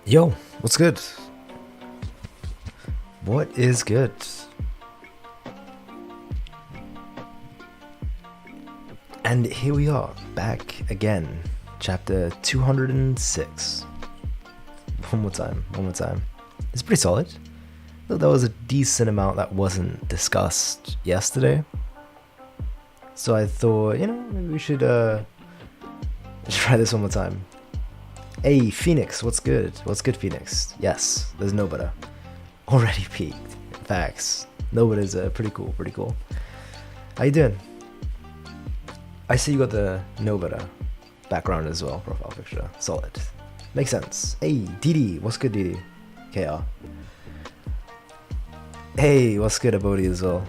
Yo, what's good? What is good? And here we are, back again. Chapter 206. One more time. It's pretty solid. Though there was a decent amount that wasn't discussed yesterday. So I thought, maybe we should try this one more time. Hey, Phoenix, what's good? What's good, Phoenix? Yes, there's Nobita. Already peaked. Facts. Nobita's pretty cool. How you doing? I see you got the Nobita background as well, profile picture. Solid. Makes sense. Hey, Didi, what's good, Didi? KR. Hey, what's good, Abodi as well?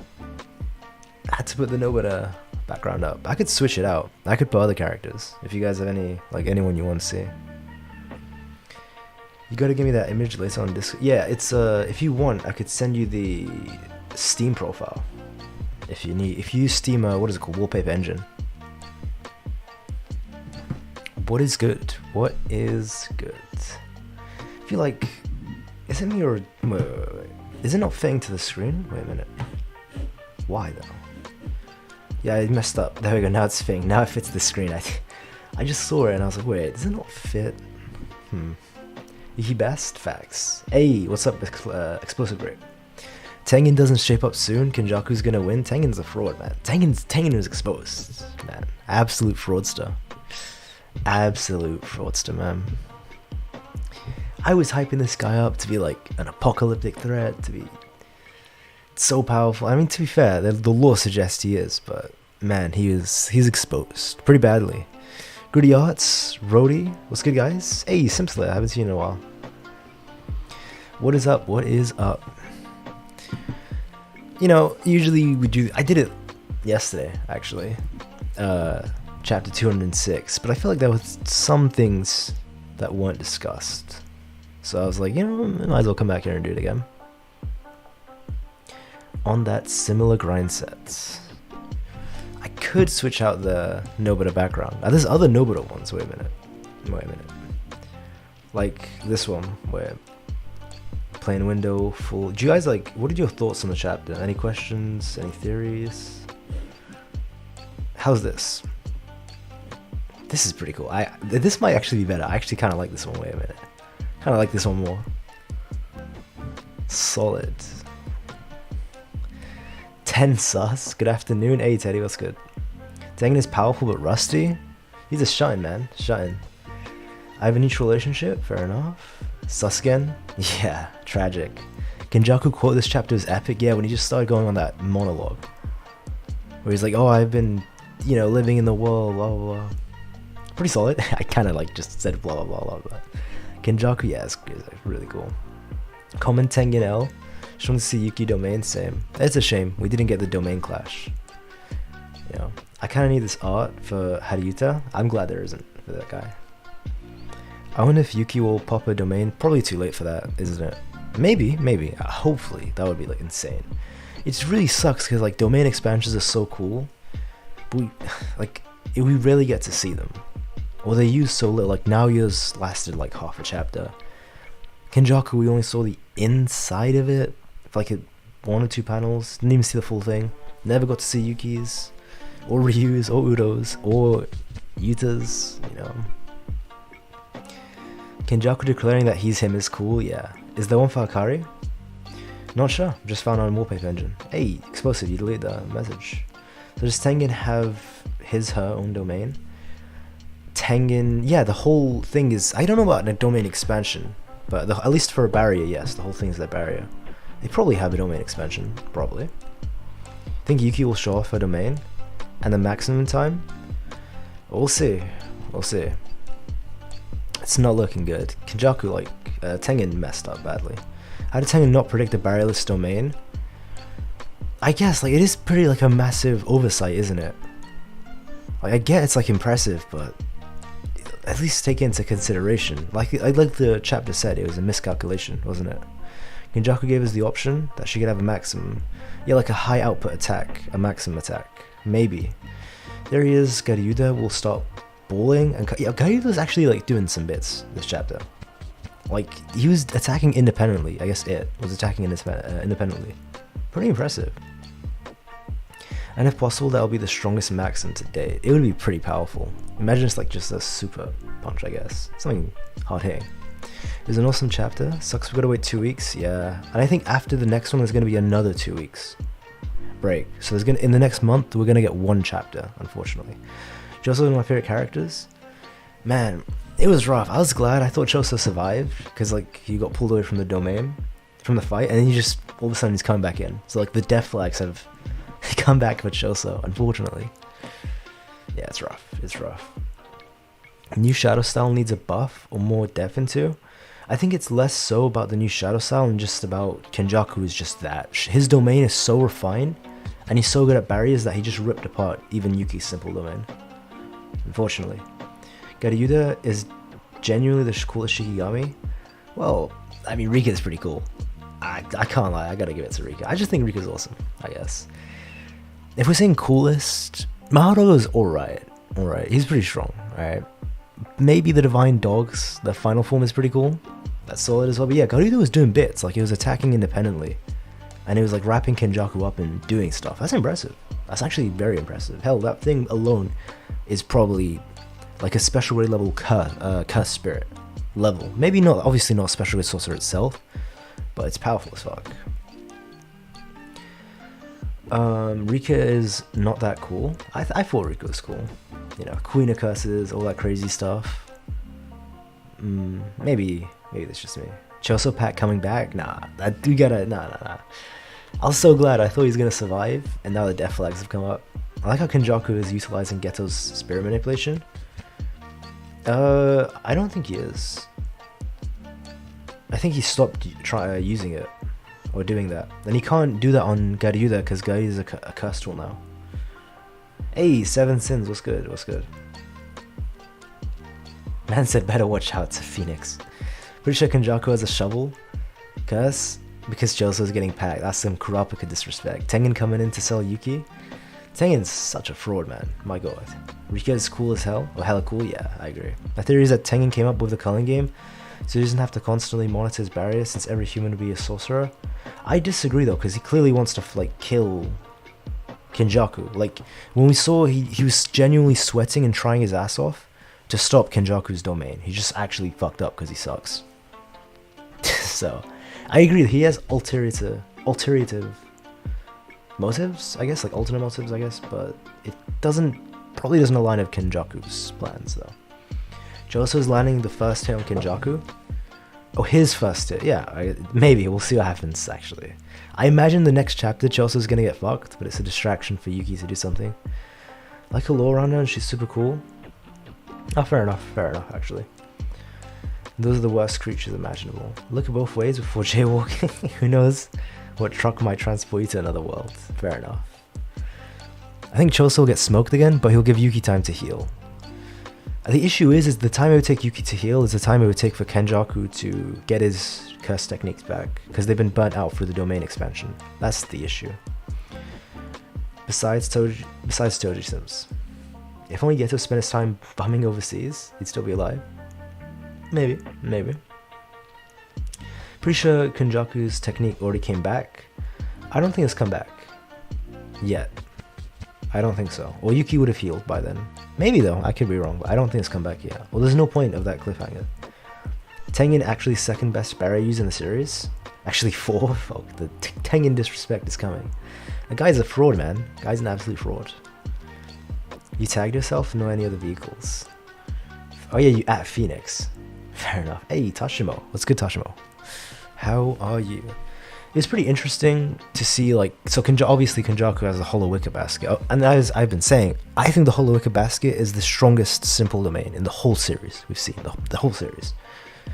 I had to put the Nobita background up. I could switch it out. I could put other characters. If you guys have anyone you want to see. You gotta give me that image later on Discord. Yeah, it's if you want, I could send you the Steam profile. If you use Steam, what is it called? Wallpaper engine. What is good? I feel like, is it me or wait. Is it not fitting to the screen? Wait a minute. Why though? Yeah, I messed up. There we go. Now it's fitting. Now it fits the screen. I just saw it and I was like, wait, does it not fit? Yuki best? Facts. Hey, what's up, Explosive Grape? Tengen doesn't shape up soon. Kenjaku's gonna win. Tengen's a fraud, man. Tengen was exposed, man. Absolute fraudster, man. I was hyping this guy up to be like an apocalyptic threat, to be so powerful. I mean, to be fair, the lore suggests he is, but man, he's exposed pretty badly. Gritty Arts, Rody, what's good, guys? Hey, Simslayer, I haven't seen you in a while. What is up? Usually we do. I did it yesterday, actually. Chapter 206, but I feel like there was some things that weren't discussed. So I was like, might as well come back here and do it again. On that similar grind set. I could switch out the Nobita background. Now, there's other Nobita ones. Wait a minute. Like this one, where plain window, full. Do you guys what are your thoughts on the chapter? Any questions? Any theories? How's this? This is pretty cool. This might actually be better. I actually kind of like this one. Wait a minute. Kind of like this one more. Solid. 10 sus. Good afternoon. Hey Teddy, what's good? Tengen is powerful but rusty. He's a shine, man. Shine. I have a neutral relationship. Fair enough. Susken. Yeah, tragic. Kenjaku quote this chapter is epic. Yeah, when he just started going on that monologue. Where he's like, oh, I've been, living in the world, blah, blah, blah. Pretty solid. I kind of just said blah, blah, blah, blah, blah. Kenjaku, yeah, it's really cool. Common Tengen L. Just want to see Yuki domain, same. It's a shame we didn't get the domain clash. I kind of need this art for Haruta. I'm glad there isn't for that guy. I wonder if Yuki will pop a domain. Probably too late for that, isn't it? Maybe. Hopefully, that would be insane. It really sucks because domain expansions are so cool, but we rarely get to see them, or they use so little. Now yours lasted half a chapter. Kenjaku, we only saw the inside of it for one or two panels. Didn't even see the full thing. Never got to see Yuki's, or Ryu's, or Udo's, or Yuta's. Kenjaku declaring that he's him is cool. Yeah. Is there one for Hakari? Not sure. Just found on wallpaper engine. Hey, Explosive, you deleted the message. So does Tengen have her own domain? Tengen, yeah, the whole thing is. I don't know about a domain expansion. But at least for a barrier, yes, the whole thing is their barrier. They probably have a domain expansion, probably. Think Yuki will show off her domain? And the maximum time? We'll see. It's not looking good. Kenjaku, Tengen messed up badly. How did Tengen not predict a barrierless domain? I guess, it is pretty, a massive oversight, isn't it? I get it's, impressive, but at least take it into consideration. Like the chapter said, it was a miscalculation, wasn't it? Kenjaku gave us the option that she could have a maximum. Yeah, a high output attack, a maximum attack. Maybe. There he is. Garyuda will stop balling. And yeah, Garyuda's actually doing some bits this chapter. Like, he was attacking independently. I guess it was attacking independently. Pretty impressive. And if possible, that will be the strongest maxim to date. It would be pretty powerful. Imagine it's like just a super punch, I guess. Something hard hitting. It's an awesome chapter. Sucks we gotta wait 2 weeks. Yeah. And I think after the next one, there's gonna be another 2 weeks break. So in the next month, we're gonna get 1 chapter, unfortunately. Joso is one of my favorite characters. Man, it was rough. I was glad. I thought Joso survived because like he got pulled away from the domain, from the fight, and then he just all of a sudden he's coming back in. So like the death flags have come back for Joso, unfortunately. Yeah, it's rough. It's rough. New shadow style needs a buff or more depth into. I think it's less so about the new shadow style and just about Kenjaku is just that. His domain is so refined and he's so good at barriers that he just ripped apart even Yuki's simple domain. Unfortunately. Yuta is genuinely the coolest Shikigami. Well, I mean, Rika is pretty cool. I can't lie, I gotta give it to Rika. I just think Rika's awesome, I guess. If we're saying coolest, Maharu is alright. Alright, he's pretty strong, alright. Maybe the Divine Dogs, the final form is pretty cool. That's solid as well. But yeah, Garuda was doing bits, like he was attacking independently. And he was like wrapping Kenjaku up and doing stuff. That's impressive. That's actually very impressive. Hell, that thing alone is probably like a special grade level curse spirit level. Maybe not, obviously not special grade sorcerer itself, but it's powerful as fuck. Rika is not that cool. I thought Rika was cool. You know, Queen of Curses, all that crazy stuff. Maybe that's just me. Choso Pack coming back? Nah, we gotta, nah. I was so glad. I thought he was gonna survive, and now the death flags have come up. I like how Kenjaku is utilizing Geto's spirit manipulation. I don't think he is. I think he stopped using it, or doing that. And he can't do that on Garyuda, because Gary is a curse tool now. Hey, 7 Sins, what's good, what's good? Man said better watch out to Phoenix. Pretty sure Kenjaku has a shovel curse, because Joso's getting packed. That's some Kurapika disrespect. Tengen coming in to sell Yuki. Tengen's such a fraud, man. My god. Rika is cool as hell. Oh, hella cool? Yeah, I agree. My theory is that Tengen came up with the culling game, so he doesn't have to constantly monitor his barriers since every human would be a sorcerer. I disagree though, because he clearly wants to like kill Kenjaku. Like, when we saw he was genuinely sweating and trying his ass off to stop Kenjaku's domain. He just actually fucked up because he sucks. So, I agree that he has ulterior motives, I guess, like alternate motives, I guess, but it probably doesn't align with Kenjaku's plans, though. Joso's landing the first hit on Kenjaku. Oh, his first hit, yeah, maybe, we'll see what happens, actually. I imagine the next chapter, Joso's gonna get fucked, but it's a distraction for Yuki to do something. Like a lore runner, and she's super cool. Oh, fair enough, actually. Those are the worst creatures imaginable. Look at both ways before jaywalking. Who knows what truck might transport you to another world. Fair enough. I think Choso will get smoked again, but he'll give Yuki time to heal. The issue is the time it would take Yuki to heal is the time it would take for Kenjaku to get his curse techniques back, because they've been burnt out for the domain expansion. That's the issue. Besides Toji Sims. If only Geto spent his time bumming overseas, he'd still be alive. Maybe. Pretty sure Kenjaku's technique already came back. I don't think it's come back. Yet. I don't think so. Well, Yuki would have healed by then. Maybe though, I could be wrong, but I don't think it's come back yet. Well, there's no point of that cliffhanger. Tengen actually second best barrier use in the series? Actually 4th? Oh, the Tengen disrespect is coming. The guy's a fraud, man. The guy's an absolute fraud. You tagged yourself? No any other vehicles. Oh yeah, you at Phoenix. Fair enough. Hey, Tashimo. What's good, Tashimo? How are you? It's pretty interesting to see, like, so obviously Kenjaku has a Hollow Wicker Basket. Oh, and as I've been saying, I think the Hollow Wicker Basket is the strongest simple domain in the whole series we've seen, the whole series.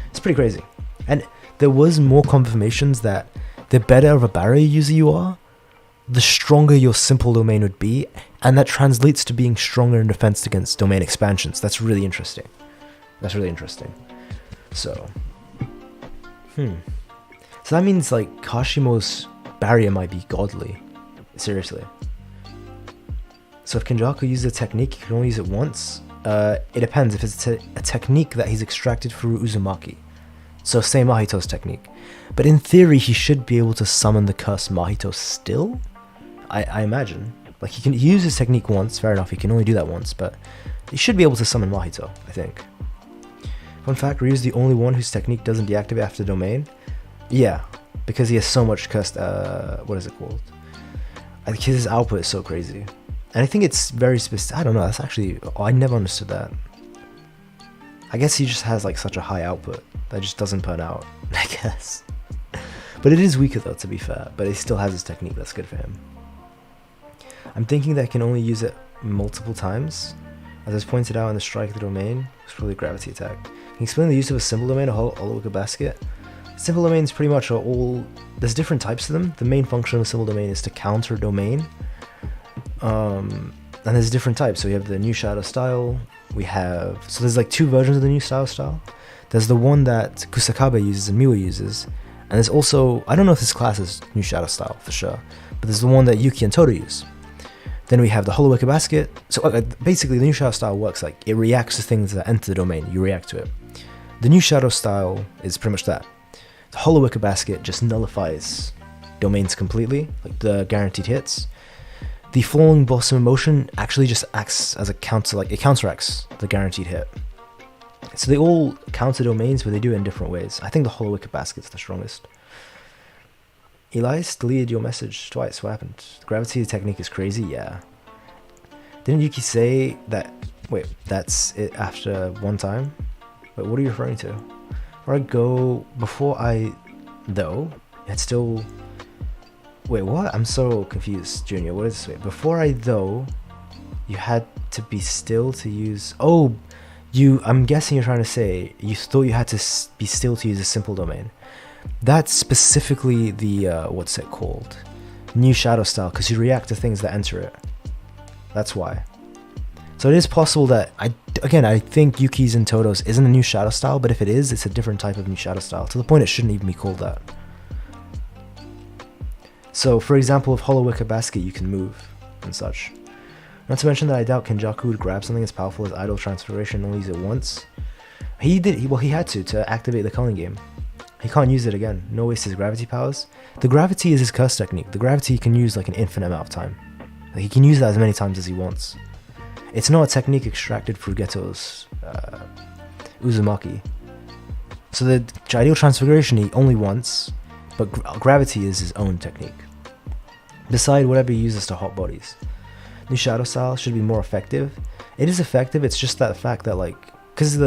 It's pretty crazy. And there was more confirmations that the better of a barrier user you are, the stronger your simple domain would be, and that translates to being stronger in defense against domain expansions. That's really interesting. So, So that means, like, Kashimo's barrier might be godly. Seriously. So if Kenjaku uses a technique, he can only use it once. It depends. If it's a technique that he's extracted through Uzumaki, So same Mahito's technique. But in theory, he should be able to summon the cursed Mahito still? I imagine. Like, he used his technique once, fair enough, he can only do that once, but he should be able to summon Mahito, I think. Fun fact, Ryu's the only one whose technique doesn't deactivate after the domain. Yeah, because he has so much cursed, what is it called? I think his output is so crazy. And I think it's very specific. I don't know, that's actually, I never understood that. I guess he just has like such a high output that just doesn't burn out, I guess. But it is weaker though, to be fair, but he still has his technique, that's good for him. I'm thinking that I can only use it multiple times. As was pointed out in the strike of the domain, it's probably a gravity attack. Can you explain the use of a simple domain, a hollow wicker basket? Simple domains pretty much are all, there's different types of them. The main function of a simple domain is to counter domain. And there's different types. So we have the new shadow style, we have, so there's like two versions of the new style. There's the one that Kusakabe uses and Miwa uses. And there's also, I don't know if this class is new shadow style for sure, but there's the one that Yuki and Toru use. Then we have the hollow wicker basket. So basically the new shadow style works like, it reacts to things that enter the domain, you react to it. The new shadow style is pretty much that. The hollow wicker basket just nullifies domains completely, like the guaranteed hits. The falling blossom motion actually just acts as a counter, like it counteracts the guaranteed hit. So they all counter domains, but they do it in different ways. I think the hollow wicker basket's the strongest. Elias deleted your message twice. What happened? The gravity technique is crazy. Yeah. Didn't Yuki say that? Wait, that's it after one time. Wait, what are you referring to? Before I though, it's still. Wait, what? I'm so confused, Junior. What is this? Wait, before I though, you had to be still to use. Oh, I'm guessing you're trying to say you thought you had to be still to use a simple domain. That's specifically the what's it called? New shadow style, because you react to things that enter it. That's why. So it is possible that I think Yuki's and Todo's isn't a new shadow style, but if it is, it's a different type of new shadow style. To the point it shouldn't even be called that. So, for example, with hollow wicker basket, you can move and such. Not to mention that I doubt Kenjaku would grab something as powerful as idle transformation and only use it once. He had to activate the culling game. He can't use it again. No waste his gravity powers. The gravity is his curse technique. The gravity he can use like an infinite amount of time. Like, he can use that as many times as he wants. It's not a technique extracted from Geto's Uzumaki. So the ideal transfiguration he only once, but gravity is his own technique. Decide whatever he uses to hot bodies. New shadow style should be more effective. It is effective, it's just that fact that like, because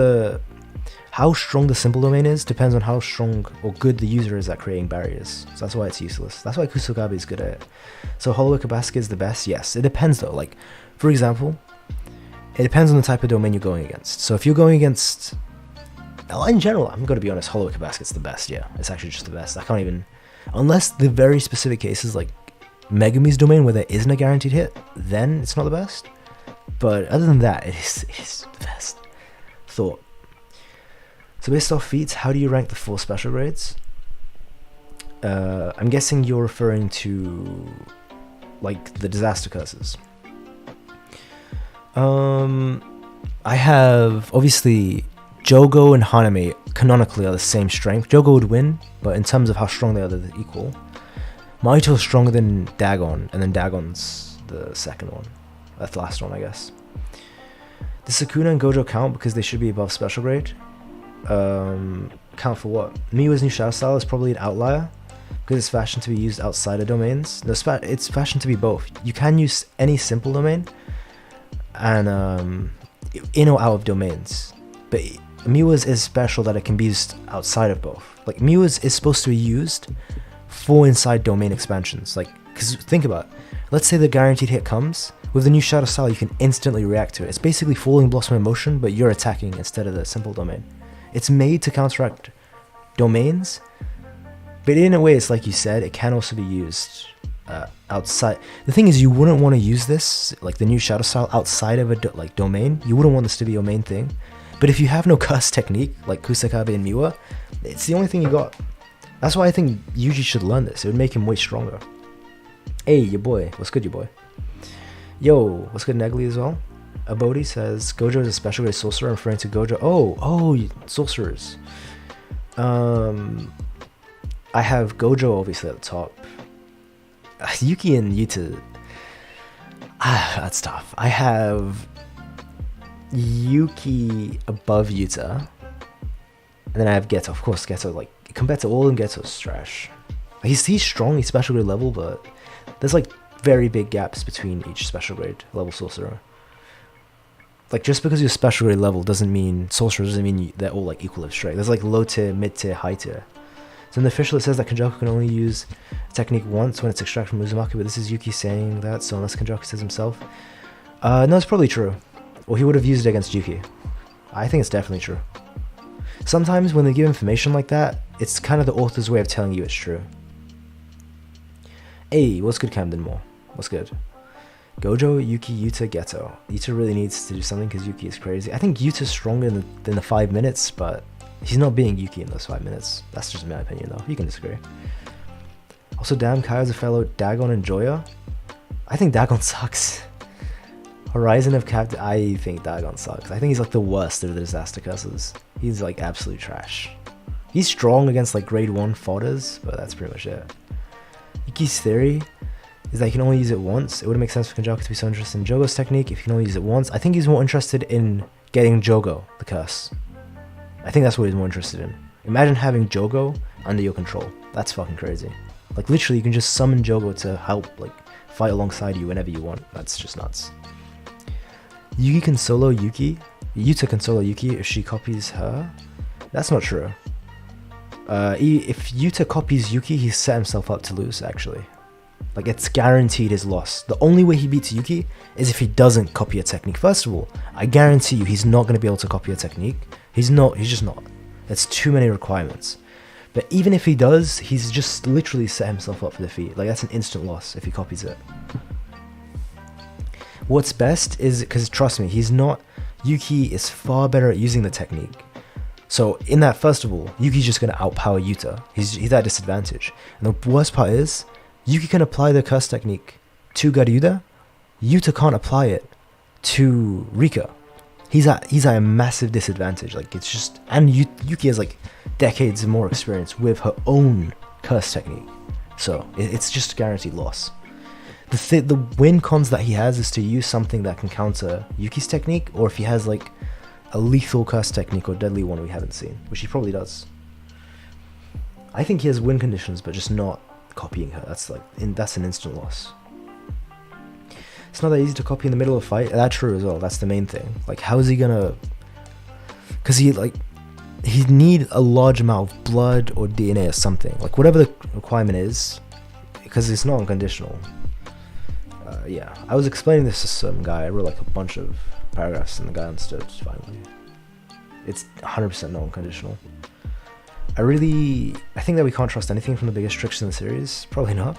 how strong the simple domain is depends on how strong or good the user is at creating barriers. So that's why it's useless. That's why Kusakabe is good at it. So hollow wicker basket is the best? Yes. It depends though. Like, for example, it depends on the type of domain you're going against. So if you're going against, in general, I'm going to be honest, hollow wicker basket's the best, yeah. It's actually just the best. I can't even, unless the very specific cases like Megumi's domain where there isn't a guaranteed hit, then it's not the best. But other than that, it is the best. Thought. So based off feats, how do you rank the 4 special grades? I'm guessing you're referring to like the disaster curses. I have, obviously, Jogo and Haname canonically are the same strength. Jogo would win, but in terms of how strong they are, they're equal. Mahito's stronger than Dagon, and then Dagon's the second one. That's the last one, I guess. Does Sukuna and Gojo count because they should be above special grade? Count for what? Miwa's new shadow style is probably an outlier because it's fashioned to be used outside of domains. No, it's fashioned to be both. You can use any simple domain and in or out of domains, but Miwa's is special that it can be used outside of both. Like, Miwa's is supposed to be used for inside domain expansions. Like, because think about it. Let's say the guaranteed hit comes. With the new shadow style, you can instantly react to it. It's basically falling blossom in motion, but you're attacking instead of the simple domain. It's made to counteract domains, but in a way, it's like you said, it can also be used outside. The thing is, you wouldn't want to use this, like the new shadow style, outside of a domain. You wouldn't want this to be your main thing. But if you have no curse technique, like Kusakabe and Miwa, it's the only thing you got. That's why I think Yuji should learn this. It would make him way stronger. Hey, your boy. What's good, your boy? Yo, what's good, Negli as well? Abodi says, Gojo is a special grade sorcerer, referring to Gojo. Oh, sorcerers. I have Gojo obviously at the top. Yuki and Yuta. That's tough. I have Yuki above Yuta. And then I have Geto. Of course, Geto, like, compared to all of them, Geto's trash. He's strong, he's special grade level, but there's like very big gaps between each special grade level sorcerer. Like, just because you're special grade level doesn't mean sorcerer doesn't mean they're all like equal of strength. There's like low tier, mid tier, high tier. So in the official it says that Kenjaku can only use a technique once when it's extracted from Uzumaki, but this is Yuki saying that, so unless Kenjaku says himself. No, it's probably true. Or he would have used it against Yuki. I think it's definitely true. Sometimes when they give information like that, it's kind of the author's way of telling you it's true. Hey, what's good, Camden Moore? What's good? Gojo, Yuki, Yuta, Geto. Yuta really needs to do something because Yuki is crazy. I think Yuta's stronger than the 5 minutes, but he's not being Yuki in those 5 minutes. That's just my opinion, though. You can disagree. Also, damn, Kaio's a fellow Dagon and Joya. I think Dagon sucks. Horizon of Captain. I think Dagon sucks. I think he's like the worst of the disaster curses. He's like absolute trash. He's strong against like grade 1 fodders, but that's pretty much it. Yuki's theory is that he can only use it once. It would make sense for Kenjaku to be so interested in Jogo's technique if he can only use it once. I think he's more interested in getting Jogo, the curse. I think that's what he's more interested in. Imagine having Jogo under your control. That's fucking crazy. Like, literally, you can just summon Jogo to help, like, fight alongside you whenever you want. That's just nuts. Yuki can solo Yuki. Yuta can solo Yuki if she copies her. That's not true. If Yuta copies Yuki, he's set himself up to lose, actually. Like, it's guaranteed his loss. The only way he beats Yuki is if he doesn't copy a technique. First of all, I guarantee you he's not going to be able to copy a technique. He's just not. It's too many requirements. But even if he does, he's just literally set himself up for defeat. Like, that's an instant loss if he copies it. What's best is, because trust me, Yuki is far better at using the technique. So in that, first of all, Yuki's just going to outpower Yuta. He's at disadvantage. And the worst part is, Yuki can apply the curse technique to Garuda. Yuta can't apply it to Rika. He's at a massive disadvantage. Like, it's just, and Yuki has like decades of more experience with her own curse technique. So it's just a guaranteed loss. The win cons that he has is to use something that can counter Yuki's technique, or if he has like a lethal curse technique or deadly one we haven't seen, which he probably does. I think he has win conditions, but just not copying her. That's an instant loss. It's not that easy to copy in the middle of a fight. That's true as well. That's the main thing. Like, how is he gonna? Because he'd need a large amount of blood or DNA or something. Like, whatever the requirement is, because it's not unconditional. Yeah, I was explaining this to some guy. I wrote like a bunch of paragraphs, and the guy understood finally. It's 100% not unconditional. I think that we can't trust anything from the biggest tricks in the series. Probably not.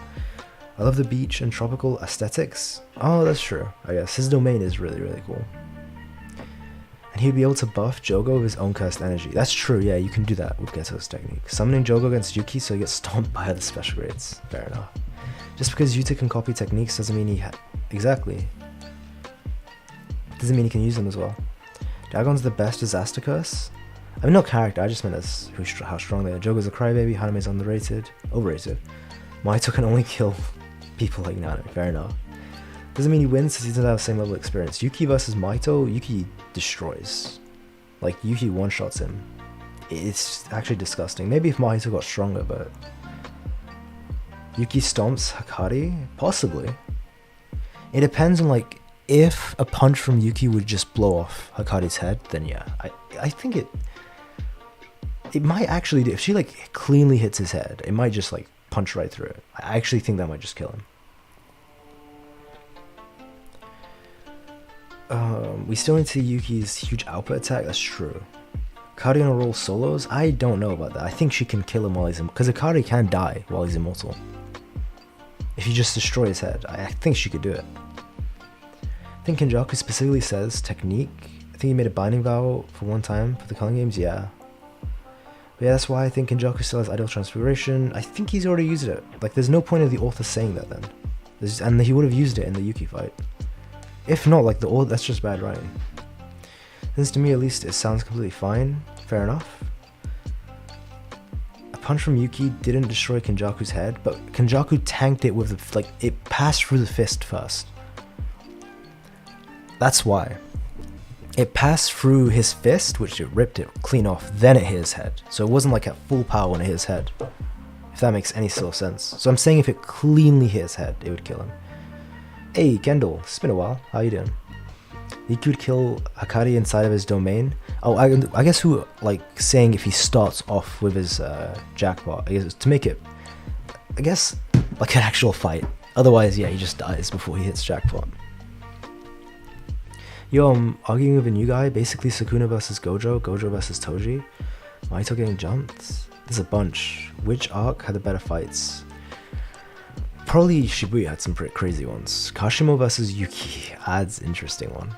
I love the beach and tropical aesthetics. Oh, that's true. I guess his domain is really, really cool. And he'd be able to buff Jogo with his own cursed energy. That's true, yeah, you can do that with Geto's technique. Summoning Jogo against Yuki so he gets stomped by other special grades. Fair enough. Just because Yuta can copy techniques doesn't mean exactly. Doesn't mean he can use them as well. Dagon's the best disaster curse? I mean, not character, I just meant as how strong they are. Jogo's a crybaby, Haname's overrated. Mahito can only kill people like Nano, fair enough. Doesn't mean he wins since he doesn't have the same level of experience. Yuki versus Mahito, Yuki destroys. Like, Yuki one-shots him. It's actually disgusting. Maybe if Mahito got stronger, but... Yuki stomps Hakari? Possibly. It depends on, like, if a punch from Yuki would just blow off Hakari's head, then yeah. I think it might actually do. If she, like, cleanly hits his head, it might just, like, punch right through it. I actually think that might just kill him. We still need to see Yuki's huge output attack. That's true. Akari gonna roll solos? I don't know about that. I think she can kill him while he's because Akari can die while he's immortal. If you just destroy his head, I think she could do it. I think Kenjaku specifically says technique. I think he made a binding vow for one time for the Culling Games, yeah. But yeah, that's why I think Kenjaku still has Ideal Transfiguration. I think he's already used it. Like, there's no point of the author saying that then. And he would have used it in the Yuki fight. If not, like, that's just bad writing. Since to me, at least, it sounds completely fine. Fair enough. punch from Yuki didn't destroy Kenjaku's head, but Kenjaku tanked it with the, like, it passed through the fist first. That's why. It passed through his fist, which it ripped it clean off, then it hit his head. So it wasn't like at full power when it hit his head. If that makes any sort of sense. So I'm saying if it cleanly hit his head, it would kill him. Hey, Kendall, it's been a while. How you doing? He could kill Hakari inside of his domain. Oh, I guess who, like, saying if he starts off with his jackpot, I guess to make it, I guess, like an actual fight. Otherwise, yeah, he just dies before he hits jackpot. Yo, I'm arguing with a new guy, basically Sukuna versus Gojo, Gojo versus Toji. Mahito getting jumped. There's a bunch. Which arc had the better fights? Probably Shibuya had some pretty crazy ones. Kashimo versus Yuki adds interesting one.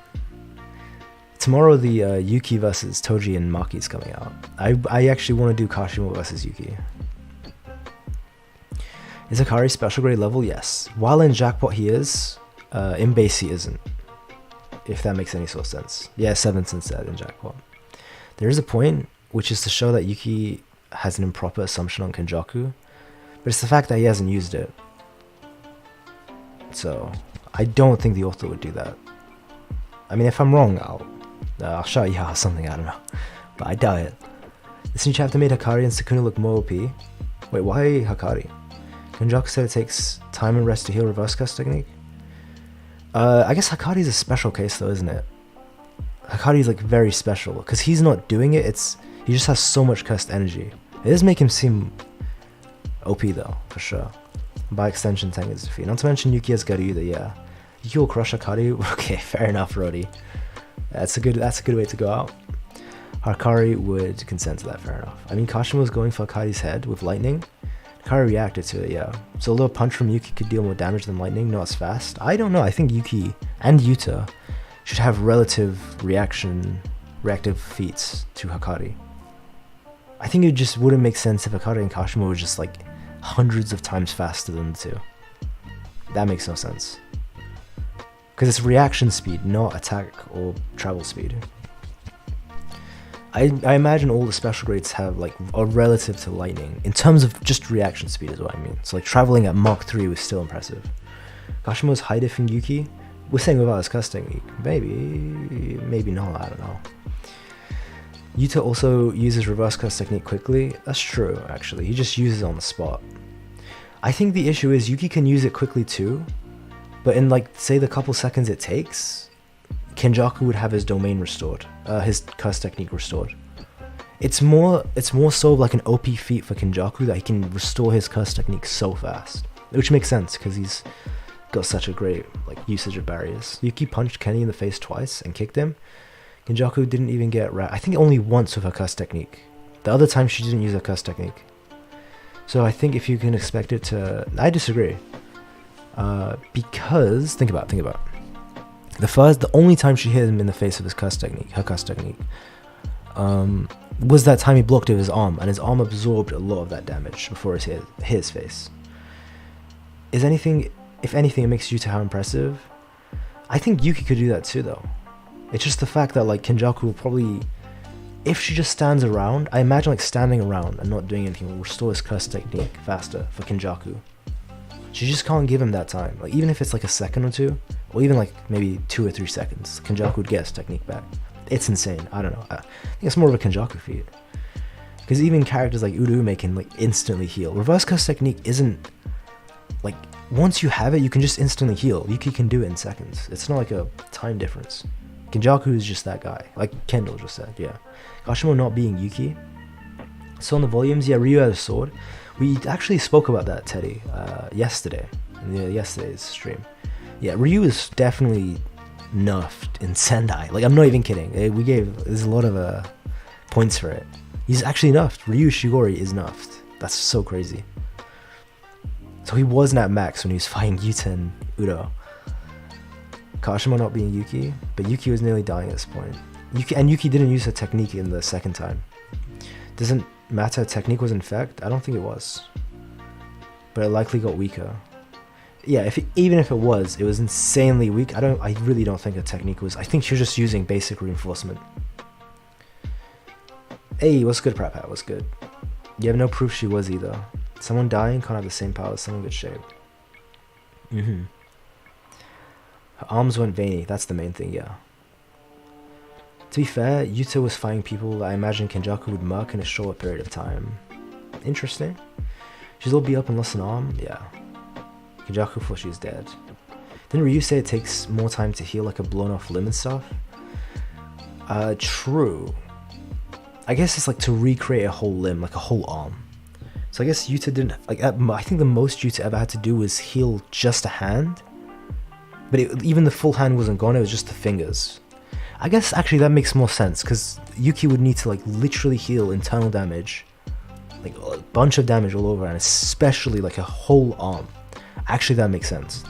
Tomorrow the Yuki versus Toji and Maki is coming out. I actually want to do Kashimo versus Yuki. Is Hakari special grade level? Yes. While in jackpot he is, in base he isn't. If that makes any sort of sense. Yeah, 7th instead in jackpot. There is a point, which is to show that Yuki has an improper assumption on Kenjaku, but it's the fact that he hasn't used it. So, I don't think the author would do that. I mean, if I'm wrong, I'll shout you out something, I don't know. But I doubt it. This new chapter made Hakari and Sukuna look more OP. Wait, why Hakari? Kenjaku said it takes time and rest to heal reverse cast technique? I guess Hakari is a special case though, isn't it? Hakari is like very special, because he's not doing it, he just has so much cursed energy. It does make him seem OP though, for sure. By extension, Tengen's defeat. Not to mention Yuki has Garyuda, yeah. Yuki will crush Hakari. Okay, fair enough, Rody. That's a good way to go out. Hakari would consent to that, fair enough. I mean, Kashimo was going for Hakari's head with lightning. Hakari reacted to it, yeah. So a little punch from Yuki could deal more damage than lightning, not as fast. I don't know, I think Yuki and Yuta should have reactive feats to Hakari. I think it just wouldn't make sense if Hakari and Kashimo were just like hundreds of times faster than the two. That makes no sense. Because it's reaction speed, not attack or travel speed. I imagine all the special grades have like a relative to lightning in terms of just reaction speed is what I mean. So like traveling at Mach 3 was still impressive. Kashimo's high diffing Yuki? We're saying without his cuss technique. Maybe not, I don't know. Yuta also uses reverse cuss technique quickly. That's true, actually. He just uses it on the spot. I think the issue is Yuki can use it quickly too, but in like, say the couple seconds it takes, Kenjaku would have his domain restored, his cuss technique restored. It's more so like an OP feat for Kenjaku that he can restore his cuss technique so fast, which makes sense because he's got such a great like usage of barriers. Yuki punched Kenny in the face twice and kicked him. Kenjaku didn't even get I think only once with her cuss technique. The other time she didn't use her cuss technique. So I think if you can expect it to, I disagree. Because think about it. The only time she hit him in the face with his cuss technique, her cuss technique, was that time he blocked with his arm, and his arm absorbed a lot of that damage before it hit his face. If anything, it makes Yuta how impressive. I think Yuki could do that too, though. It's just the fact that like Kenjaku will probably, if she just stands around, I imagine like standing around and not doing anything will restore his cuss technique faster for Kenjaku. She just can't give him that time. Like even if it's like a second or two, or even like maybe 2 or 3 seconds, Kenjaku would get his technique back. It's insane. I don't know. I think it's more of a Kenjaku feat. Because even characters like Uruume can like instantly heal. Reverse cuss technique isn't like, once you have it, you can just instantly heal. Yuki can do it in seconds. It's not like a time difference. Kenjaku is just that guy, like Kendall just said, yeah. Kashimo not being Yuki. So in the volumes, yeah, Ryu had a sword. We actually spoke about that, Teddy, yesterday, in yesterday's stream. Yeah, Ryu is definitely nerfed in Sendai. Like, I'm not even kidding. There's a lot of points for it. He's actually nerfed. Ryu Shigori is nerfed. That's so crazy. So he wasn't at max when he was fighting Yuta and Udo. Kashimo not being Yuki, but Yuki was nearly dying at this point. Yuki didn't use her technique in the second time. Doesn't matter, technique was infect? I don't think it was. But it likely got weaker. Yeah, even if it was insanely weak. I really don't think her technique was. I think she was just using basic reinforcement. Hey, what's good, Prap Hat? What's good? You have no proof she was either. Someone dying can't have the same power as someone in good shape. Her arms went veiny, that's the main thing, yeah. To be fair, Yuta was fighting people that I imagine Kenjaku would murk in a short period of time. Interesting. She's all beat up and lost an arm, yeah. Kenjaku thought she was dead. Didn't Ryu say it takes more time to heal like a blown off limb and stuff? True. I guess it's like to recreate a whole limb, like a whole arm. So I guess Yuta didn't, like, I think the most Yuta ever had to do was heal just a hand. But even the full hand wasn't gone, it was just the fingers. I guess actually that makes more sense, because Yuki would need to like literally heal internal damage. Like a bunch of damage all over, and especially like a whole arm. Actually that makes sense.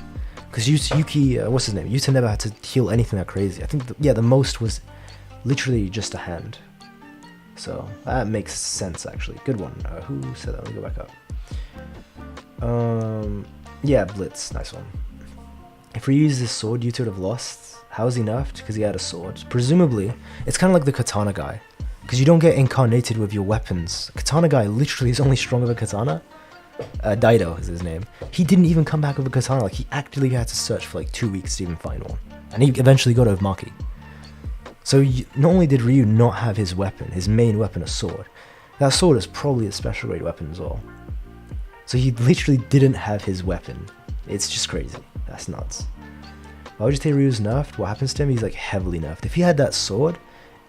Because Yuki, what's his name? Yuta never had to heal anything that crazy. I think, the most was literally just a hand. So that makes sense actually. Good one. Who said that? Let me go back up. Yeah, Blitz. Nice one. If we use this sword, Yuta would have lost. How is he nerfed? Because he had a sword. Presumably, it's kind of like the katana guy. Because you don't get incarnated with your weapons. Katana guy literally is only stronger than katana. Daido is his name. He didn't even come back with a katana. Like, he actually had to search for like 2 weeks to even find one. And he eventually got it with Maki. So not only did Ryu not have his weapon, his main weapon, a sword, that sword is probably a special grade weapon as well. So he literally didn't have his weapon. It's just crazy. That's nuts. Why would you say Ryu's nerfed? What happens to him? He's like heavily nerfed. If he had that sword,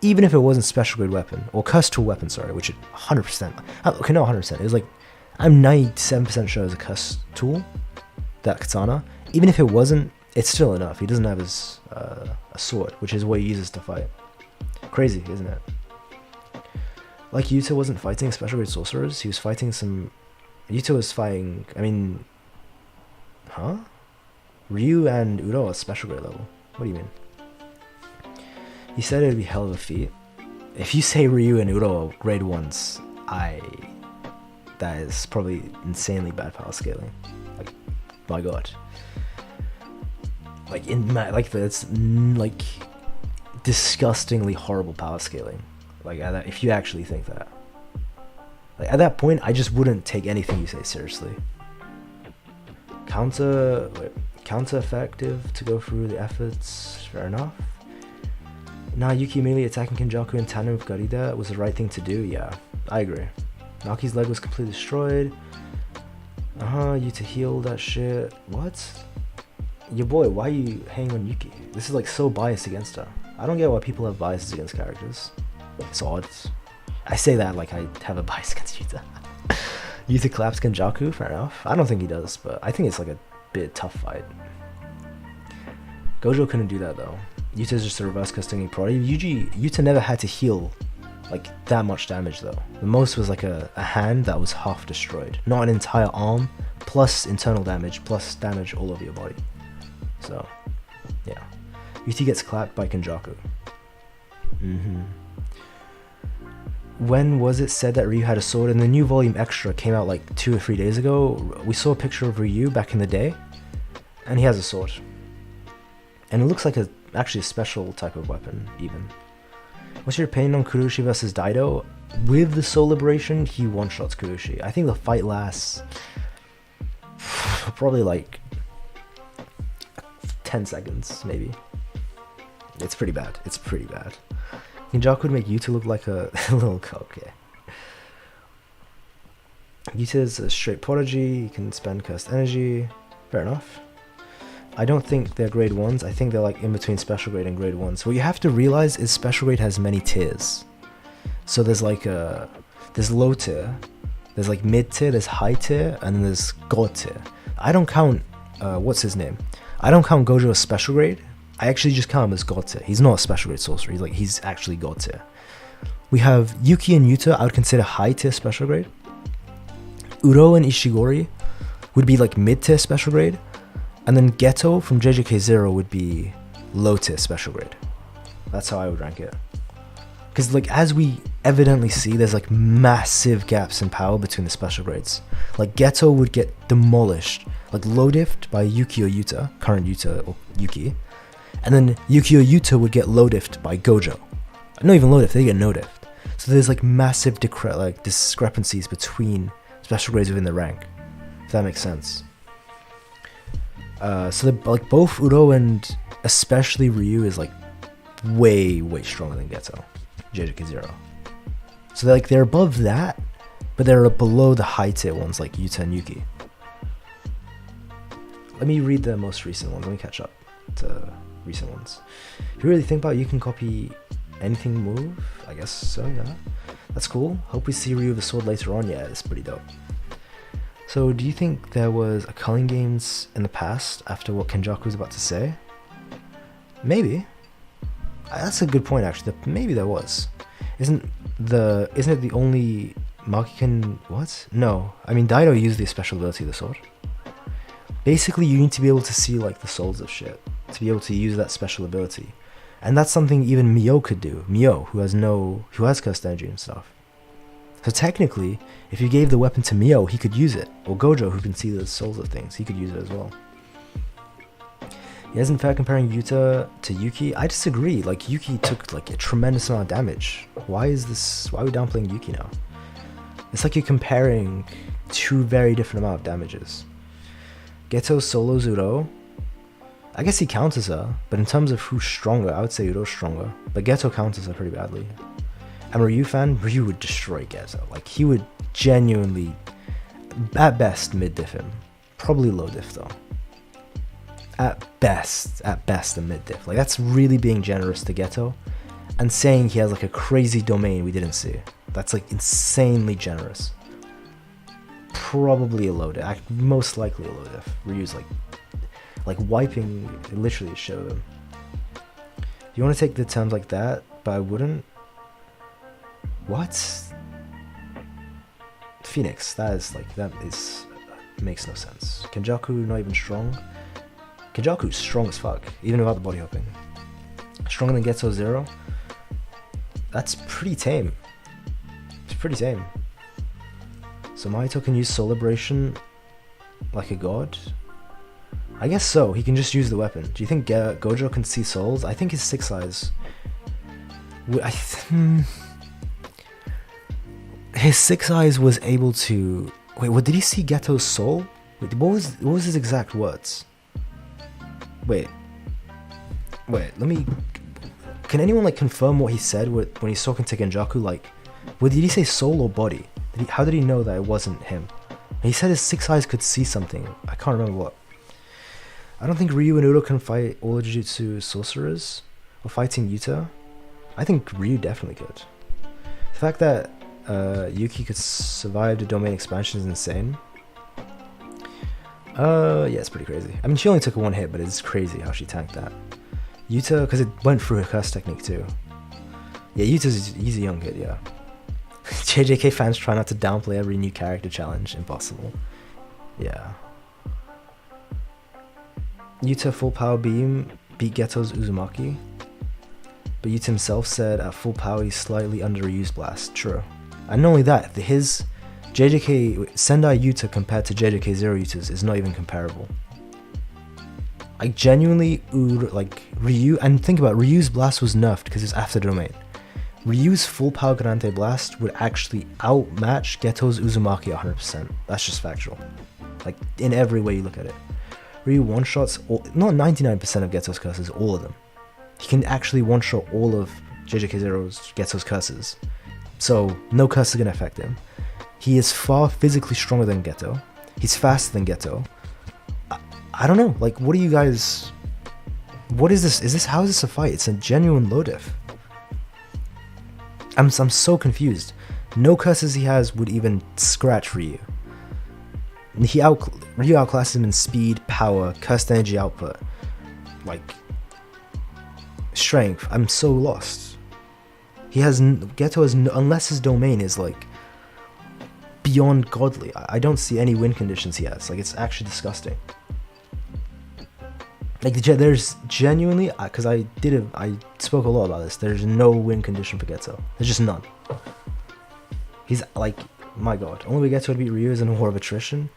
even if it wasn't special grade weapon, or cursed tool weapon, sorry, which it 100%, okay, not 100%, it was like, I'm 97% sure it was a cursed tool, that katana. Even if it wasn't, it's still enough. He doesn't have his a sword, which is what he uses to fight. Crazy, isn't it? Like, Yuta wasn't fighting special grade sorcerers, he was fighting some... Yuta was fighting, I mean... Huh? Ryu and Uro are special grade level. What do you mean? He said it would be hell of a feat. If you say Ryu and Uro are grade 1s, that is probably insanely bad power scaling. Like, my god. Like, it's like disgustingly horrible power scaling. Like, if you actually think that. Like, at that point, I just wouldn't take anything you say seriously. Counter effective to go through the efforts, fair enough. Now Yuki immediately attacking Kenjaku in tandem with Garida was the right thing to do, yeah, I agree. Naki's leg was completely destroyed. Yuta healed that shit. What? Your boy, why are you hanging on Yuki? This is like so biased against her. I don't get why people have biases against characters. It's odd. I say that like I have a bias against Yuta. Yuta collapsed Kenjaku, fair enough. I don't think he does, but I think it's like a bit tough fight. Gojo couldn't do that though. Yuta's just a reverse custom prodigy. Yuta never had to heal like that much damage though. The most was like a hand that was half destroyed. Not an entire arm, plus internal damage, plus damage all over your body. So, yeah. Yuta gets clapped by Kenjaku. When was it said that Ryu had a sword? And the new volume extra came out like 2 or 3 days ago. We saw a picture of Ryu back in the day, and he has a sword. And it looks like actually a special type of weapon, even. What's your opinion on Kurushi versus Daido? With the Soul Liberation, he one-shots Kurushi. I think the fight lasts probably like 10 seconds, maybe. It's pretty bad. It's pretty bad. Kenjaku would make Yuta look like a little cock, yeah. Yuta's a straight prodigy, he can spend cursed energy. Fair enough. I don't think they're grade 1s, I think they're like in between special grade and grade 1s. What you have to realize is special grade has many tiers. So there's like there's low tier, there's like mid tier, there's high tier, and then there's god tier. I don't count, what's his name? I don't count Gojo as special grade. I actually just count him as god tier. He's not a special grade sorcerer, he's actually god tier. We have Yuki and Yuta, I would consider high tier special grade. Uro and Ishigori would be like mid tier special grade. And then Geto from JJK 0 would be low tier special grade. That's how I would rank it. Because like as we evidently see, there's like massive gaps in power between the special grades. Like Geto would get demolished, like low diffed by Yuki or Yuta, current Yuta or Yuki. And then Yuki or Yuta would get low diffed by Gojo. Not even low diff, they get no diff. So there's like massive discrepancies between special grades within the rank, if that makes sense. So like both Uro and especially Ryu is like way stronger than Geto, JJK 0. So they're above that, but they're below the high tier ones like Yuta and Yuki. Let me read the most recent ones. Let me catch up to recent ones. If you really think about it, you can copy anything move. I guess so, yeah. That's cool. Hope we see Ryu with a sword later on. Yeah, it's pretty dope. So do you think there was a culling games in the past after what Kenjaku was about to say? Maybe. That's a good point actually. Maybe there was. Isn't it the only Maki can what? No. I mean Daido used the special ability of the sword. Basically you need to be able to see like the souls of shit to be able to use that special ability. And that's something even Mio could do. Mio, who has cursed energy and stuff. So technically, if you gave the weapon to Mio, he could use it. Or Gojo, who can see the souls of things, he could use it as well. Yeah, isn't fair comparing Yuta to Yuki? I disagree. Like, Yuki took like a tremendous amount of damage. Why are we downplaying Yuki now? It's like you're comparing two very different amount of damages. Geto solos Uro. I guess he counters her, but in terms of who's stronger, I would say Uro's stronger. But Geto counters her pretty badly. I'm a Ryu fan. Ryu would destroy Geto. Like, he would genuinely, at best, mid-diff him. Probably low-diff, though. At best, a mid-diff. Like, that's really being generous to Geto. And saying he has, like, a crazy domain we didn't see. That's, like, insanely generous. Probably a low-diff. Most likely a low-diff. Ryu's, like wiping literally shit of him. You want to take the terms like that, but I wouldn't. What? Phoenix, makes no sense. Kenjaku not even strong. Kenjaku's strong as fuck, even without the body hopping. Stronger than Geto 0. That's pretty tame. It's pretty tame. So Mahito can use Soul Liberation like a god? I guess so. He can just use the weapon. Do you think Gojo can see souls? I think his 6 eyes. His 6 eyes was able to. Wait, what did he see? Geto's soul? Wait, what was his exact words? Wait. Let me. Can anyone like confirm what he said when he's talking to Kenjaku? Like, did he say soul or body? How did he know that it wasn't him? He said his 6 eyes could see something. I can't remember what. I don't think Ryu and Uro can fight all the Jujutsu sorcerers or fighting Yuta. I think Ryu definitely could. The fact that Yuki could survive the domain expansion is insane. Yeah, it's pretty crazy. I mean, she only took a 1 hit, but it's crazy how she tanked that. Yuta, because it went through her curse technique too. Yeah, he's a young kid, yeah. JJK fans try not to downplay every new character challenge. Impossible. Yeah. Yuta full power beam beat Geto's Uzumaki. But Yuta himself said at full power he's slightly under Ryu's blast. True. And not only that, his JJK Sendai Yuta compared to JJK 0 Yutas is not even comparable. Like genuinely, like Ryu, and think about it, Ryu's blast was nerfed because it's after domain. Ryu's full power Granate blast would actually outmatch Geto's Uzumaki 100%. That's just factual. Like in every way you look at it. Ryu one-shots, not 99% of Geto's curses, all of them. He can actually one-shot all of JJK 0's Geto's curses. So no curse is going to affect him. He is far physically stronger than Geto. He's faster than Geto. I don't know, like what are you guys... What is this? How is this a fight? It's a genuine low diff. I'm so confused. No curses he has would even scratch Ryu. Ryu outclasses him in speed, power, cursed energy output, like strength. I'm so lost. Geto has unless his domain is like beyond godly. I don't see any win conditions he has. Like it's actually disgusting. Like there's genuinely, because I spoke a lot about this. There's no win condition for Geto. There's just none. He's like, my god, only way Geto would beat Ryu is in a war of attrition.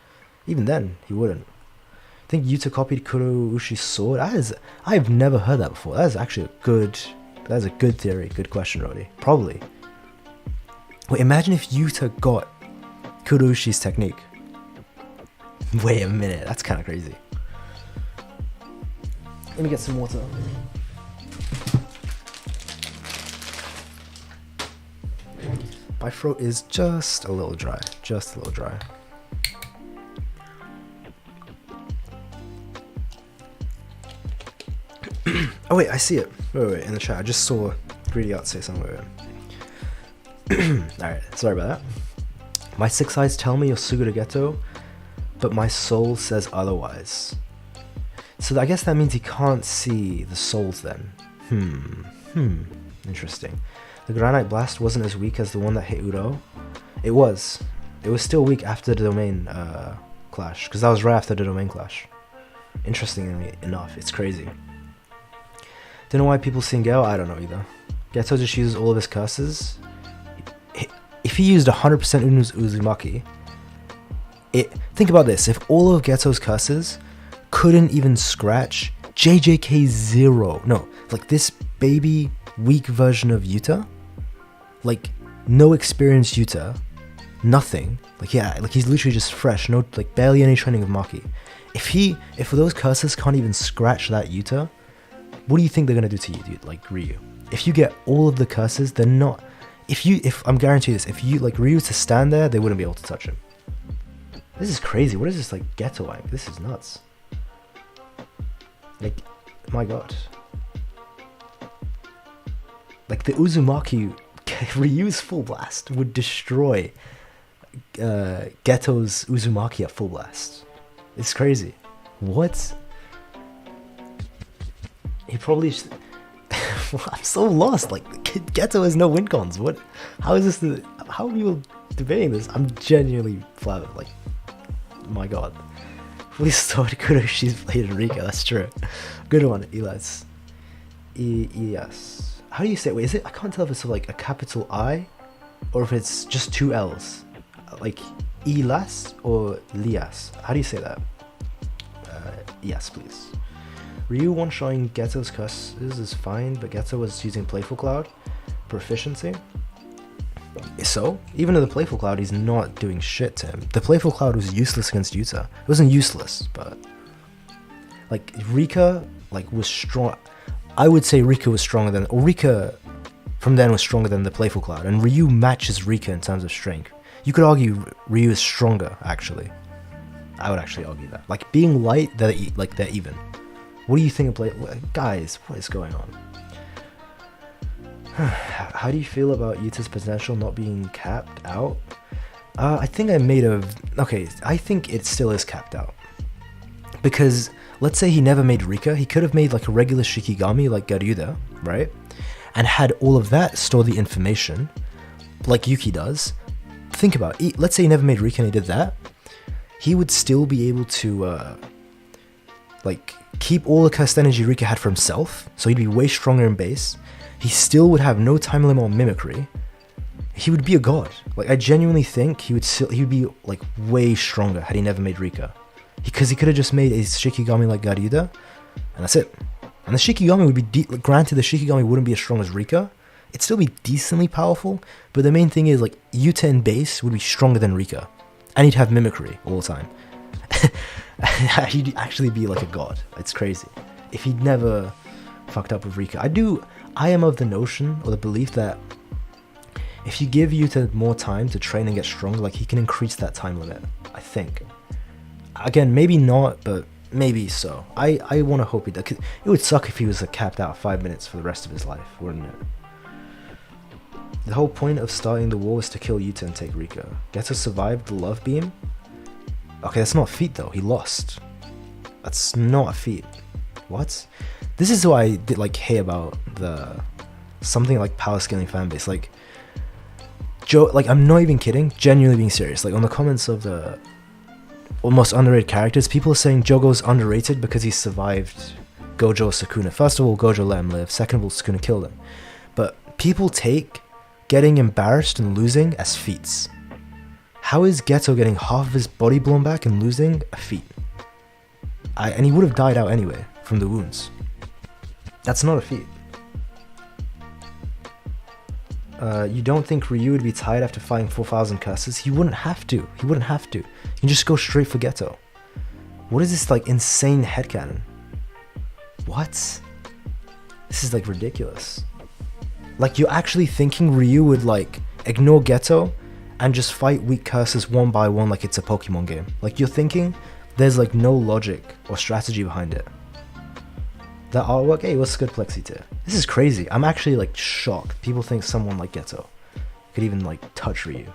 Even then, he wouldn't. I think Yuta copied Kuroushi's sword. I've never heard that before. That is actually a good theory. Good question, Rody. Probably. Wait, imagine if Yuta got Kuroshi's technique. Wait a minute, that's kind of crazy. Let me get some water. My throat is just a little dry. Just a little dry. Oh wait, I see it. Wait, in the chat. I just saw Greedy Art say something. Alright, sorry about that. My six eyes tell me you're Suguru Geto, but my soul says otherwise. So I guess that means he can't see the souls then. Interesting. The Granite Blast wasn't as weak as the one that hit Uro. It was. It was still weak after the domain clash, because that was right after the domain clash. Interestingly enough, it's crazy. Don't know why people sing Geo, I don't know either. Geto just uses all of his curses. If he used 100% Uzumaki, think about this, if all of Geto's curses couldn't even scratch JJK 0, no, like this baby weak version of Yuta, like no experienced Yuta, nothing, like yeah, like he's literally just fresh, no, like barely any training of Maki. If those curses can't even scratch that Yuta, what do you think they're gonna do to you, dude? Like Ryu, if you get all of the curses, they're not. If I'm guaranteed this, if you like Ryu to stand there, they wouldn't be able to touch him. This is crazy. What is this like Geto wank? This is nuts. Like, my god. Like the Uzumaki, Ryu's full blast would destroy Geto's Uzumaki at full blast. It's crazy. What? He probably. I'm so lost. Like Geto has no win cons. What? How is this? How are people debating this? I'm genuinely flattered. Like, my god. Please thought Kuroshi's played Rika. That's true. Good one, Elias. Yes. How do you say it? Wait, is it? I can't tell if it's like a capital I, or if it's just two L's. Like Elias or Lias. How do you say that? Yes, please. Ryu one-shotting Geto's curses is fine, but Geto was using Playful Cloud for efficiency. So, even in the Playful Cloud, he's not doing shit to him. The Playful Cloud was useless against Yuta. It wasn't useless, but like Rika, like was strong. I would say Rika was stronger than, or Rika from then was stronger than the Playful Cloud, and Ryu matches Rika in terms of strength. You could argue Ryu is stronger, actually. I would actually argue that. Like being light, they're even. What do you think of guys? What is going on? How do you feel about Yuta's potential not being capped out? I think I think it still is capped out. Because let's say he never made Rika, he could have made like a regular Shikigami like Garuda, right? And had all of that store the information, like Yuki does. Think about it. Let's say he never made Rika and he did that. He would still be able to keep all the cursed energy Rika had for himself, so he'd be way stronger in base. He still would have no time limit on mimicry. He would be a god. Like I genuinely think he would be like way stronger had he never made Rika, because he could have just made a Shikigami like Garuda, and that's it. And the Shikigami would be granted, the Shikigami wouldn't be as strong as Rika. It'd still be decently powerful, but the main thing is like Yuta in base would be stronger than Rika, and he'd have mimicry all the time. He'd actually be like a god. It's crazy. If he'd never fucked up with Rika. I am of the notion or the belief that if you give Yuta more time to train and get stronger, like he can increase that time limit. I think. Again, maybe not, but maybe so. I want to hope he does. It would suck if he was capped out 5 minutes for the rest of his life, wouldn't it? The whole point of starting the war was to kill Yuta and take Rika. Geto survived the love beam. Okay, that's not a feat though. He lost. That's not a feat. What? This is why I did hate about something like power scaling fanbase. Like Joe, I'm not even kidding. Genuinely being serious. Like on the comments of the most underrated characters, people are saying Jogo's underrated because he survived Gojo Sukuna. First of all, Gojo let him live. Second of all, Sukuna killed him. But people take getting embarrassed and losing as feats. How is Geto getting half of his body blown back and losing a feat? And he would have died out anyway from the wounds. That's not a feat. You don't think Ryu would be tired after fighting 4,000 curses? He wouldn't have to. He wouldn't have to. He can just go straight for Geto. What is this like insane headcanon? What? This is like ridiculous. Like you're actually thinking Ryu would like ignore Geto and just fight weak curses one by one like it's a Pokemon game. Like you're thinking there's like no logic or strategy behind it. That artwork, hey, what's good, Plexi tier? This is crazy. I'm actually like shocked. People think someone like Geto could even like touch Ryu.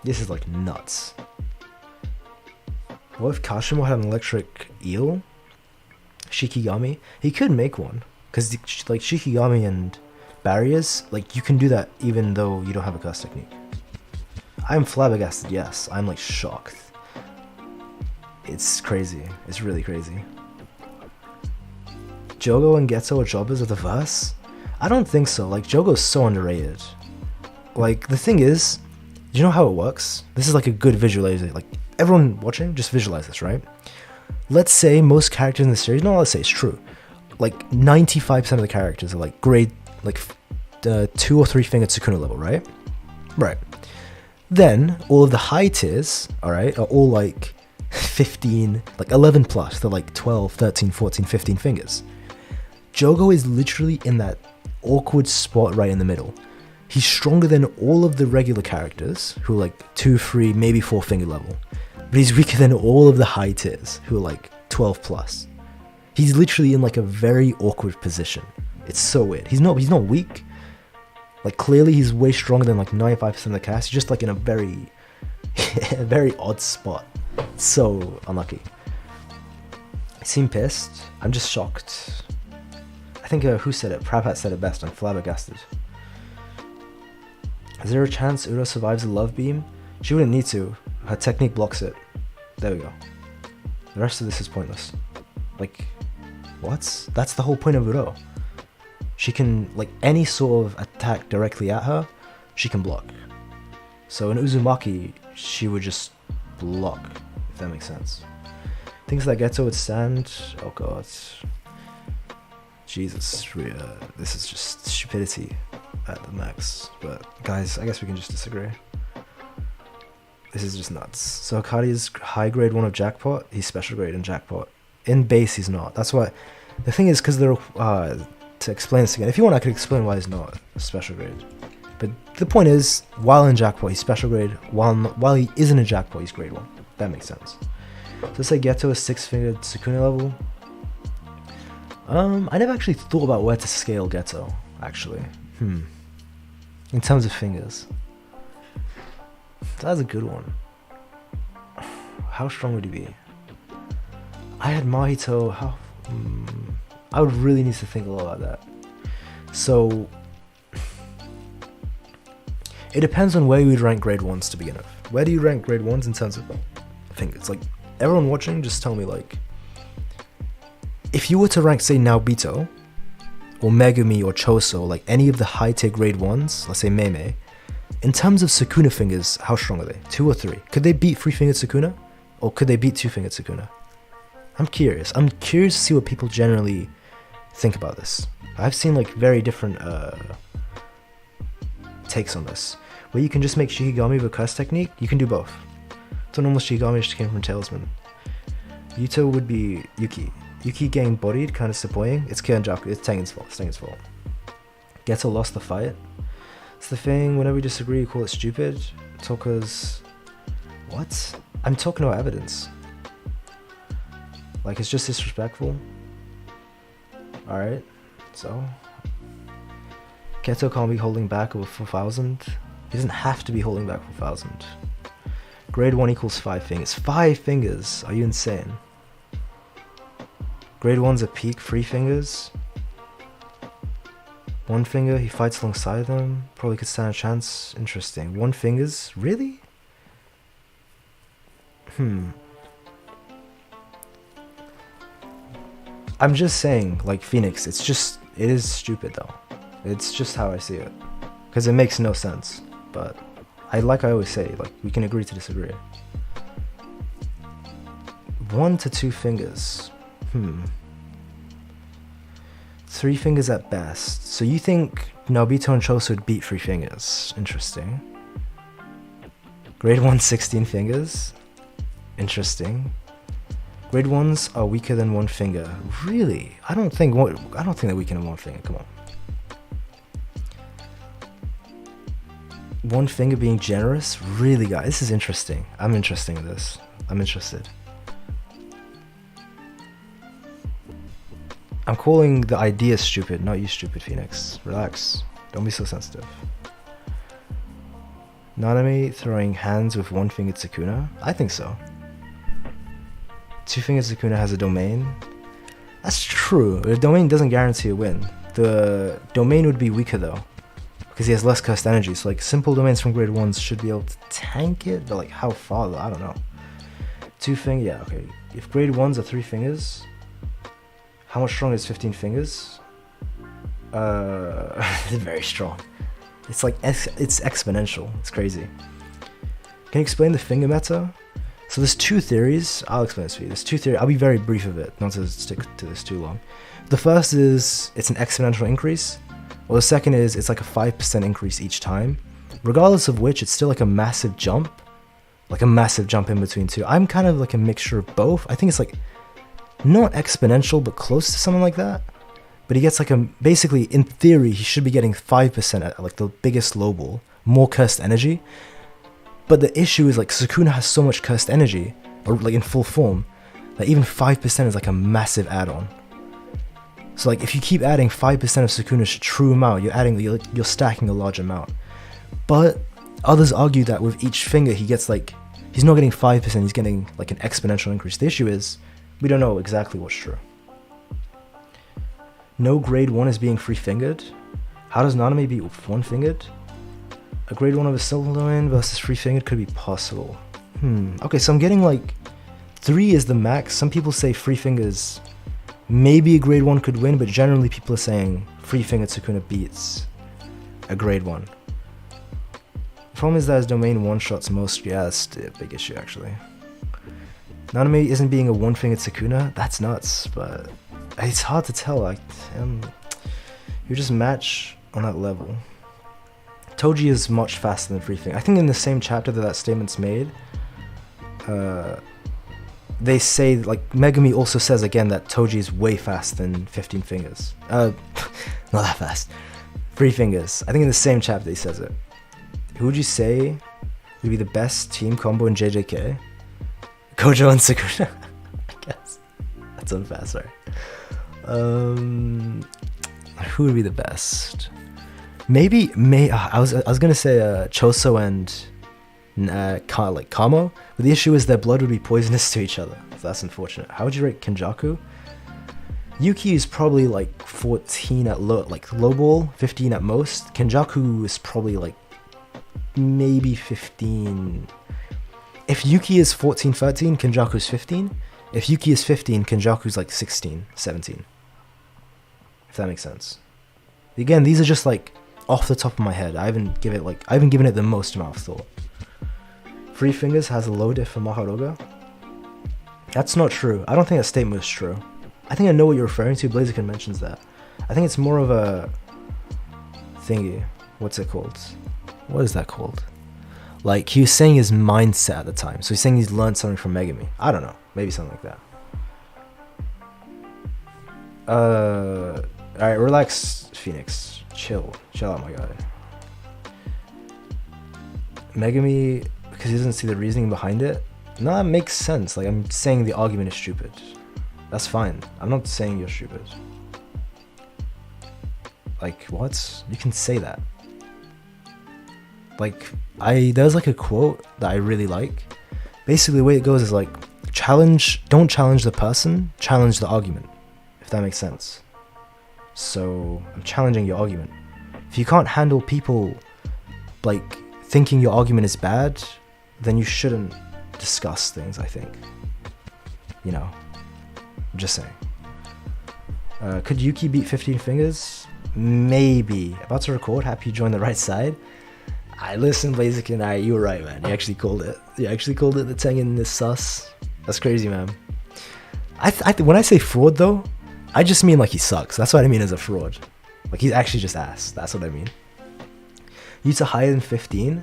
This is like nuts. What if Kashimo had an electric eel? Shikigami? He could make one. Because like Shikigami and barriers, like you can do that even though you don't have a curse technique. I'm flabbergasted, yes. I'm like shocked. It's crazy. It's really crazy. Jogo and Geto are jobbers of the verse? I don't think so. Like, Jogo's so underrated. Like, the thing is, you know how it works? This is like a good visualization. Like, everyone watching, just visualize this, right? Let's say most characters in the series, no, let's say it's true. Like, 95% of the characters are like grade, like, 2 or 3 finger Sukuna level, right? Right. Then, all of the high tiers, alright, are all like 15, like 11 plus. They're like 12, 13, 14, 15 fingers. Jogo is literally in that awkward spot right in the middle. He's stronger than all of the regular characters, who are like 2, 3, maybe 4 finger level. But he's weaker than all of the high tiers, who are like 12 plus. He's literally in like a very awkward position. It's so weird. He's not weak. Like clearly he's way stronger than like 95% of the cast. He's just like in a very, a very odd spot. So unlucky. He seemed pissed. I'm just shocked. I think who said it? Prapat said it best. I'm flabbergasted. Is there a chance Uro survives the love beam? She wouldn't need to. Her technique blocks it. There we go. The rest of this is pointless. Like, what? That's the whole point of Uro. She can, like, any sort of attack directly at her, she can block. So in Uzumaki, she would just block, if that makes sense. Things like Geto would stand. Oh god. Jesus, this is just stupidity at the max. But guys, I guess we can just disagree. This is just nuts. So Hakari is high grade 1 of Jackpot. He's special grade in Jackpot. In base, he's not. That's why. The thing is, because they're to explain this again. If you want, I could explain why he's not a special grade. But the point is, while in Jackpot, he's special grade. While he isn't in Jackpot, he's grade 1. That makes sense. So let's say Geto is 6-fingered Sukuna level. I never actually thought about where to scale Geto, actually. In terms of fingers. That's a good one. How strong would he be? I had Mahito, how... I would really need to think a lot about that. So... It depends on where you would rank grade 1s to begin with. Where do you rank grade 1s in terms of fingers? Like, everyone watching, just tell me, like... If you were to rank, say, Naobito, or Megumi, or Choso, like any of the high-tier grade 1s, let's say Mei, in terms of Sukuna fingers, how strong are they? 2 or 3? Could they beat 3-fingered Sukuna? Or could they beat 2-fingered Sukuna? I'm curious. I'm curious to see what people generally think about this. I've seen like very different takes on this. Where you can just make Shikigami with a curse technique, you can do both. So normal Shikigami just came from Tailsman. Yuta would be Yuki. Yuki getting bodied, kind of disappointing. It's Kenjaku, it's Tengen's fault. It's Tengen's fault. Geto lost the fight. It's the thing, whenever we disagree, you call it stupid. Toka's... What? I'm talking about evidence. Like, it's just disrespectful. Alright, so... Geto can't be holding back over 4,000. He doesn't have to be holding back 4,000. Grade 1 equals 5 fingers. 5 fingers? Are you insane? Grade 1's a peak, 3 fingers. 1 finger, he fights alongside them. Probably could stand a chance. Interesting. 1 fingers? Really? I'm just saying, like Phoenix, it is stupid though. It's just how I see it. Because it makes no sense. But, I always say, like, we can agree to disagree. 1 to 2 fingers. 3 fingers at best. So you think Nobito and Choso would beat 3 fingers. Interesting. Grade 1, 16 fingers. Interesting. Grade 1s are weaker than 1 finger. Really? I don't think they're weaker than 1 finger. Come on. 1 finger being generous? Really, guys? This is interesting. I'm interested in this. I'm interested. I'm calling the idea stupid, not you stupid, Phoenix. Relax. Don't be so sensitive. Nanami throwing hands with 1 finger Sukuna? I think so. 2 finger Sukuna has a domain. That's true. The domain doesn't guarantee a win. The domain would be weaker though, because he has less cursed energy. So like simple domains from grade 1s should be able to tank it, but like how far though? I don't know. 2 finger, yeah, okay. If grade 1s are 3 fingers, how much stronger is 15 fingers? Very strong. It's like, it's exponential. It's crazy. Can you explain the finger meta? So there's 2 theories. I'll explain this for you. There's 2 theories. I'll be very brief of it, not to stick to this too long. The first is it's an exponential increase. Or the second is it's like a 5% increase each time. Regardless of which, it's still like a massive jump. Like a massive jump in between 2. I'm kind of like a mixture of both. I think it's like not exponential, but close to something like that. But he gets like basically in theory, he should be getting 5% at like the biggest low ball, more cursed energy. But the issue is like Sukuna has so much cursed energy, or like in full form, that even 5% is like a massive add-on. So like if you keep adding 5% of Sukuna's true amount, you're stacking a large amount. But others argue that with each finger he gets like, he's not getting 5%, he's getting like an exponential increase. The issue is, we don't know exactly what's true. No grade 1 is being 3-fingered. How does Nanami be 1-fingered? A grade 1 of a silver domain versus 3-fingered could be possible. Okay, so I'm getting like 3 is the max. Some people say 3 fingers, maybe a grade 1 could win, but generally people are saying 3-fingered Sukuna beats a grade 1. The problem is that his domain one-shots most. Yeah, that's a big issue actually. Nanami isn't being a 1-fingered Sukuna. That's nuts, but it's hard to tell. Like, you just match on that level. Toji is much faster than 3-finger. I think in the same chapter that statement's made, they say, like, Megumi also says again that Toji is way faster than 15 fingers. Not that fast. 3 fingers. I think in the same chapter he says it. Who would you say would be the best team combo in JJK? Gojo and Sukuna? I guess. That's unfair, sorry. Who would be the best? Maybe I was gonna say Choso and Kamo, but the issue is their blood would be poisonous to each other, so that's unfortunate. How would you rate Kenjaku? Yuki is probably like 14 at low ball, 15 at most. Kenjaku is probably like maybe 15. If Yuki is 14, 13, Kenjaku is 15. If Yuki is 15, Kenjaku's like 16, 17. If that makes sense. Again, these are just like off the top of my head. I haven't given it the most amount of thought. 3 fingers has a low diff for Maharoga. That's not true. I don't think that statement is true. I think I know what you're referring to. Blaziken mentions that. I think it's more of a thingy. What's it called? What is that called? Like, he was saying his mindset at the time. So he's saying he's learned something from Megumi. I don't know. Maybe something like that. Alright, relax, Phoenix. Chill out, my guy. Megumi, because he doesn't see the reasoning behind it. No, that makes sense. Like, I'm saying the argument is stupid. That's fine. I'm not saying you're stupid. Like, what? You can say that. Like, there's like a quote that I really like. Basically, the way it goes is like, don't challenge the person, challenge the argument. If that makes sense. So, I'm challenging your argument. If you can't handle people, like, thinking your argument is bad, then you shouldn't discuss things, I think. You know, I'm just saying. Could Yuki beat 15 fingers? Maybe. About to record, happy you joined the right side. I listened, Blaziken, you were right, man. You actually called it. You actually called it. The Tengen is sus. That's crazy, man. When I say fraud, though, I just mean like he sucks. That's what I mean as a fraud. Like he's actually just ass. That's what I mean. Yuta higher than 15.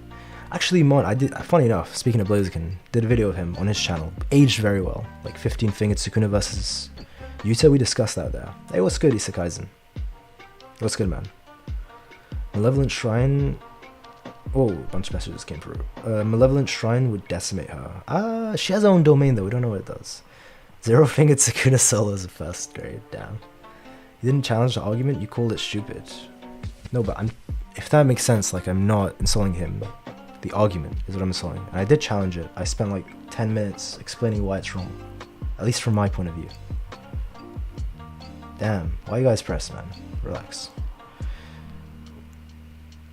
Actually, Mon, I did. Funny enough, speaking of Blaziken, did a video of him on his channel. Aged very well. Like 15 fingered Sukuna versus Yuta. We discussed that there. Hey, what's good, JJK Kaisen? What's good, man? Malevolent Shrine. Oh, a bunch of messages came through. Malevolent Shrine would decimate her. She has her own domain though. We don't know what it does. 0 fingered Sukuna solo as a first grade. Damn. You didn't challenge the argument. You called it stupid. No, but if that makes sense, like I'm not insulting him. The argument is what I'm insulting. And I did challenge it. I spent like 10 minutes explaining why it's wrong. At least from my point of view. Damn. Why you guys pressed, man? Relax.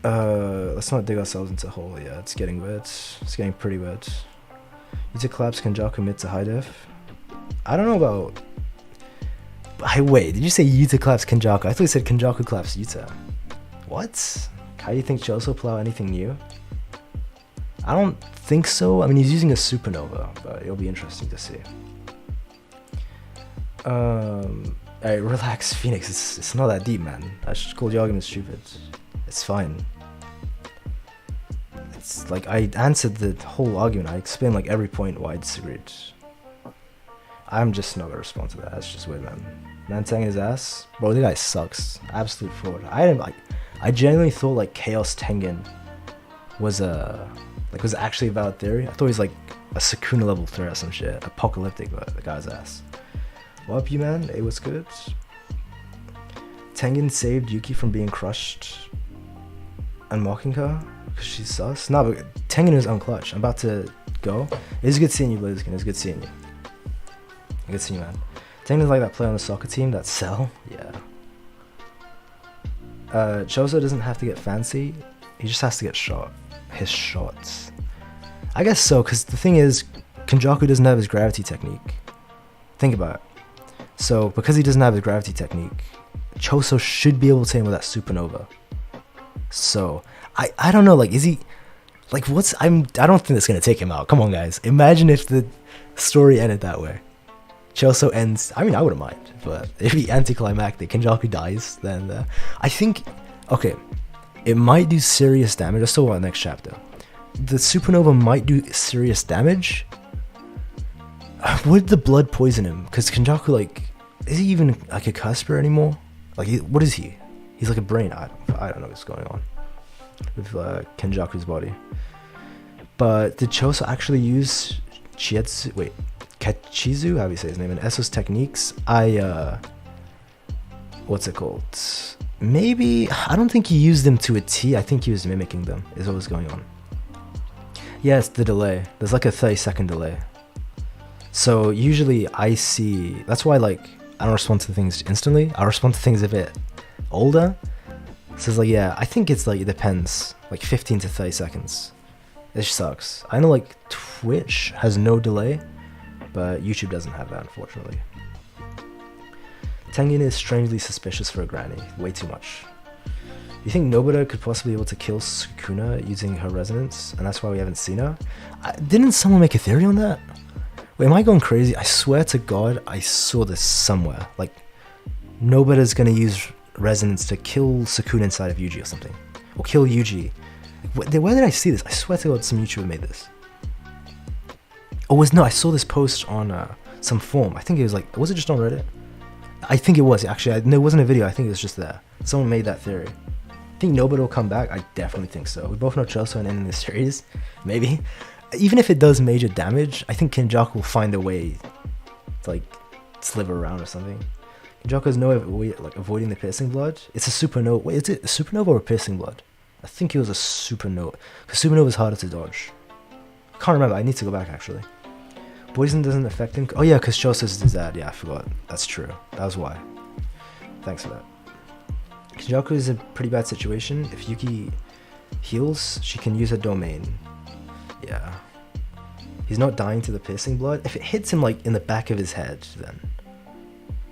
Let's not dig ourselves into a hole. Yeah, it's getting weird. It's getting pretty weird. Yuta collapse Kenjaku mid to high def. I don't know about... Wait, did you say Yuta collapse Kenjaku? I thought you said Kenjaku collapse Yuta. What? How do you think Choso pull out anything new? I don't think so. I mean, he's using a supernova, but it'll be interesting to see. Alright, relax, Phoenix. It's not that deep, man. I just called your argument stupid. It's fine. It's like I answered the whole argument. I explained like every point why I disagreed. I'm just not gonna respond to that. That's just weird, man. Man Tengen his ass, bro. The guy sucks. Absolute fraud. I genuinely thought like Chaos Tengen was actually a valid theory. I thought he was like a Sukuna level threat or some shit. Apocalyptic, but the guy's ass. What up, you man? Hey, what's good? Tengen saved Yuki from being crushed and mocking her because she's sus. No, but Tengen is unclutch. I'm about to go. It's good seeing you, Blaziken. It's good seeing you. Good seeing you, man. Tengen is like that player on the soccer team that sell. Yeah. Choso doesn't have to get fancy. He just has to get shot. His shots. I guess so, because the thing is, Kenjaku doesn't have his gravity technique. Think about it. So, because he doesn't have his gravity technique, Choso should be able to hit him with that supernova. So, I don't know, like, is he... Like, I don't think that's going to take him out. Come on, guys. Imagine if the story ended that way. Choso ends... I mean, I wouldn't mind, but if he anticlimactic, Kenjaku dies, then... I think... Okay. It might do serious damage. Let's talk about the next chapter. The supernova might do serious damage. Would the blood poison him? Because Kenjaku, like... Is he even like a cusper anymore? Like, what is he? He's like a brain. I don't know what's going on with Kenjaku's body. But did Choso actually use Chietsu? Wait, Kachizu? How do you say his name? And Esso's techniques? What's it called? Maybe, I don't think he used them to a T. I think he was mimicking them, is what was going on. Yes, the delay. There's like a 30-second delay. So usually I see, that's why like, I don't respond to things instantly. I respond to things a bit older. So it's like, yeah, I think it's like, it depends. Like 15 to 30 seconds. It sucks. I know like Twitch has no delay, but YouTube doesn't have that, unfortunately. Tengen is strangely suspicious for a granny. Way too much. You think Nobita could possibly be able to kill Sukuna using her resonance, and that's why we haven't seen her? Didn't someone make a theory on that? Wait, am I going crazy? I swear to God, I saw this somewhere. Like, Nobita's gonna use resonance to kill Sukuna inside of Yuji or something. Or kill Yuji. Where did I see this? I swear to God, some YouTuber made this. Oh, no, I saw this post on some forum. I think it was like, was it just on Reddit? I think it was, actually. No, it wasn't a video. I think it was just there. Someone made that theory. I think Nobita will come back. I definitely think so. We both know Choso and ending the series. Maybe. Even if it does major damage, I think Kenjaku will find a way to, like, sliver around or something. Kenjaku has no way of, like, avoiding the piercing blood. It's a supernova. Wait, is it a supernova or a piercing blood? I think it was a supernova. Because supernova is harder to dodge. I can't remember. I need to go back, actually. Poison doesn't affect him. Oh, yeah, because Choso's his dad. Yeah, I forgot. That's true. That was why. Thanks for that. Kenjaku is in a pretty bad situation. If Yuki heals, she can use her domain. Yeah. He's not dying to the piercing blood. If it hits him, like, in the back of his head, then...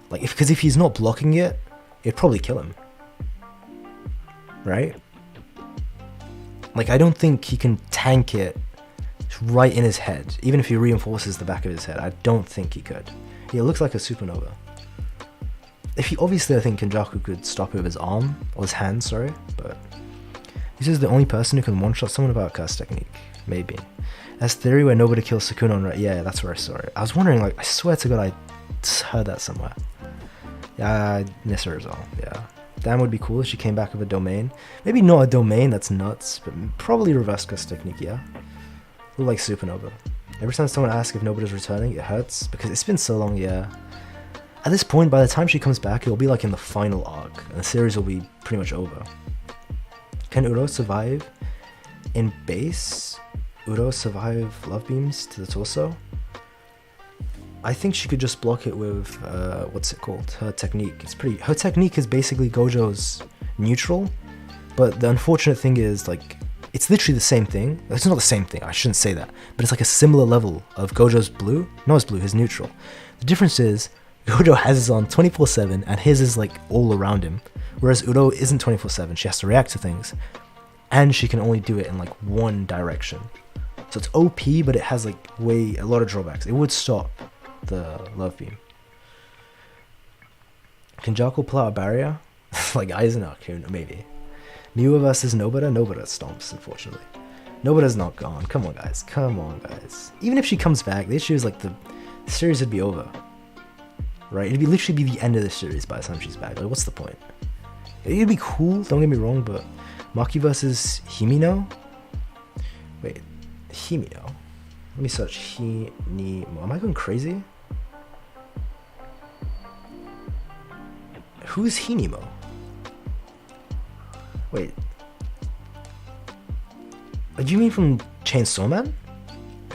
Like, because if he's not blocking it, it'd probably kill him. Right? Like, I don't think he can tank it right in his head. Even if he reinforces the back of his head, I don't think he could. Yeah, it looks like a supernova. if he obviously, I think Kenjaku could stop it with his arm or his hand, sorry, but this is the only person who can one-shot someone without curse technique. Maybe. That's theory where nobody kills Sukuna on right. Yeah, that's where I saw it. I was wondering, like, I swear to God, I heard that somewhere. Yeah, I miss her as well. Yeah. Damn would be cool if she came back with a domain. Maybe not a domain, that's nuts, but probably reverse curse technique, yeah. Like Supernova. Every time someone asks if nobody's returning, it hurts because it's been so long, yeah. At this point, by the time she comes back, it'll be like in the final arc, and the series will be pretty much over. Can Uro survive in base? Uro survive love beams to the torso? I think she could just block it with, what's it called? Her technique. Her technique is basically Gojo's neutral, but the unfortunate thing is, like, it's literally the same thing. It's not the same thing, I shouldn't say that, but it's like a similar level of Gojo's blue. No, his blue, his neutral. The difference is, Gojo has his on 24/7, and his is like all around him, whereas Uro isn't 24/7, she has to react to things, and she can only do it in like one direction. So it's OP, but it has like a lot of drawbacks. It would stop the love beam. Kenjaku pull out a barrier? Like Aizen maybe. Miwa versus Nobara? Nobara stomps, unfortunately. Nobara's not gone. Come on, guys. Come on, guys. Even if she comes back, the issue is like the series would be over. Right? It'd literally be the end of the series by the time she's back. Like, what's the point? It'd be cool, don't get me wrong, but Maki versus Himino? Wait, Himino? Let me search Hinimo. Am I going crazy? Who's Hinimo? Wait. Do you mean from Chainsaw Man?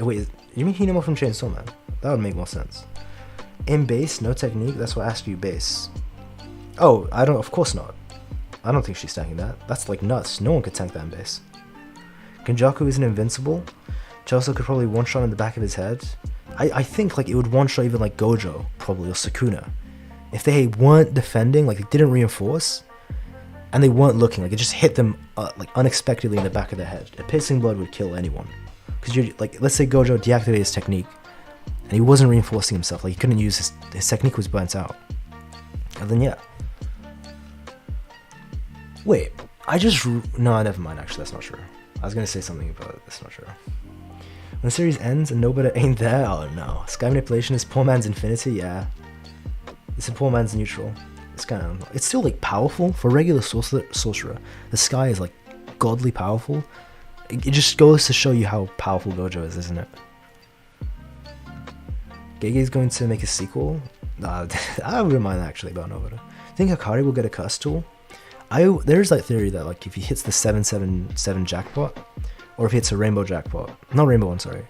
Wait, you mean Hinimo from Chainsaw Man? That would make more sense. In base, no technique, that's what I asked you base. Oh, of course not. I don't think she's tanking that. That's like nuts, no one could tank that in base. Kenjaku isn't invincible. Chelsea could probably one-shot in the back of his head. I think like it would one-shot even like Gojo, probably, or Sukuna. If they weren't defending, like they didn't reinforce, and they weren't looking, like it just hit them like unexpectedly in the back of their head. A piercing blood would kill anyone. Because you're like, let's say Gojo deactivated his technique, and he wasn't reinforcing himself, like he couldn't use his technique was burnt out. And then yeah. Wait, no, never mind, actually that's not true. I was gonna say something about it, that's not true. When the series ends and nobody ain't there, oh no. Sky manipulation is poor man's infinity, yeah. It's a poor man's neutral. It's still like powerful for regular sorcerer. The sky is like godly powerful. It just goes to show you how powerful Gojo is, isn't it? Gege's going to make a sequel? I wouldn't mind actually about Nobara. I think Hakari will get a curse tool. There's that theory that like if he hits the 777 jackpot, or if he hits a rainbow jackpot, not rainbow one, sorry,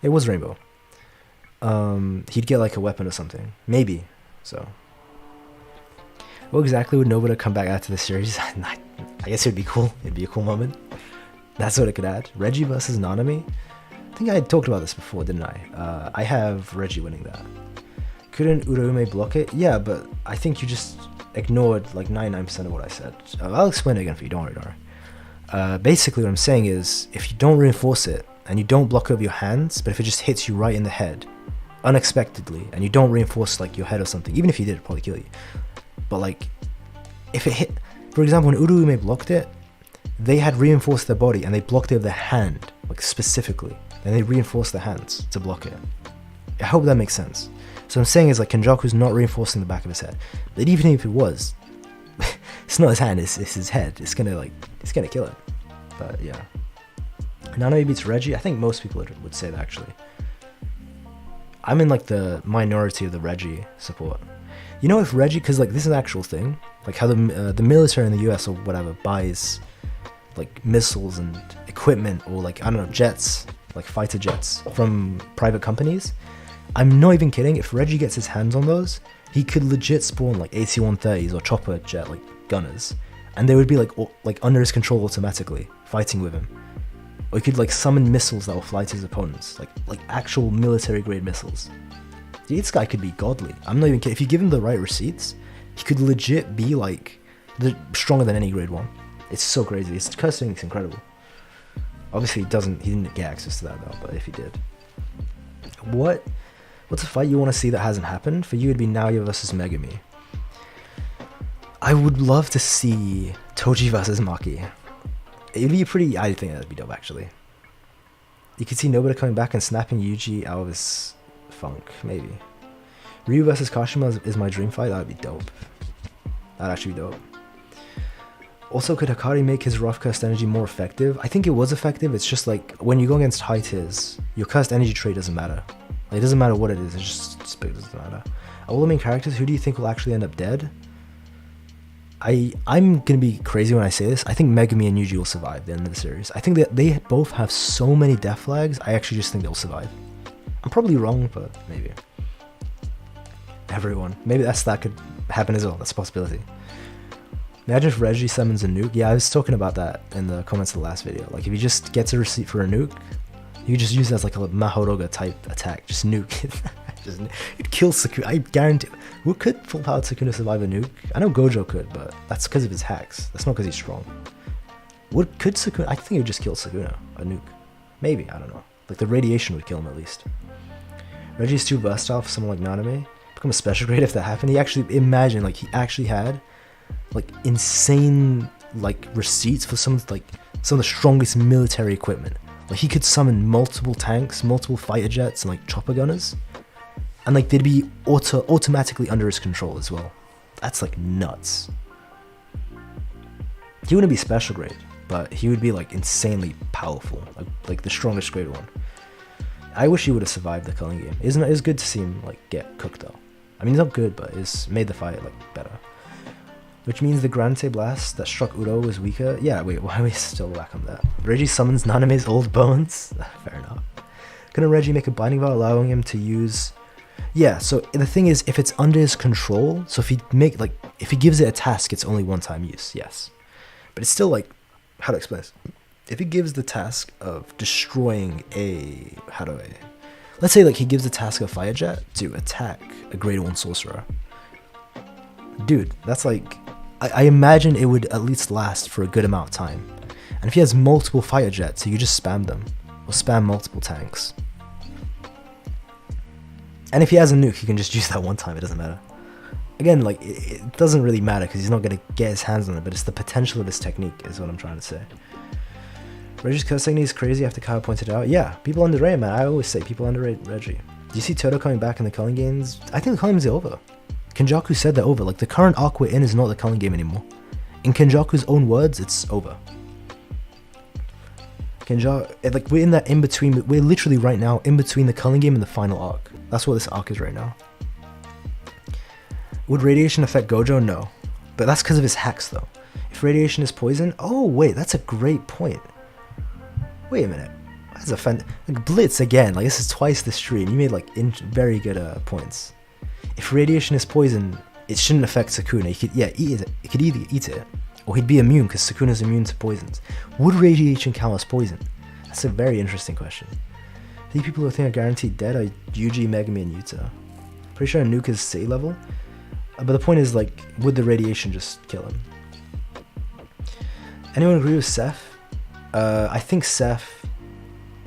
it was rainbow. He'd get like a weapon or something, maybe. So, what exactly would Nobara come back after the series? I guess it'd be cool. It'd be a cool moment. That's what it could add. Reggie versus Nanami. I think I had talked about this before, didn't I? I have Reggie winning that. Couldn't Uraume block it? Yeah, but I think you just ignored like 99% of what I said. I'll explain it again for you, don't worry. Basically what I'm saying is, if you don't reinforce it, and you don't block it with your hands, but if it just hits you right in the head, unexpectedly, and you don't reinforce like your head or something, even if you did, it'd probably kill you. But like, if it hit, for example, when Uraume blocked it, they had reinforced their body, and they blocked it with their hand, like specifically. And they reinforced their hands to block it. I hope that makes sense. So what I'm saying is like Kenjaku's not reinforcing the back of his head. But even if it was, it's not his hand, it's his head. It's gonna kill it. But yeah. Nanami beats Reggie. I think most people would say that actually. I'm in like the minority of the Reggie support. You know, if Reggie, because like this is an actual thing, like how the military in the US or whatever buys like missiles and equipment, or like, I don't know, jets, like fighter jets from private companies. I'm not even kidding, if Reggie gets his hands on those, he could legit spawn like AC-130s or chopper jet like gunners, and they would be like under his control automatically, fighting with him. Or he could like summon missiles that will fly to his opponents, like actual military grade missiles. This guy could be godly. I'm not even kidding. If you give him the right receipts, he could legit be like stronger than any grade 1. It's so crazy. His cursing is incredible. Obviously he didn't get access to that though, but if he did. What's a fight you want to see that hasn't happened? For you it'd be Naoya versus Megumi. I would love to see Toji versus Maki. It'd be pretty. I think that'd be dope actually. You could see Nobita coming back and snapping Yuji out of his funk, maybe. Ryu versus Kashima is my dream fight. That'd be dope. That'd actually be dope. Also, could Hakari make his rough cursed energy more effective? I think it was effective. It's just like when you go against high tiers, your cursed energy trait doesn't matter. Like, it doesn't matter what it is. It just doesn't matter. All the main characters, who do you think will actually end up dead? I'm gonna be crazy when I say this. I think Megumi and Yuji will survive the end of the series. I think that they both have so many death flags. I actually just think they'll survive. I'm probably wrong, but maybe. Everyone. Maybe that could happen as well. That's a possibility. Imagine if Reggie summons a nuke. Yeah, I was talking about that in the comments of the last video. Like, if he just gets a receipt for a nuke, you could just use it as like a Mahoroga type attack. Just nuke it. It'd kill Sukuna. I guarantee. Could full powered Sukuna survive a nuke? I know Gojo could, but that's because of his hacks. That's not because he's strong. Could Sukuna? I think it would just kill Sukuna. A nuke. Maybe, I don't know. Like, the radiation would kill him at least. Reggie's too versatile for someone like Naname. Become a special grade if that happened. He actually, imagine, like, he actually had like insane like receipts for some of the strongest military equipment. Like, he could summon multiple tanks, multiple fighter jets, and like chopper gunners, and like they'd be automatically under his control as well. That's like nuts. He wouldn't be special grade, but he would be like insanely powerful, like the strongest grade one. I wish he would have survived the culling game. It was good to see him like get cooked though. I mean, he's not good, but it's made the fight like better. Which means the Granite Blast that struck Udo was weaker. Yeah, wait, why are we still back on that? Reggie summons Naname's old bones. Fair enough. Gonna Reggie make a binding vow allowing him to use... Yeah, so the thing is, if it's under his control, so if he gives it a task, it's only one-time use, yes. But it's still like, how to explain this? If he gives the task of destroying let's say like he gives the task of Firejet to attack a Grade 1 Sorcerer. Dude, that's like... I imagine it would at least last for a good amount of time. And if he has multiple fighter jets, you just spam them. Or spam multiple tanks. And if he has a nuke, he can just use that one time, it doesn't matter. Again, like, it doesn't really matter because he's not going to get his hands on it, but it's the potential of his technique is what I'm trying to say. Reggie's curse technique is crazy after Kyle pointed out. Yeah, people underrate him, man. I always say people underrate Reggie. Do you see Toto coming back in the culling games? I think the culling games are over. Kenjaku said they're over. Like, the current arc we're in is not the culling game anymore. In Kenjaku's own words, it's over. Like, we're in that in-between. We're literally right now in between the culling game and the final arc. That's what this arc is right now. Would radiation affect Gojo? No. But that's because of his hacks, though. If radiation is poison... Oh, wait, that's a great point. Wait a minute. That's a like, Blitz, again. Like, this is twice the stream. You made, like, very good points. If radiation is poison, it shouldn't affect Sukuna. He could, eat it. He could either eat it, or he'd be immune because Sukuna's immune to poisons. Would radiation count as poison? That's a very interesting question. The people who think are guaranteed dead are Yuji, Megumi, and Yuta. Pretty sure a nuke is C level. But the point is, like, would the radiation just kill him? Anyone agree with Seth? I think Seth,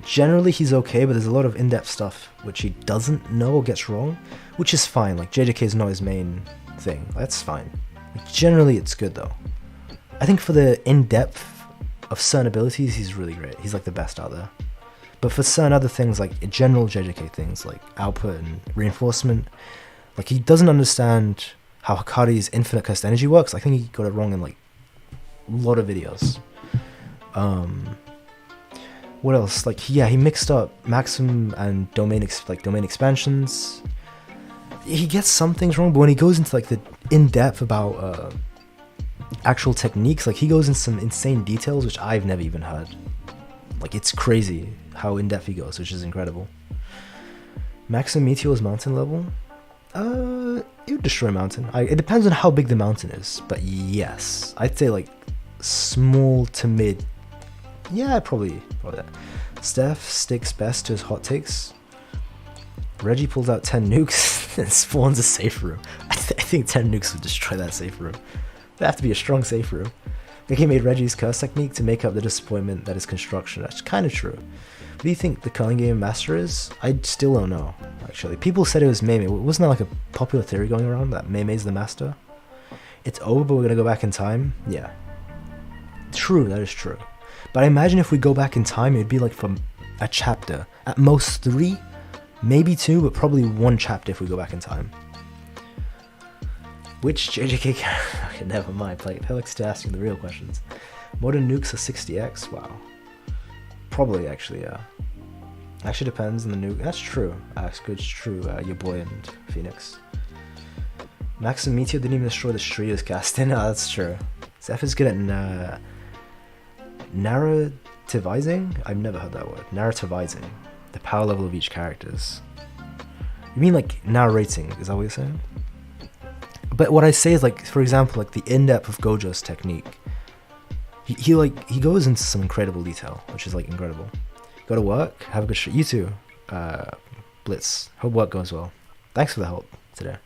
generally he's okay, but there's a lot of in-depth stuff which he doesn't know or gets wrong, which is fine. Like, JJK is not his main thing. That's fine. Like, generally it's good though. I think for the in-depth of certain abilities, he's really great. He's like the best out there. But for certain other things, like general JJK things, like output and reinforcement, like, he doesn't understand how Hakari's infinite cursed energy works. I think he got it wrong in like a lot of videos. What else? Like, he mixed up maximum and domain expansions. He gets some things wrong, but when he goes into like the in-depth about actual techniques, like, he goes into some insane details which I've never even heard. Like, it's crazy how in-depth he goes, which is incredible. Maximum Meteor's mountain level? It would destroy mountain. It depends on how big the mountain is, but yes, I'd say like small to mid. Yeah, probably that. Steph sticks best to his hot takes. Reggie pulls out 10 nukes and spawns a safe room. I think 10 nukes would destroy that safe room. It'd have to be a strong safe room. I think he made Reggie's curse technique to make up the disappointment that is construction. That's kind of true. What do you think the culling game master is? I still don't know, actually. People said it was Mei Mei. Wasn't that like a popular theory going around that Mei Mei's the master? It's over, but we're gonna go back in time. Yeah. True, that is true. But I imagine if we go back in time, it'd be like from a chapter. At most 3, maybe 2, but probably 1 chapter if we go back in time. Which JJK character? Okay, never mind. Felix to asking the real questions. Modern nukes are 60x? Wow. Probably, actually, yeah. Actually depends on the nuke. That's true. That's good, it's true. Your boy and Phoenix. Max and Meteor didn't even destroy the street as casting. No, that's true. Zeph is good at narrativizing? I've never heard that word. Narrativizing. The power level of each characters. You mean like narrating, is that what you're saying? But what I say is like, for example, like the in-depth of Gojo's technique. He goes into some incredible detail, which is like incredible. Go to work, have a good You too, Blitz. Hope work goes well. Thanks for the help today.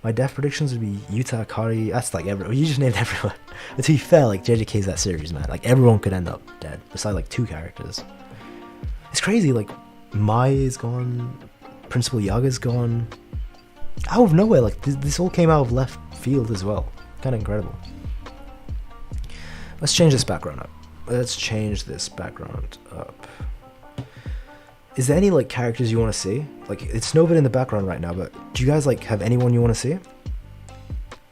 My death predictions would be Yuta, Hakari. That's like everyone. You just named everyone. But to be fair, like JJK's that series, man. Like everyone could end up dead, besides like 2 characters. It's crazy. Like Mai is gone, Principal Yaga's gone. Out of nowhere, like this all came out of left field as well. Kind of incredible. Let's change this background up. Is there any like characters you want to see? Like it's Nova in the background right now, but do you guys like have anyone you want to see?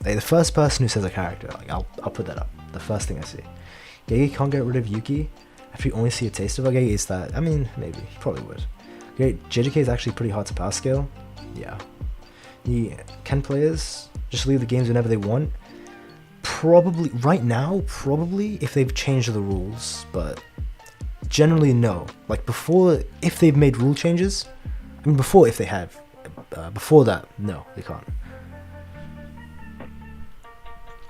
Like the first person who says a character, like I'll put that up. The first thing I see. Gege can't get rid of Yuki. If you only see a taste of a Gege, is that? I mean, maybe he probably would. Okay, JJK is actually pretty hard to pass scale. Yeah. The Ken players just leave the games whenever they want. Probably right now, probably if they've changed the rules, but generally no. Like before, if they've made rule changes, I mean before if they have, before that, no, they can't.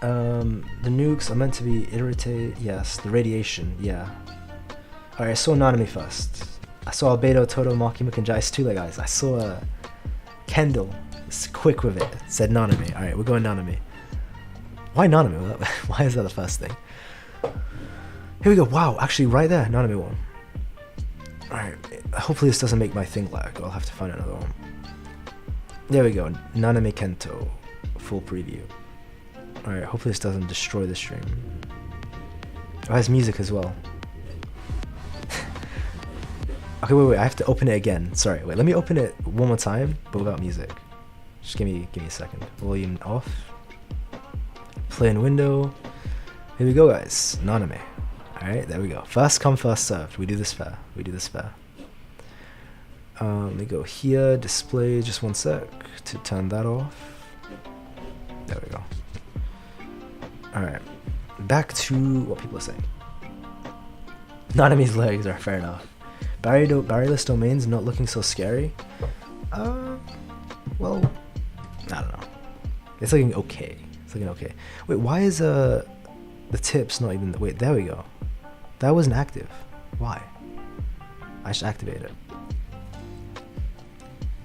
The nukes are meant to be irritate. Yes, the radiation. Yeah. Alright, I saw Nanami first. I saw Albedo, Toto, Maki, Kenji. It's too late, guys. I saw Kendall. It's quick with it. It said Nanami. Alright, we're going Nanami. Why Nanami? Why is that the first thing? Here we go. Wow, actually right there, Nanami one. Alright, hopefully this doesn't make my thing lag. I'll have to find another one. There we go. Nanami Kento. Full preview. Alright, hopefully this doesn't destroy the stream. Oh, it has music as well. Okay, wait, I have to open it again. Sorry, wait, let me open it one more time, but without music. Just give me a second. Volume off. Play in window. Here we go, guys. Nanami. Alright, there we go. First come, first served. We do this fair. Let me go here, display, just one sec to turn that off. There we go. Alright, back to what people are saying. Nanami's legs are fair enough. Barrierless domains not looking so scary. Well, I don't know. It's looking okay. Wait, why is the tips not even? Wait, there we go. That wasn't active. Why? I should activate it.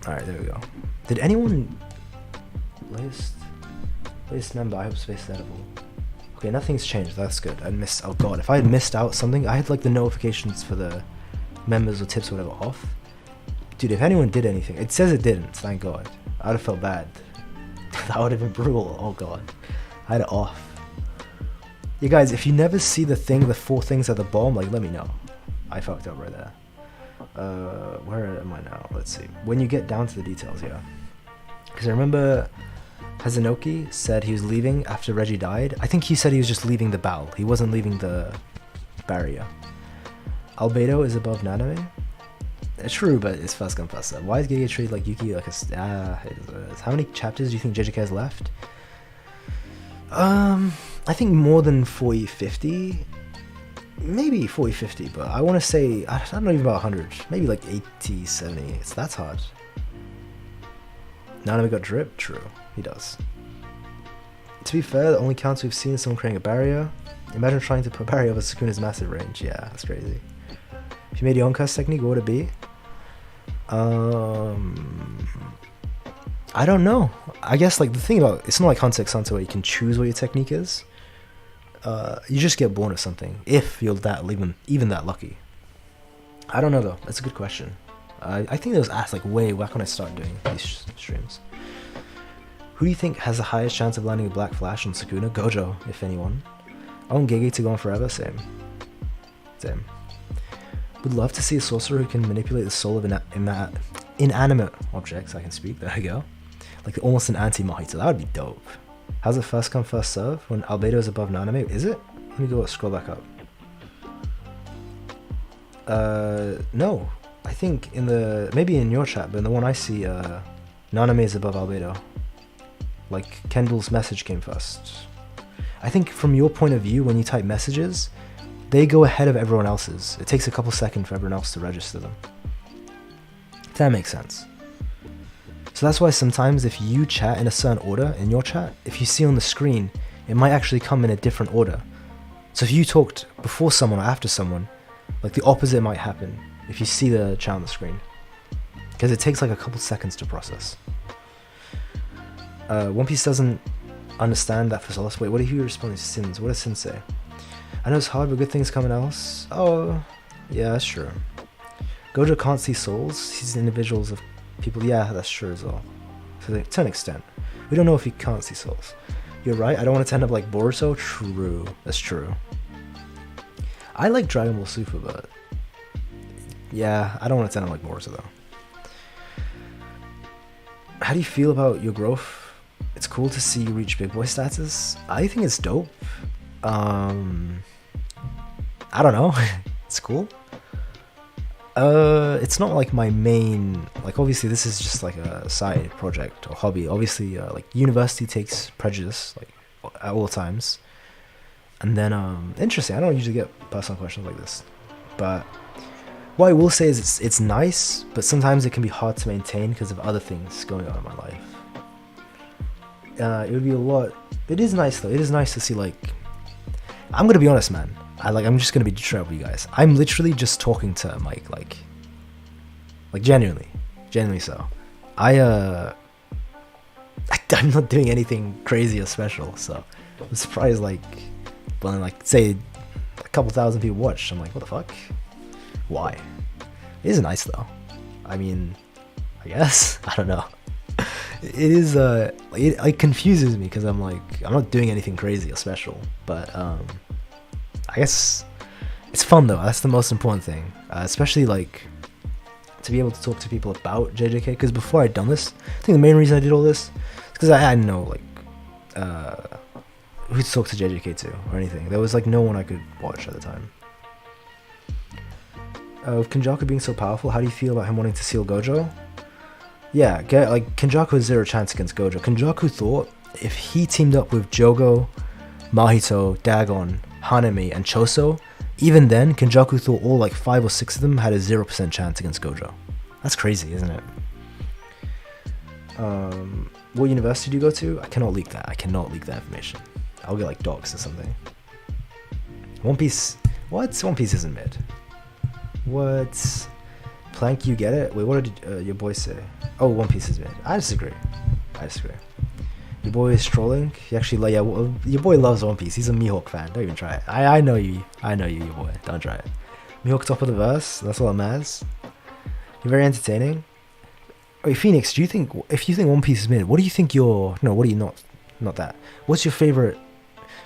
All right, there we go. Did anyone latest member? I hope SpiderApple. Okay, nothing's changed. That's good. I missed. Oh god, if I had missed out something, I had like the notifications for the members or tips or whatever off. Dude, if anyone did anything, it says it didn't. Thank God. I would have felt bad. That would have been brutal. Oh god, I had it off. You guys, if you never see the 4 things at the bottom, like let me know. I fucked up right there. Where am I now? Let's see. When you get down to the details, yeah. Because I remember Hazanoki said he was leaving after Reggie died. I think he said he was just leaving the battle. He wasn't leaving the barrier. Albedo is above Nanami. It's true, but it's first come first serve. Why is Gege treated like Yuki like a how many chapters do you think JJK has left? I think more than 40-50. Maybe 40-50, but I want to say I don't know, even about 100. Maybe like 80-70. That's hard. Nanami got drip? True, he does. To be fair, the only counts we've seen is someone creating a barrier. Imagine trying to put a barrier over Sukuna's massive range. Yeah, that's crazy. If you made Yonka's technique, what would it be? I don't know. I guess like the thing about it's not like Hunter x Hunter where you can choose what your technique is. You just get born with something if you're that even that lucky. I don't know though. That's a good question. I think it was asked like way back when I started doing these streams. Who do you think has the highest chance of landing a Black Flash on Sukuna? Gojo, if anyone. I want Gege to go on forever. Same. Would love to see a sorcerer who can manipulate the soul of inanimate objects. I can speak. There we go. Like almost an anti-Mahito. That would be dope. How's it first come first serve when albedo is above Naname? Is it? Let me go scroll back up. No. I think in the maybe in your chat, but in the one I see, Naname is above albedo. Like Kendall's message came first. I think from your point of view, when you type messages, they go ahead of everyone else's. It takes a couple seconds for everyone else to register them. If that makes sense. So that's why sometimes if you chat in a certain order in your chat, if you see on the screen, it might actually come in a different order. So if you talked before someone or after someone, like the opposite might happen if you see the chat on the screen. Because it takes like a couple seconds to process. One Piece doesn't understand that for Solace. Wait, what if you respond to Sins? What does Sins say? I know it's hard, but good things come in else. Oh, yeah, that's true. Gojo can't see souls. He sees individuals of people. Yeah, that's true as well. To an extent. We don't know if he can't see souls. You're right, I don't want it to end up like Boruto. True, that's true. I like Dragon Ball Super, but yeah, I don't want it to end up like Boruto though. How do you feel about your growth? It's cool to see you reach big boy status. I think it's dope. I don't know. It's cool. It's not like my main, like obviously this is just like a side project or hobby. Obviously, like university takes prejudice like at all times. And then interesting. I don't usually get personal questions like this, but what I will say is it's nice, but sometimes it can be hard to maintain because of other things going on in my life. It would be a lot. It is nice though. It is nice to see like. I'm gonna be honest, man. I'm just gonna be straight up with you guys. I'm literally just talking to Mike, like genuinely so. I'm not doing anything crazy or special, so I'm surprised like when like say a couple thousand people watch. I'm like, what the fuck? Why? It is nice though. I mean, I guess I don't know. It is it confuses me because I'm like I'm not doing anything crazy or special, but I guess it's fun though. That's the most important thing, especially like to be able to talk to people about JJK. Because before I'd done this, I think the main reason I did all this is because I didn't know like who to talk to JJK to or anything. There was like no one I could watch at the time. With Kenjaku being so powerful, how do you feel about him wanting to seal Gojo? Yeah, like Kenjaku has zero chance against Gojo. Kenjaku thought if he teamed up with Jogo, Mahito, Dagon, Hanami, and Choso, even then, Kenjaku thought all like 5 or 6 of them had a 0% chance against Gojo. That's crazy, isn't it? What university do you go to? I cannot leak that. I cannot leak that information. I'll get like docs or something. One Piece. What? One Piece isn't mid. What? Plank, you get it? Wait, what did your boy say? Oh, One Piece is mid. I disagree. Your boy is trolling. He actually, your boy loves One Piece. He's a Mihawk fan. Don't even try it. I know you. Your boy. Don't try it. Mihawk top of the verse. That's all that matters. You're very entertaining. Wait, Phoenix, if you think One Piece is mid, what do you think what do you not that? What's your favorite,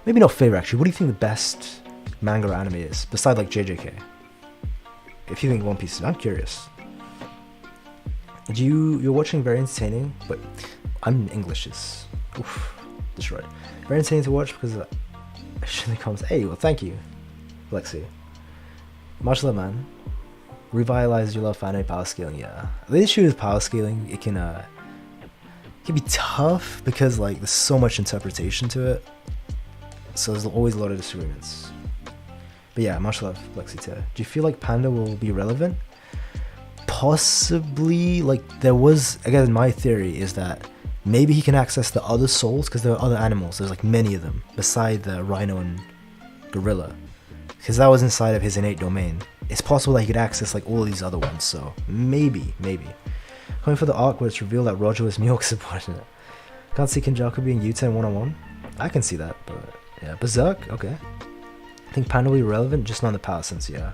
maybe not favorite actually, what do you think the best manga or anime is, besides like JJK? If you think One Piece is, I'm curious. You're watching very entertaining, but I'm English is, destroyed. Very entertaining to watch because it shouldn't comes, hey, well thank you, Lexi. Much love, man. Revitalize your love for anime power scaling, yeah. The issue with power scaling, it can be tough because like there's so much interpretation to it. So there's always a lot of disagreements. But yeah, much love, Lexi too. Do you feel like Panda will be relevant? Possibly, like there was, again, my theory is that maybe he can access the other souls because there are other animals. There's like many of them beside the rhino and gorilla. Because that was inside of his innate domain. It's possible that he could access like all these other ones, so maybe. Coming for the arc where it's revealed that Roger was Mihawk subordinate. Can't see Kenjaku being Yuta in one-on-one. I can see that, but yeah. Berserk, okay. I think Panda will be relevant, just not in the power sense, yeah.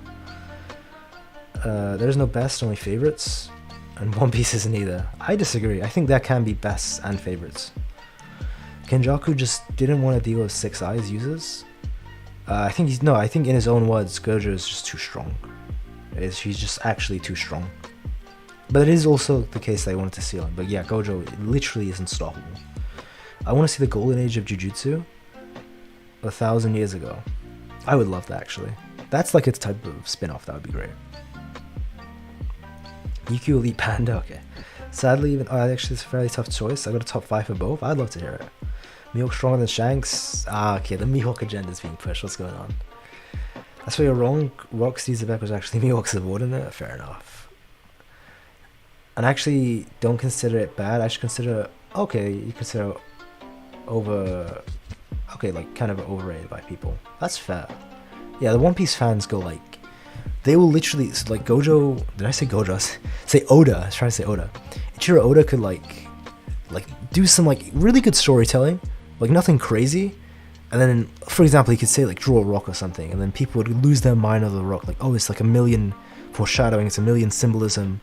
There's no best, only favorites. And One Piece isn't either. I disagree. I think there can be bests and favorites. Kenjaku just didn't want to deal with 6 eyes users. I think in his own words, Gojo is just too strong. He's just actually too strong. But it is also the case that I wanted to seal him. But yeah, Gojo literally is unstoppable. I want to see the golden age of Jujutsu 1,000 years ago. I would love that, actually. That's like its type of spin-off. That would be great. Yuki Elite Panda, okay. Sadly, actually it's a fairly tough choice. I got a top 5 for both. I'd love to hear it. Mihawk stronger than Shanks? Okay, the Mihawk agenda is being pushed. What's going on? That's where you're wrong. Roxy's Evek was actually Mihawk's subordinate. Fair enough. And I actually don't consider it bad. I should consider, okay, you consider like kind of overrated by people. That's fair. Yeah, the One Piece fans go like, they will literally, like Gojo, did I say Gojo? Say Oda, I was trying to say Oda. Ichiro Oda could like do some like really good storytelling, like nothing crazy, and then, for example, he could say like draw a rock or something, and then people would lose their mind over the rock, like, oh, it's like a million foreshadowing, it's a million symbolism,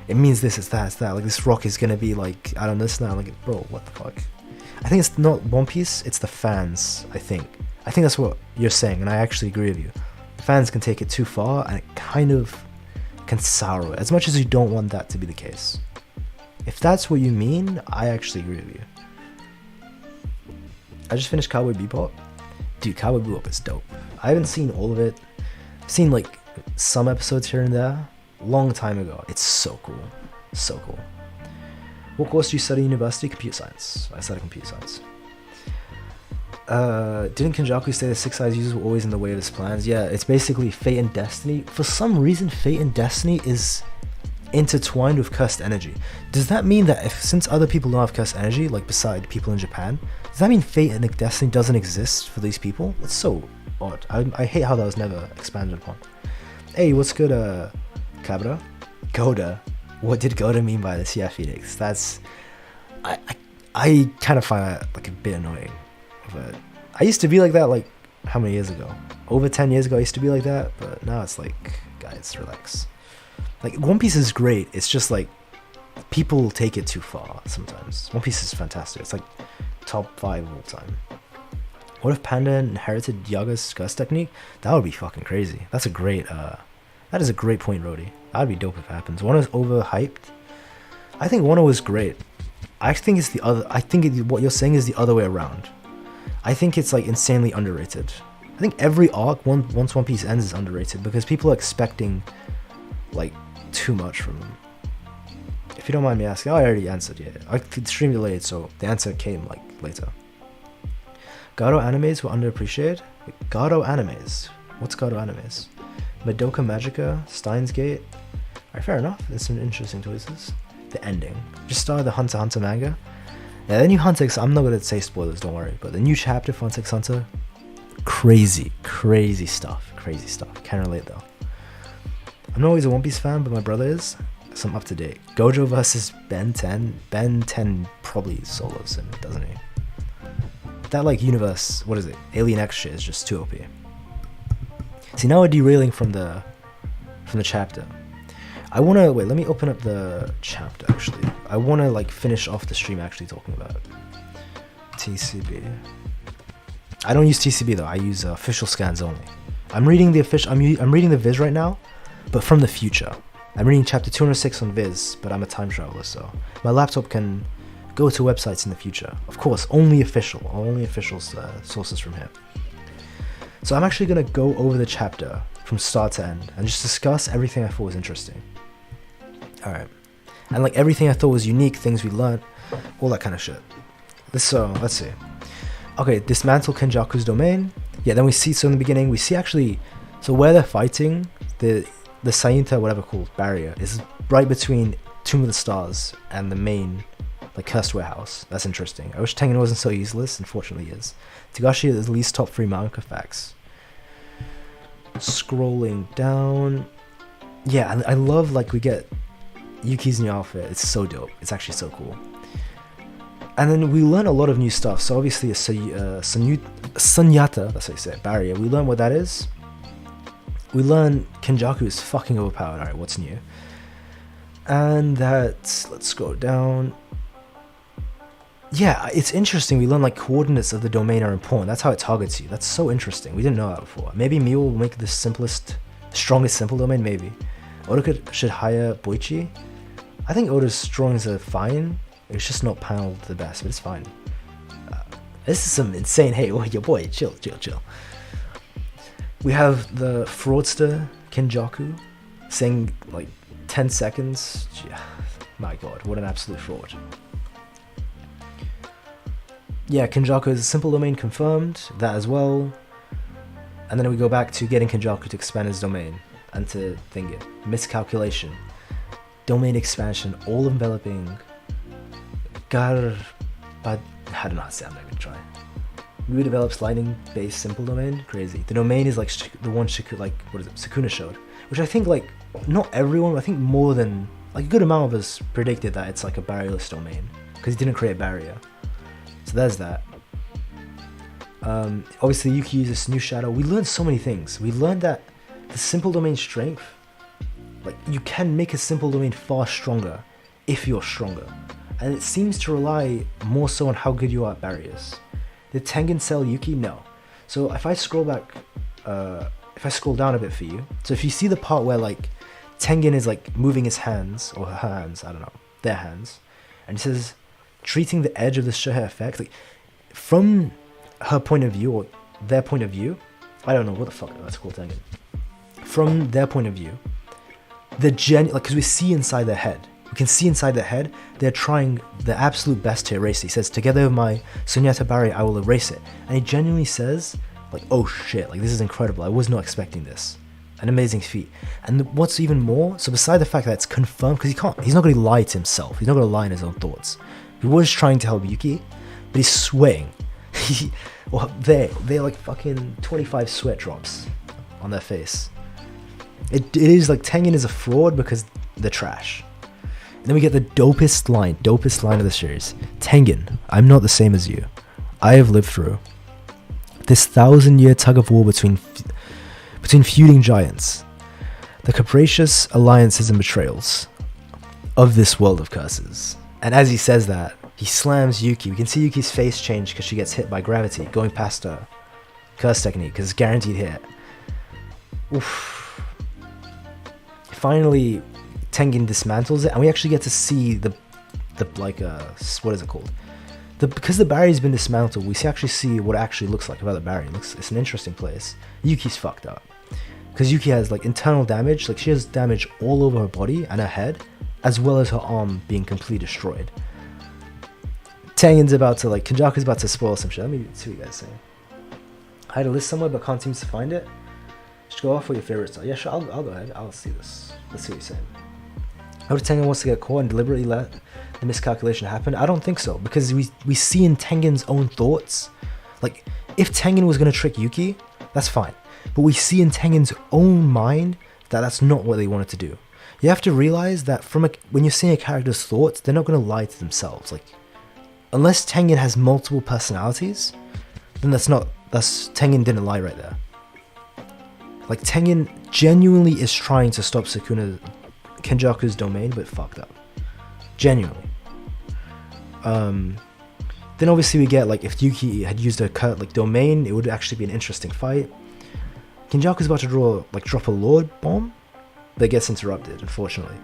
it means this, it's that, like this rock is gonna be like, I don't know, this now, like, bro, what the fuck? I think it's not One Piece, it's the fans, I think that's what you're saying, and I actually agree with you. Fans can take it too far, and it kind of can sour it, as much as you don't want that to be the case. If that's what you mean, I actually agree with you. I just finished Cowboy Bebop. Dude, Cowboy Bebop is dope. I haven't seen all of it. I've seen like some episodes here and there. Long time ago. It's so cool. So cool. What course do you study in university? Computer science. I study computer science. Didn't Kenjaku say the 6 eyes users were always in the way of his plans? Yeah, it's basically fate and destiny. For some reason, fate and destiny is intertwined with cursed energy. Does that mean that since other people don't have cursed energy, like beside people in Japan, does that mean fate and destiny doesn't exist for these people? That's so odd. I hate how that was never expanded upon. Hey, what's good, Cabra? Goda. What did Goda mean by this? Yeah, Phoenix. That's... I kind of find that like a bit annoying. But I used to be like that, like, how many years ago? Over 10 years ago I used to be like that, but now it's like, guys, relax. Like, One Piece is great, it's just like, people take it too far sometimes. One Piece is fantastic, it's like top 5 of all time. What if Panda inherited Yaga's curse technique? That would be fucking crazy. That's a great, that is a great point, Rody. That would be dope if it happens. Wano's overhyped? I think Wano was great. I think it's the other, what you're saying is the other way around. I think it's like insanely underrated. I think every arc, once One Piece ends, is underrated because people are expecting like too much from them. If you don't mind me asking, I already answered, yeah. I streamed delayed, so the answer came like later. Garo animes were underappreciated? Garo animes? What's Garo animes? Madoka Magica, Steins Gate. Alright, fair enough, there's some interesting choices. The ending. Just started the Hunter x Hunter manga. Yeah, the new Hunter x, I'm not gonna say spoilers, don't worry, but the new chapter for Hunter x Hunter, crazy stuff, can't relate though. I'm not always a One Piece fan, but my brother is, so I'm up to date. Gojo versus Ben 10, Ben 10 probably solos him, doesn't he? That like universe, what is it, Alien X shit is just too OP. See, now we're derailing from the chapter. I wanna, wait, let me open up the chapter actually. I wanna like finish off the stream actually talking about TCB. I don't use TCB though, I use official scans only. I'm reading the official, I'm reading the Viz right now, but from the future. I'm reading chapter 206 on Viz, but I'm a time traveler, so my laptop can go to websites in the future. Of course, only official sources from here. So I'm actually gonna go over the chapter from start to end and just discuss everything I thought was interesting. Alright. And like everything I thought was unique, things we learned, all that kind of shit. So, let's see. Okay, dismantle Kenjaku's domain. Yeah, then we see, so in the beginning, we see actually, so where they're fighting, the Sainta, whatever called, barrier, is right between Tomb of the Stars and the main, like, cursed warehouse. That's interesting. I wish Tengen wasn't so useless, unfortunately he is. Togashi is at least top 3 manga facts. Scrolling down. Yeah, I love, like, we get Yuki's new outfit. It's so dope. It's actually so cool. And then we learn a lot of new stuff. So obviously a Sunyata, that's how you say it, barrier. We learn what that is. We learn Kenjaku is fucking overpowered. Alright, what's new? And that, let's go down. Yeah, it's interesting. We learn like coordinates of the domain are important. That's how it targets you. That's so interesting. We didn't know that before. Maybe Miu will make the strongest simple domain, maybe. Oda should hire Boichi. I think Oda's drawings are fine. It's just not paneled the best, but it's fine. This is some insane hate. Oh, your boy, chill. We have the fraudster Kenjaku saying like 10 seconds. Yeah, my god, what an absolute fraud. Yeah, Kenjaku is a simple domain confirmed, that as well. And then we go back to getting Kenjaku to expand his domain and to Tengen. Miscalculation. Domain expansion, all enveloping. I don't know how to say, I'm not even trying. Ryu develops lightning-based simple domain, crazy. The domain is like the one Sukuna showed. Which I think like, not everyone, I think more than, like a good amount of us predicted that it's like a barrierless domain. Because he didn't create a barrier. So there's that. Obviously Yuki uses new shadow. We learned so many things. We learned that the simple domain strength, like you can make a simple domain far stronger if you're stronger. And it seems to rely more so on how good you are at barriers. Did Tengen sell Yuki? No. So if I scroll back, if I scroll down a bit for you, so if you see the part where like Tengen is like moving his hands, or her hands, I don't know, their hands, and it says treating the edge of the Shohei effect, like from her point of view or their point of view, I don't know what the fuck that's called Tengen. From their point of view, the because we see inside their head. We can see inside their head, they're trying their absolute best to erase it. He says, together with my Sunyata barrier, I will erase it. And he genuinely says, like, oh shit, like this is incredible. I was not expecting this. An amazing feat. And what's even more, so beside the fact that it's confirmed, because he's not going to lie to himself. He's not going to lie in his own thoughts. He was trying to help Yuki, but he's sweating. They're like fucking 25 sweat drops on their face. It is like Tengen is a fraud because they're trash. And then we get the dopest line of the series. Tengen, I'm not the same as you. I have lived through this 1,000-year tug of war between feuding giants, the capricious alliances and betrayals of this world of curses. And as he says that, he slams Yuki. We can see Yuki's face change because she gets hit by gravity, going past her curse technique, because it's guaranteed hit. Oof. Finally, Tengen dismantles it, and we actually get to see the what is it called? Because the barrier's been dismantled, we actually see what it actually looks like about the barrier. It's an interesting place. Yuki's fucked up. Because Yuki has like internal damage, like she has damage all over her body and her head, as well as her arm being completely destroyed. Tengen's about to, like, Kenjaku's about to spoil some shit. Let me see what you guys say. I had a list somewhere, but can't seem to find it. Just go off with your favorite style. Yeah, sure, I'll go ahead. I'll see this. Let's see what you're saying. How did Tengen wants to get caught and deliberately let the miscalculation happen? I don't think so, because we see in Tengen's own thoughts, like, if Tengen was going to trick Yuki, that's fine. But we see in Tengen's own mind that that's not what they wanted to do. You have to realize that when you're seeing a character's thoughts, they're not going to lie to themselves. Like, unless Tengen has multiple personalities, then Tengen didn't lie right there. Like, Tengen genuinely is trying to stop Kenjaku's domain, but fucked up. Genuinely. Then obviously we get, like, if Yuki had used a domain, it would actually be an interesting fight. Kenjaku's about to drop a Lord bomb, but it gets interrupted, unfortunately.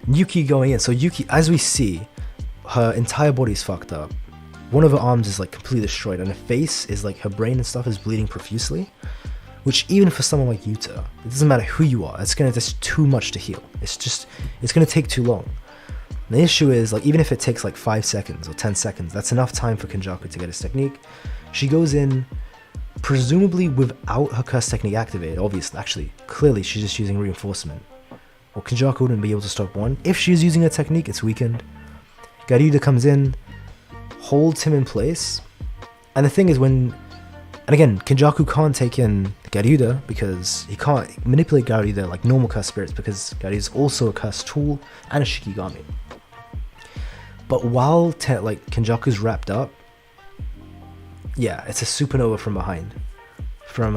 Yuki going in. So Yuki, as we see, her entire body's fucked up. One of her arms is like completely destroyed, and her face is like, her brain and stuff is bleeding profusely. Which even for someone like Yuta, it doesn't matter who you are, that's too much to heal. It's gonna take too long. The issue is, like, even if it takes like 5 seconds or 10 seconds, that's enough time for Kenjaku to get his technique. She goes in, presumably without her curse technique activated. Obviously, actually, clearly she's just using reinforcement. Well, Kenjaku wouldn't be able to stop one. If she's using her technique, it's weakened. Garuda comes in, holds him in place. And the thing is, and again, Kenjaku can't take in Garuda because he can't manipulate Garuda like normal curse spirits, because Garuda is also a curse tool and a Shikigami. But while Kenjaku's wrapped up, yeah, it's a supernova from behind. From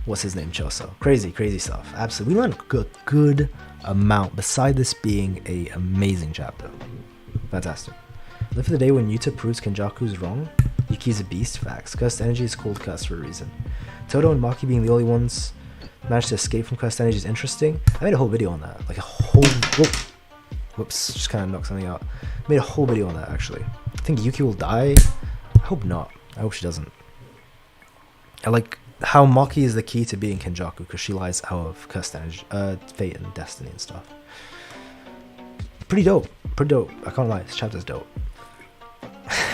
what's his name, Choso. Crazy stuff. Absolutely. We learned a good amount, beside this being an amazing chapter. Fantastic. Live for the day when Yuta proves Kenjaku's wrong. Yuki's a beast. Facts. Cursed energy is called cursed for a reason. Todo and Maki being the only ones managed to escape from cursed energy is interesting. I made a whole video on that. Like a whole... Whoops, just kind of knocked something out. Made a whole video on that, actually. I think Yuki will die. I hope not. I hope she doesn't. I like how Maki is the key to being Kenjaku, because she lies out of cursed energy, fate and destiny and stuff. Pretty dope. Pretty dope. I can't lie. This chapter's dope.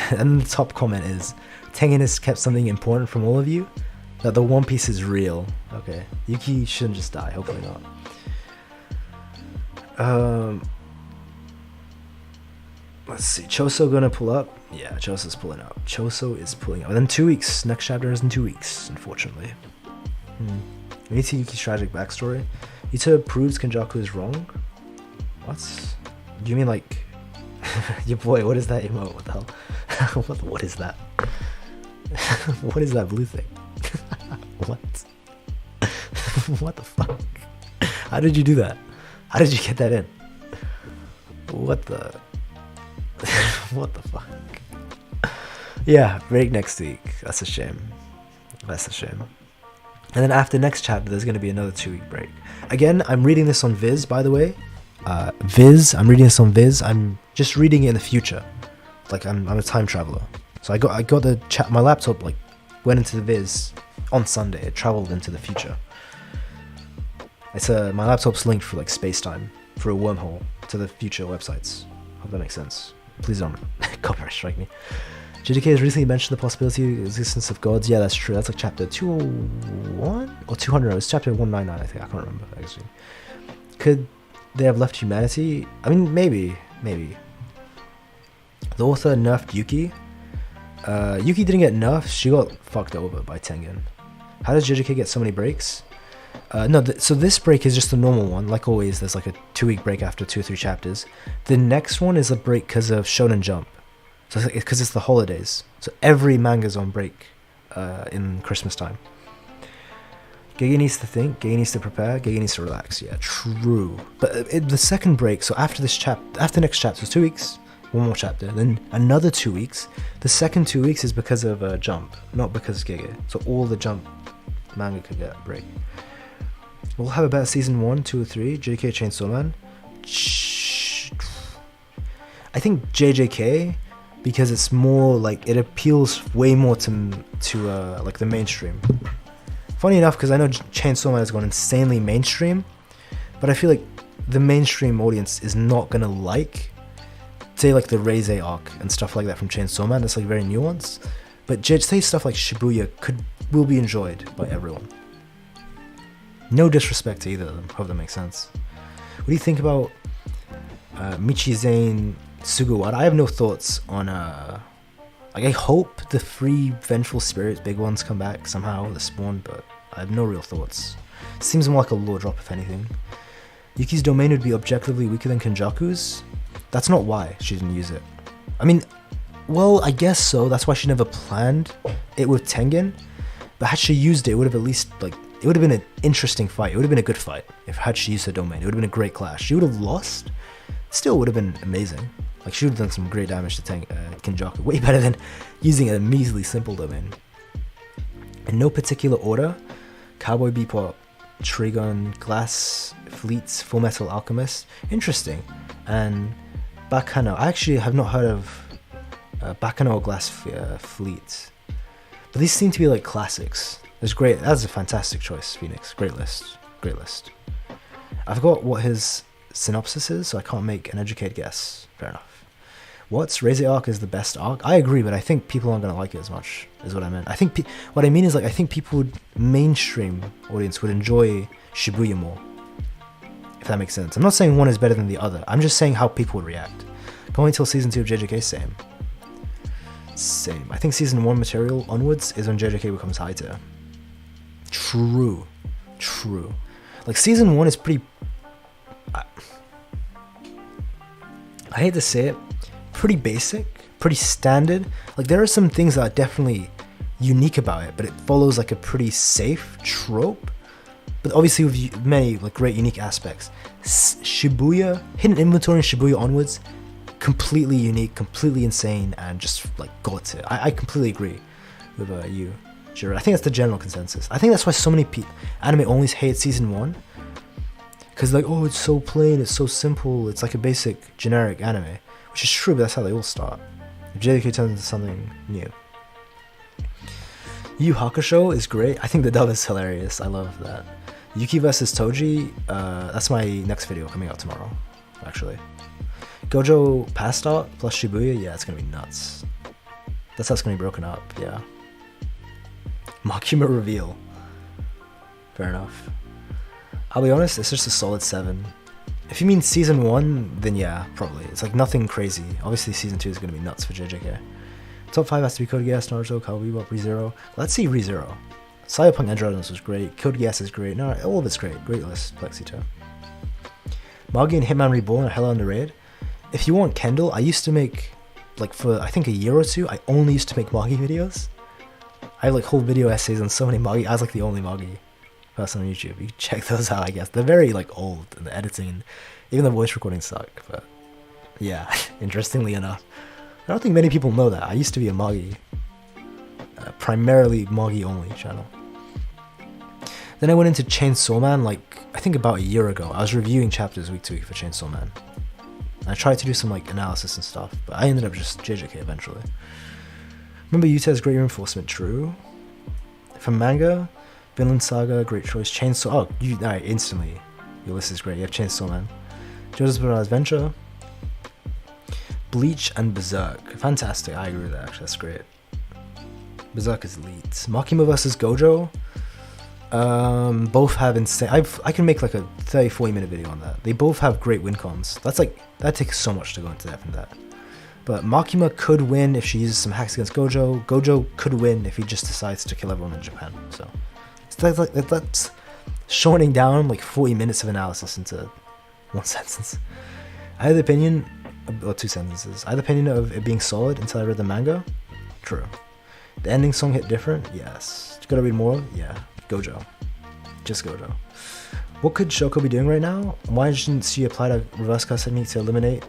And the top comment is, Tengen has kept something important from all of you. That the One Piece is real. Okay. Yuki shouldn't just die. Hopefully not. Let's see. Choso gonna pull up? Yeah, Choso's pulling up. Choso is pulling up. And then 2 weeks. Next chapter is in 2 weeks, unfortunately. We need to see Yuki's tragic backstory. Yuta proves Kenjaku is wrong. What? Do you mean like... Your boy, what is that emote? What the hell? What is that? What is that blue thing? What? What the fuck? How did you do that? How did you get that in? What the... What the fuck? Yeah, break next week. That's a shame. That's a shame. And then after next chapter, there's going to be another 2 week break. Again, I'm reading this on Viz, by the way. I'm reading this on Viz. I'm just reading it in the future. Like I'm a time traveler. So I got the my laptop like went into the Viz on Sunday. It traveled into the future. It's my laptop's linked for like space-time through a wormhole to the future websites. Hope that makes sense. Please don't copyright strike me. JJK has recently mentioned the possibility of the existence of gods. Yeah, that's true. That's like chapter 201 or 200. It's chapter 199, I think. I can't remember actually. Could they have left humanity? I mean, maybe. The author nerfed Yuki. Yuki didn't get nerfed. She got fucked over by Tengen. How does JJK get so many breaks? No, so this break is just the normal one. Like always, there's like a 2 week break after 2 or 3 chapters. The next one is a break because of Shonen Jump. So because it's the holidays. So every manga's on break in Christmas time. Gege needs to think, Gege needs to prepare, Gege needs to relax. Yeah, true. But the second break, so after next chapter, so 2 weeks, one more chapter, then another 2 weeks. The second 2 weeks is because of Jump, not because of Gege. So all the Jump manga could get a break. We'll have about season 1, 2, or 3, JJK Chainsaw Man. I think JJK, because it's more like, it appeals way more to like the mainstream. Funny enough, because I know Chainsaw Man has gone insanely mainstream, but I feel like the mainstream audience is not gonna like, say like the Reize arc and stuff like that from Chainsaw Man. That's like very nuanced. But say stuff like Shibuya will be enjoyed by everyone. No disrespect to either of them. Hope that makes sense. What do you think about Michizane Sugawara? I have no thoughts on like I hope the 3 vengeful spirits, big ones, come back somehow, the spawn, but I have no real thoughts. Seems more like a lore drop if anything. Yuki's domain would be objectively weaker than Kenjaku's. That's not why she didn't use it. I mean, well, I guess so. That's why she never planned it with Tengen. But had she used it, it would have at least like, it would have been an interesting fight. It would have been a good fight if had she used her domain. It would have been a great clash. She would have lost. Still would have been amazing. Like she would have done some great damage to Kenjaku. Way better than using a measly simple domain. In no particular order, Cowboy Bebop, Trigun, Glass, Fleets, Full Metal Alchemist. Interesting. And Bakano. I actually have not heard of Bakano or Glass Fleet. But these seem to be like classics. It's great. That's a fantastic choice, Phoenix. Great list. Great list. I forgot what his synopsis is, so I can't make an educated guess. Fair enough. What's Reize arc is the best arc? I agree, but I think people aren't going to like it as much, is what I meant. I think what I mean is like I think people mainstream audience would enjoy Shibuya more. If that makes sense. I'm not saying one is better than the other. I'm just saying how people would react. Going till season 2 of JJK, same. I think season 1 material onwards is when JJK becomes high tier. True. Like season 1 is pretty... I hate to say it, pretty basic, pretty standard. Like there are some things that are definitely unique about it, but it follows like a pretty safe trope. But obviously with many like great unique aspects. Shibuya, hidden inventory in Shibuya onwards, completely unique, completely insane, and just like got it. I completely agree with you, Jiro. I think that's the general consensus. I think that's why so many anime only hate season 1. Because like, oh, it's so plain, it's so simple, it's like a basic generic anime. Which is true, but that's how they all start. If JJK turns into something new. Yu Hakusho is great. I think the dub is hilarious. I love that. Yuki vs Toji, that's my next video coming out tomorrow, actually. Gojo Past Art plus Shibuya, yeah, it's gonna be nuts. That's how it's gonna be broken up, yeah. Makima reveal. Fair enough. I'll be honest, it's just a solid 7. If you mean season 1, then yeah, probably. It's like nothing crazy. Obviously season 2 is gonna be nuts for JJK. Top 5 has to be Code Geass, Naruto, Cowboy Bebop, ReZero. Let's see ReZero. Cyberpunk Androgynous was great. Code Geass is great. No, all of it's great. Great list. Plexito. Magi and Hitman Reborn are hella underrated. If you want Kendall, I used to make, like for I think a year or 2, I only used to make Magi videos. I have like whole video essays on so many Magi. I was like the only Magi person on YouTube. You can check those out, I guess. They're very like old, and the editing, even the voice recordings suck. But yeah, interestingly enough. I don't think many people know that. I used to be a Magi, primarily Magi only channel. Then I went into Chainsaw Man like, I think about a year ago. I was reviewing chapters week to week for Chainsaw Man. I tried to do some like analysis and stuff, but I ended up just JJK eventually. Remember Yuta has great reinforcement, true. From manga, Vinland Saga, great choice. Chainsaw, alright, instantly. Your list is great, you have Chainsaw Man. JoJo's Bizarre Adventure. Bleach and Berserk. Fantastic, I agree with that actually, that's great. Berserk is elite. Makima vs Gojo. Both have insane. I can make like a 30-40 minute video on that. They both have great win cons. That's like, that takes so much to go into depth in that. But Makima could win if she uses some hacks against Gojo. Gojo could win if he just decides to kill everyone in Japan. So that's shortening down like 40 minutes of analysis into one sentence. I had the opinion, or 2 sentences. I had the opinion of it being solid until I read the manga. True. The ending song hit different. Yes. You gotta read more. Yeah. Gojo. Just Gojo. What could Shoko be doing right now? Why shouldn't she apply the reverse cast technique to eliminate?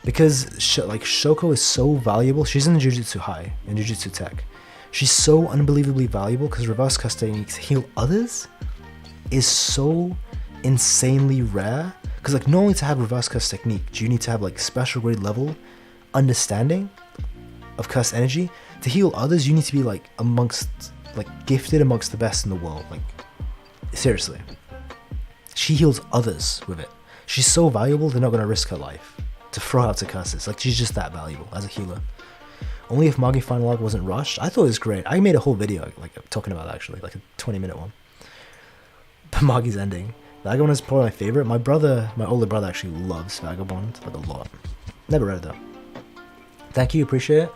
Because Shoko is so valuable. She's in the Jujutsu High, in Jujutsu Tech. She's so unbelievably valuable because reverse cast techniques heal others is so insanely rare. Because like, not only to have reverse cast technique, do you need to have like special grade level understanding of cast energy. To heal others, you need to be like gifted amongst the best in the world. Like, seriously. She heals others with it. She's so valuable, they're not gonna risk her life to throw out to curses. Like, she's just that valuable as a healer. Only if Magi Final Arc wasn't rushed. I thought it was great. I made a whole video like talking about it, actually, like a 20-minute one. But Magi's ending. Vagabond is probably my favorite. My older brother actually loves Vagabond, like a lot. Never read it though. Thank you, appreciate it.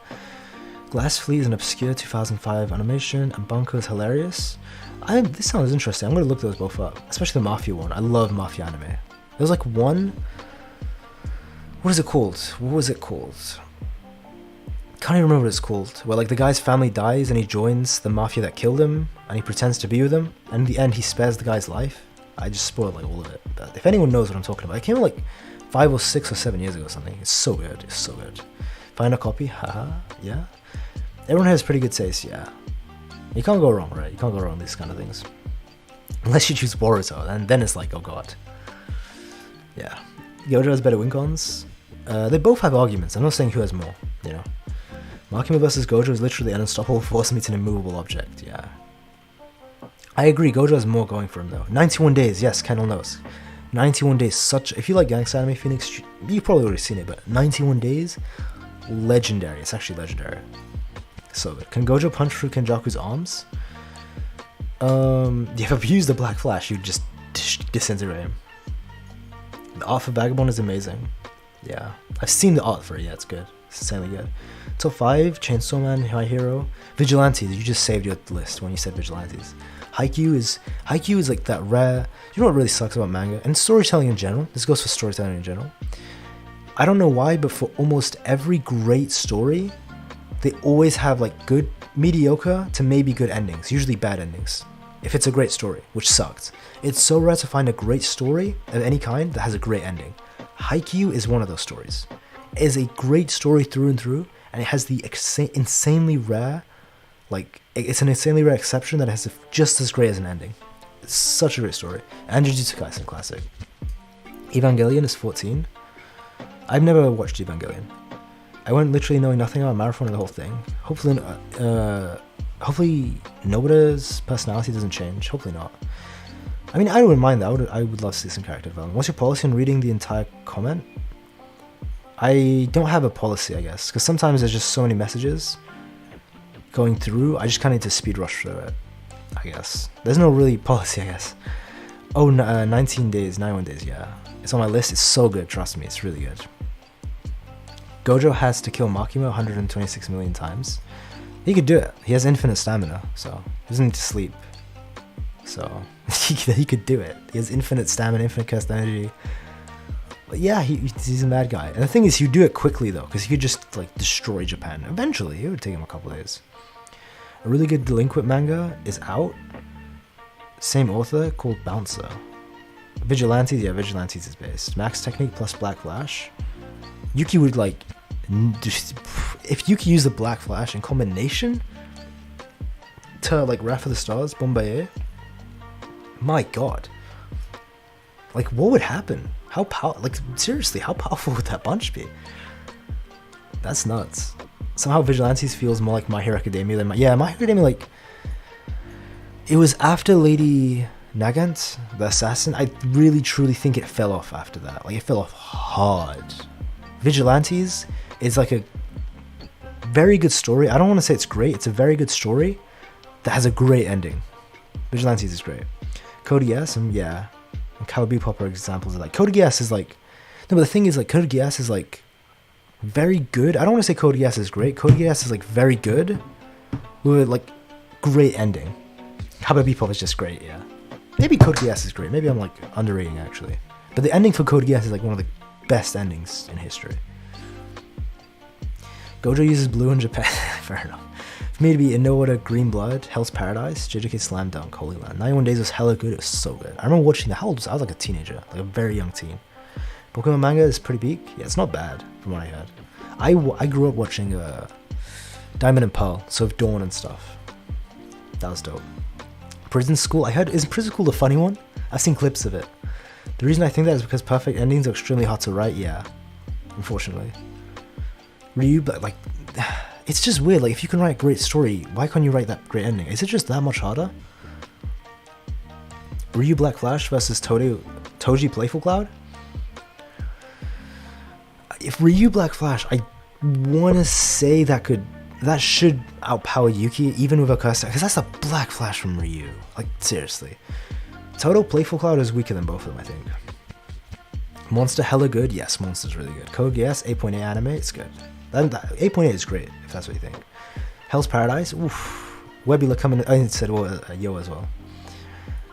Glass Fleet is an obscure 2005 animation, and Bunko is hilarious. This sounds interesting. I'm gonna look those both up, especially the Mafia one. I love Mafia anime. There was like one. What is it called? What was it called? Can't even remember what it's called. Where like the guy's family dies and he joins the mafia that killed him, and he pretends to be with them, and in the end he spares the guy's life. I just spoiled like all of it. But if anyone knows what I'm talking about, it came out like 5 or 6 or 7 years ago or something. It's so good. It's so good. Find a copy. Haha. Yeah. Everyone has pretty good taste. Yeah. You can't go wrong, right? You can't go wrong with these kind of things. Unless you choose Boruto, and then it's like, oh god. Yeah. Gojo has better win cons. They both have arguments. I'm not saying who has more, you know. Makima vs Gojo is literally an unstoppable force meets an immovable object, yeah. I agree, Gojo has more going for him though. 91 Days, yes, Kendall knows. 91 Days, if you like gangsta anime, Phoenix, you've probably already seen it, but 91 Days, legendary. It's actually legendary. So good. Can Gojo punch through Kenjaku's arms? If I've used the Black Flash, you'd just disintegrate him. The art for Vagabond is amazing. Yeah, I've seen the art for it, yeah, it's good. It's insanely good. Top 5, Chainsaw Man, My Hero. Vigilantes, you just saved your list when you said Vigilantes. Haikyuu is like that rare, you know what really sucks about manga, and storytelling in general, this goes for storytelling in general. I don't know why, but for almost every great story, they always have like good, mediocre to maybe good endings, usually bad endings. If it's a great story, which sucks. It's so rare to find a great story of any kind that has a great ending. Haikyuu is one of those stories. is a great story through and through, and it has the insanely rare, like, it's an insanely rare exception that has just as great as an ending. It's such a great story. And Jujutsu Kaisen classic. Evangelion is 14. I've never watched Evangelion. I went literally knowing nothing about marathon the whole thing. Hopefully Nobuta's personality doesn't change. Hopefully not. I mean, I wouldn't mind that. I would love to see some character development. What's your policy on reading the entire comment? I don't have a policy, I guess, because sometimes there's just so many messages going through. I just kind of need to speed rush through it, I guess. There's no really policy, I guess. Oh, 19 days, 91 days, yeah. It's on my list. It's so good, trust me. It's really good. Gojo has to kill Makima 126 million times. He could do it. He has infinite stamina, so he doesn't need to sleep. So he could do it. He has infinite stamina, infinite cursed energy. But yeah, he's a mad guy. And the thing is, he'd do it quickly though, because he could just like destroy Japan. Eventually, it would take him a couple days. A really good delinquent manga is out. Same author, called Bouncer. Vigilantes, yeah, Vigilantes is based. Max Technique plus Black Flash. Yuki would like, if Yuki used the Black Flash in combination to like Wrath of the Stars, Bombay, my god. Like, what would happen? Like, seriously, how powerful would that bunch be? That's nuts. Somehow Vigilantes feels more like My Hero Academia than My Hero Academia, like, it was after Lady Nagant, the assassin. I really truly think it fell off after that. Like, it fell off hard. Vigilantes is like a very good story. I don't want to say it's great. It's a very good story that has a great ending. Vigilantes is great. Code Geass, yeah. And Cowboy Bebop are examples of that. Code Geass is like... No, but the thing is, like, Code Geass is like very good. I don't want to say Code Geass is great. Code Geass is like very good with like great ending. Cowboy Bebop is just great, yeah. Maybe Code Geass is great. Maybe I'm like underrating actually. But the ending for Code Geass is like one of the best endings in history. Gojo uses blue in Japan. Fair enough. For me to be in no order, Green Blood, Hell's Paradise, JJK Slam Dunk, Holy Land. 91 Days was hella good. It was so good. I remember watching that. How old was I? I was like a teenager, like a very young teen. Pokemon manga is pretty peak. Yeah, it's not bad from what I heard. I grew up watching Diamond and Pearl, so Dawn and stuff. That was dope. Prison School. I heard, is Prison School the funny one? I've seen clips of it. The reason I think that is because perfect endings are extremely hard to write. Yeah, unfortunately. Ryu, but like, it's just weird. Like, if you can write a great story, why can't you write that great ending? Is it just that much harder? Ryu Black Flash versus Toji Playful Cloud? If Ryu Black Flash, I want to say that should outpower Yuki, even with a curse, because that's a Black Flash from Ryu. Like, seriously. Toto Playful Cloud is weaker than both of them, I think. Monster hella good? Yes, Monster's really good. Code, yes. 8.8 anime, it's good. 8.8 is great, if that's what you think. Hell's Paradise? Oof. Webula coming... I said Yo as well.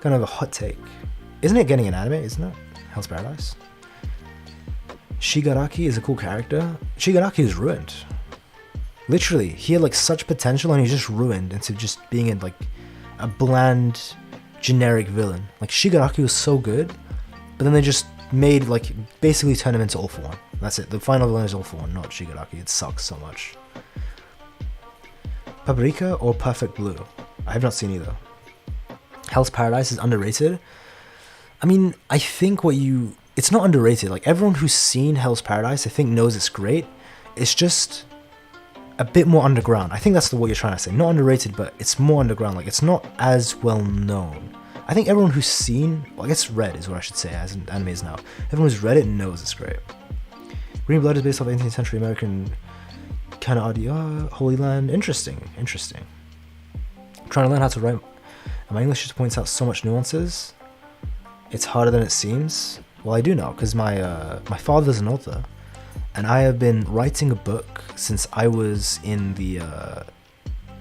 Kind of a hot take. Isn't it getting an anime, isn't it? Hell's Paradise? Shigaraki is a cool character. Shigaraki is ruined. Literally, he had like such potential and he's just ruined into just being in like a bland, generic villain. Like, Shigaraki was so good, but then they just made like basically turn him into All For One. That's it. The final villain is All For One, not Shigaraki. It sucks so much. Paprika or Perfect Blue? I have not seen either. Hell's Paradise is underrated. I mean, I think it's not underrated. Like, everyone who's seen Hell's Paradise, I think, knows it's great. It's just a bit more underground. I think that's what you're trying to say. Not underrated, but it's more underground. Like, it's not as well known. I think everyone who's seen, well, I guess read is what I should say, as an anime is now. Everyone who's read it knows it's great. Green Blood is based off 18th century American kind of audio. Holy Land, interesting. I'm trying to learn how to write. And my English just points out so much nuances. It's harder than it seems. Well, I do know, because my father's an author, and I have been writing a book since I was in the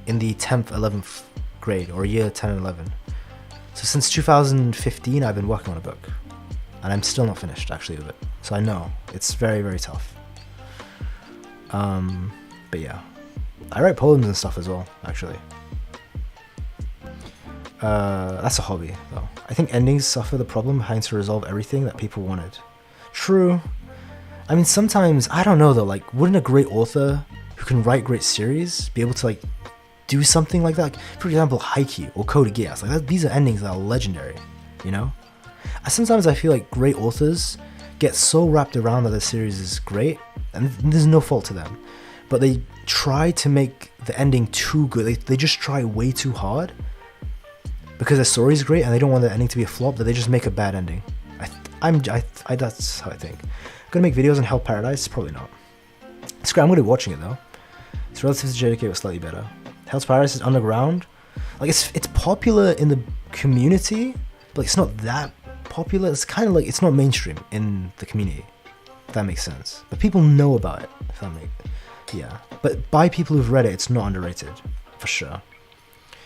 10th, 11th grade, or year 10 and 11. So since 2015, I've been working on a book, and I'm still not finished actually with it. So I know it's very, very tough. But yeah, I write poems and stuff as well, actually. That's a hobby, though. I think endings suffer the problem of having to resolve everything that people wanted. True. I mean, sometimes, I don't know though, like, wouldn't a great author who can write great series be able to, like, do something like that? Like, for example, Haikyuu or Code Geass. Like, these are endings that are legendary, you know? Sometimes I feel like great authors get so wrapped around that the series is great, and there's no fault to them. But they try to make the ending too good. They just try way too hard because the story's great and they don't want the ending to be a flop, that they just make a bad ending. That's how I think. Gonna make videos on Hell Paradise? Probably not. I'm gonna be watching it though. It's relative to JJK, but slightly better. Hell's Paradise is underground. Like, it's popular in the community, but it's not that popular. It's kind of like, it's not mainstream in the community, if that makes sense. But people know about it, if that makes, yeah. But by people who've read it, it's not underrated, for sure.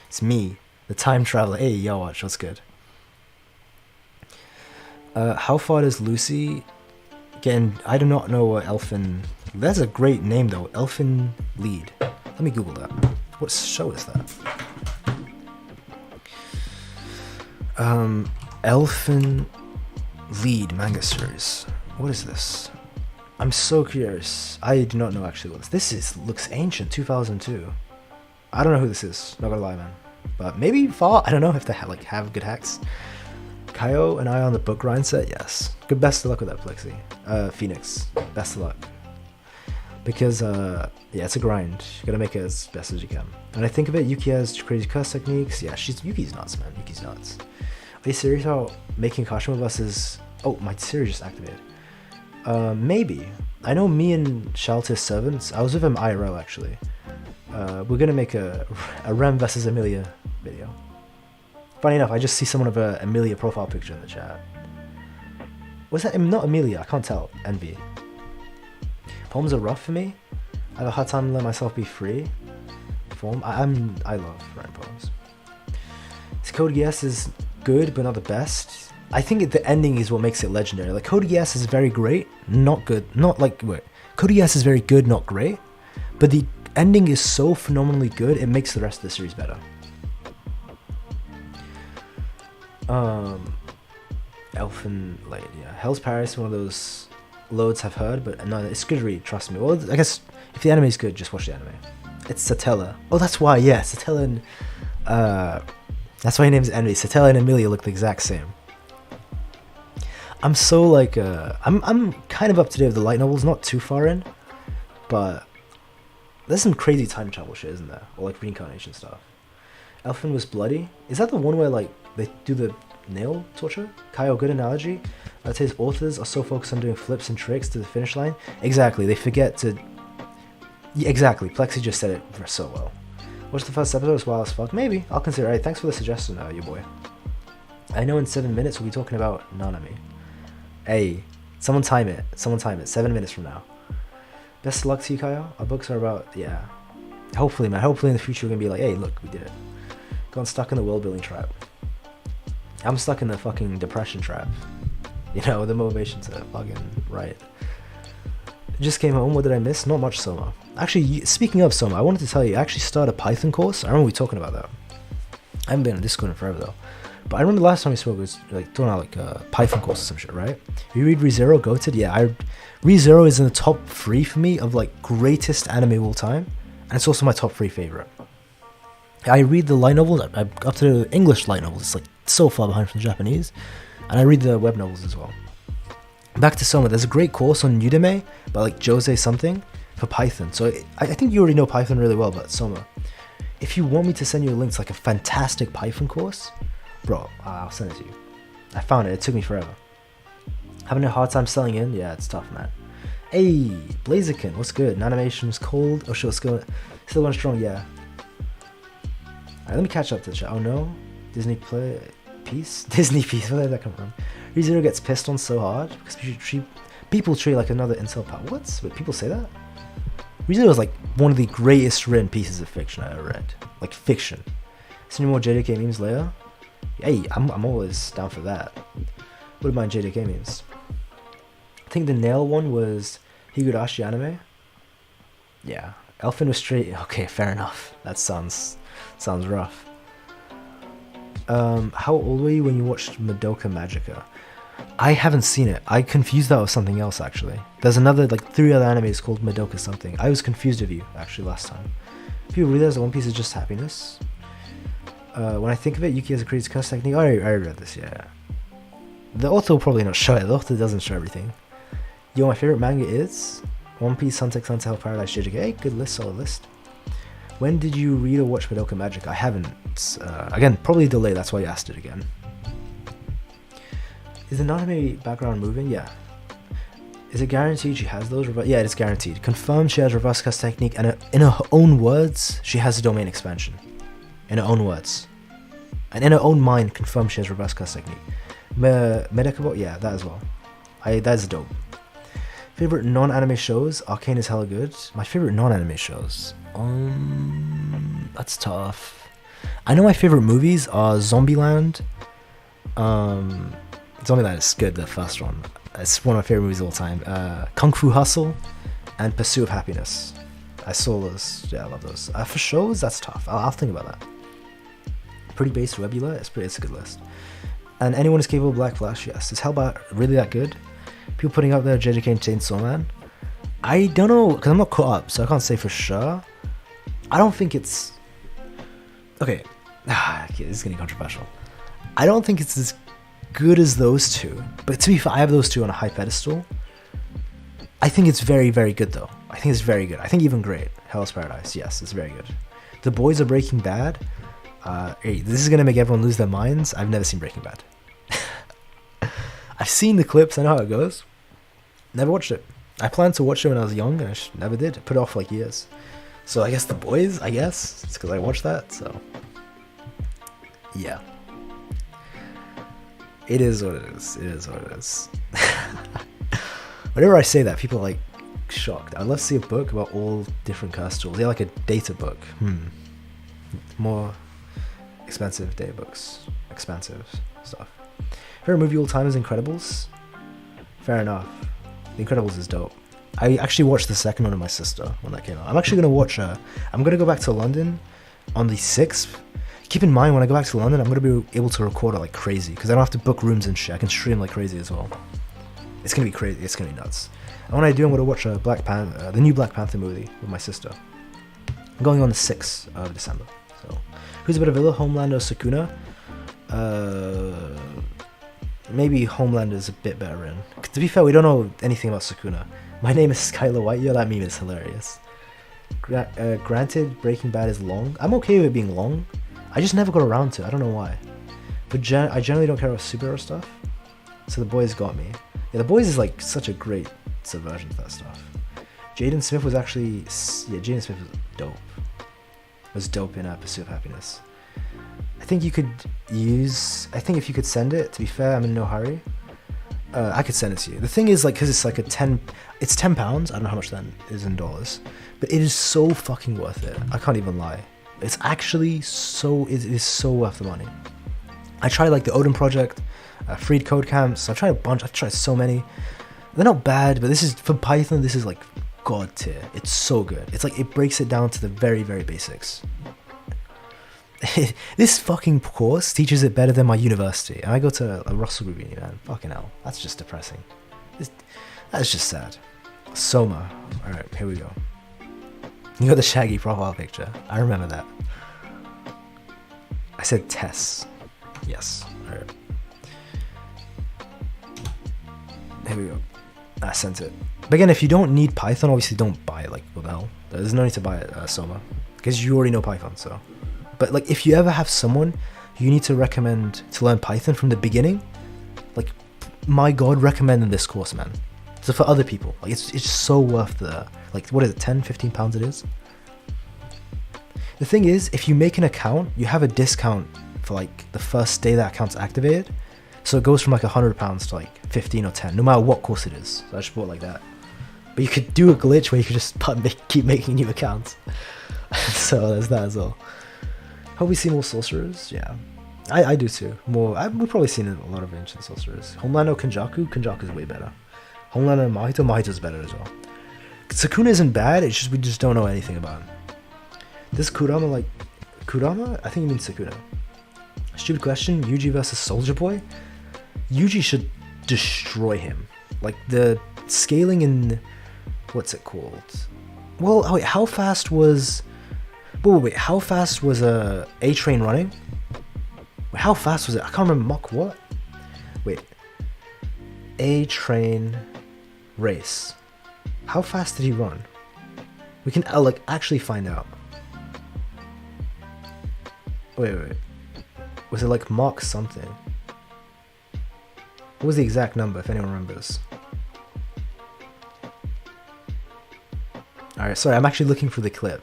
It's me, the time traveler. Hey, yo, watch, what's good? How far does Lucy Again, I do not know what Elfin... That's a great name though, Elfin Lead. Let me Google that. What show is that? Elfin Lead manga series. What is this? I'm so curious. I do not know actually what this is. Looks ancient, 2002. I don't know who this is, not gonna lie, man. But maybe Fall, I don't know if they have good hacks. Kaiyo and I on the book grind set, yes. Good, best of luck with that, Plexi. Phoenix, best of luck. Because, yeah, it's a grind. You gotta make it as best as you can. When I think of it, Yuki has crazy curse techniques. Yeah, Yuki's nuts, man. Yuki's nuts. Are you serious about making Kashima buses? Oh, my series just activated. Maybe. I know me and Shaltis Servants, I was with him IRL actually. We're gonna make a Rem versus Emilia video. Funny enough, I just see someone of a Emilia profile picture in the chat. Was that not Emilia? I can't tell. Envy. Poems are rough for me. I have a hard time letting myself be free. I love writing poems. This Code Geass is good, but not the best. I think the ending is what makes it legendary. Like, Code Geass is very great, not good. Not like, wait. Code Geass is very good, not great. But the ending is so phenomenally good, it makes the rest of the series better. Elfin Light, yeah. Hell's Paradise, one of those loads I've heard, but no, it's good to read, trust me. Well, I guess if the anime is good, just watch the anime. It's Satella. Oh, that's why, yeah, Satella and, that's why her name's Envy. Satella and Emilia look the exact same. I'm so, like, I'm kind of up to date with the light novels, not too far in, but there's some crazy time travel shit, isn't there? Or, like, reincarnation stuff. Elfin was bloody. Is that the one where, like, they do the nail torture? Kaiyo, good analogy. I'd say authors are so focused on doing flips and tricks to the finish line. Exactly, they forget to... Yeah, exactly, Plexi just said it so well. Watch the first episode, it's wild as fuck. Maybe, I'll consider it. Thanks for the suggestion, your boy. I know in 7 minutes we'll be talking about Nanami. Hey, someone time it. 7 minutes from now. Best of luck to you, Kaiyo. Our books are about... Yeah. Hopefully, man. Hopefully in the future we're gonna be like, hey, look, we did it. Got stuck in the world building trap. I'm stuck in the fucking depression trap. You know, the motivation to fucking write. Just came home, what did I miss? Not much, Soma. Actually, speaking of Soma, I wanted to tell you, I actually started a Python course. I remember we were talking about that. I haven't been on Discord in forever though. But I remember the last time we spoke, it was like talking about like a Python course or some shit, right? You read ReZero, Goated? Yeah, ReZero is in the top 3 for me of like greatest anime of all time. And it's also my top 3 favorite. I read the light novels, I'm up to the English light novels, it's like so far behind from the Japanese, and I read the web novels as well. Back to Soma, there's a great course on Udemy by like Jose something for Python, so I think you already know Python really well, but Soma, if you want me to send you a link to like a fantastic Python course, bro, I'll send it to you. I found it took me forever. Having a hard time selling in? Yeah, it's tough, man. Hey, Blaziken, what's good? Animation's cold, oh shit, let's go. Still going strong, yeah. Alright, let me catch up to the chat. Oh no, Disney play piece? Disney piece, where did that come from? ReZero gets pissed on so hard because people treat like another incel pal. What? Wait, people say that? ReZero is like one of the greatest written pieces of fiction I ever read. Like fiction. Send more JJK memes later? Hey, I'm always down for that. Wouldn't mind JJK memes. I think the nail one was Higurashi anime. Yeah, Elfin was straight. Okay, fair enough. That sounds rough. How old were you when you watched Madoka Magica? I haven't seen it. I confused that with something else actually. There's another, like 3 other animes called Madoka something. I was confused with you actually last time. People realize that One Piece is just happiness. When I think of it, Yuki has a crazy curse technique. I read this, yeah. The author will probably not show it. The author doesn't show everything. Yo, my favorite manga is One Piece, Hunter x Hunter, Hell Paradise, JJK. Hey, good list, solid list. When did you read or watch Madoka Magic? I haven't. Again, probably delayed, that's why you asked it again. Is the anime background moving? Yeah. Is it guaranteed she has those? Yeah, it is guaranteed. Confirmed she has reverse cast technique, and in her own words, she has a domain expansion. In her own words. And in her own mind, confirmed she has reverse cast technique. Medicable? Yeah, that as well. That is dope. Favorite non-anime shows? Arcane is hella good. My favorite non-anime shows? That's tough. I know my favorite movies are Zombieland. Zombieland is good, the first one. It's one of my favorite movies of all time. Kung Fu Hustle and Pursuit of Happiness. I saw those. Yeah, I love those. For shows, that's tough. I'll think about that. Pretty Base Rebula. It's a good list. And Anyone is Capable of Black Flash. Yes. Is Hellbat really that good? People putting up there JJK and Chainsaw Man. I don't know, because I'm not caught up, so I can't say for sure. I don't think it's... Okay, this is getting controversial. I don't think it's as good as those two, but to be fair, I have those two on a high pedestal. I think it's very, very good though. I think it's very good. I think even great. Hell's Paradise, yes, it's very good. The Boys of Breaking Bad. Hey, this is gonna make everyone lose their minds. I've never seen Breaking Bad. I've seen the clips, I know how it goes. Never watched it. I planned to watch it when I was young, and I never did. I put it off for like years. So I guess The Boys, it's because I watched that, so... Yeah. It is what it is. It is what it is. Whenever I say that, people are like shocked. I'd love to see a book about all different curse tools. Yeah, like a data book. More expensive data books. Expensive stuff. Favorite movie all time is Incredibles. Fair enough. The Incredibles is dope. I actually watched the second one with my sister when that came out. I'm actually going to watch I'm going to go back to London on the 6th. Keep in mind, when I go back to London, I'm going to be able to record it like crazy, because I don't have to book rooms and shit. I can stream like crazy as well. It's going to be crazy. It's going to be nuts. And when I do, I'm going to watch the new Black Panther movie with my sister. I'm going on the 6th of December. So, who's a better villain, Homelander or Sukuna? Maybe Homelander's a bit better in. To be fair, we don't know anything about Sukuna. My name is Skylar White. Yeah, that meme is hilarious. Granted, Breaking Bad is long. I'm okay with it being long. I just never got around to it. I don't know why. But I generally don't care about superhero stuff. So The Boys got me. Yeah, The Boys is like such a great subversion of that stuff. Jaden Smith was actually... Yeah, Jaden Smith was dope. Was dope in Pursuit of Happiness. I think you could use... I think if you could send it, to be fair, I'm in no hurry. I could send it to you. The thing is, like, because it's like it's £10. I don't know how much that is in dollars, but it is so fucking worth it. I can't even lie. It's actually so... It is so worth the money. I tried like the Odin Project, Freed Code Camps. I tried a bunch. I've tried so many. They're not bad, but this is for Python. This is like god tier. It's so good. It's like it breaks it down to the very, very basics. This fucking course teaches it better than my university, and I go to a Russell Group uni, man. Fucking hell, that's just depressing. That's just sad. Soma. All right, here we go. You got the shaggy profile picture. I remember that. I said Tess. Yes. All right. Here we go. I sent it. But again, if you don't need Python, obviously don't buy it. Like, what the hell? There's no need to buy it, Soma, because you already know Python. So, but like, if you ever have someone you need to recommend to learn Python from the beginning, like, my God, recommend them this course, man. So for other people, like, it's so worth the, like, what is it, 10, 15 pounds it is? The thing is, if you make an account, you have a discount for like the first day that account's activated. So it goes from like £100 to like 15 or 10, no matter what course it is. So I just bought like that. But you could do a glitch where you could just keep making new accounts. So there's that as well. Have we seen more sorcerers? Yeah. I do too. We've probably seen a lot of ancient sorcerers. Homelander Kenjaku? Kenjaku's way better. Homelander Mahito? Mahito's better as well. Sukuna isn't bad, it's just we just don't know anything about him. This Kurama, like... Kurama? I think you mean Sukuna. Stupid question, Yuji versus Soldier Boy? Yuji should destroy him. Like the scaling in, what's it called? Well, oh wait, how fast was? Wait, how fast was A Train running? Wait, how fast was it? I can't remember. Mach what? Wait, A Train race. How fast did he run? We can like actually find out. Wait. Was it like Mach something? What was the exact number, if anyone remembers? Alright, sorry, I'm actually looking for the clip.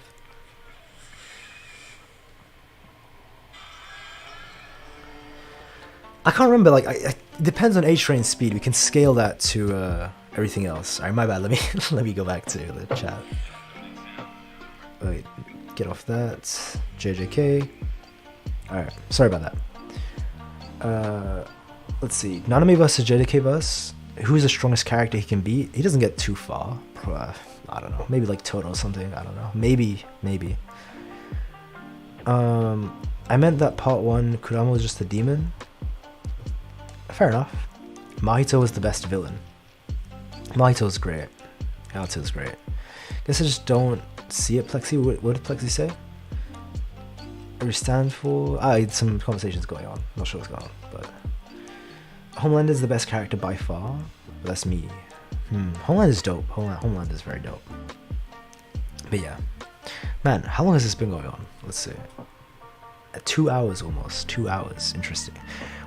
I can't remember, like, it depends on H-Train's speed. We can scale that to everything else. Alright, my bad, let me go back to the chat. Wait, get off that. JJK. Alright, sorry about that. Let's see. Nanami versus JJK versus. Who's the strongest character he can beat? He doesn't get too far. I don't know. Maybe like Toto or something. I don't know. Maybe. I meant that part 1, Kurama was just a demon. Fair enough. Mahito was the best villain. Mahito's great. Mahito's great. Guess I just don't see it, Plexi. What did Plexi say? Or stand for? Some conversations going on. Not sure what's going on, but Homelander is the best character by far. But that's me. Homeland is dope. Homeland is very dope. But yeah, man, how long has this been going on? Let's see. 2 hours almost. 2 hours. Interesting.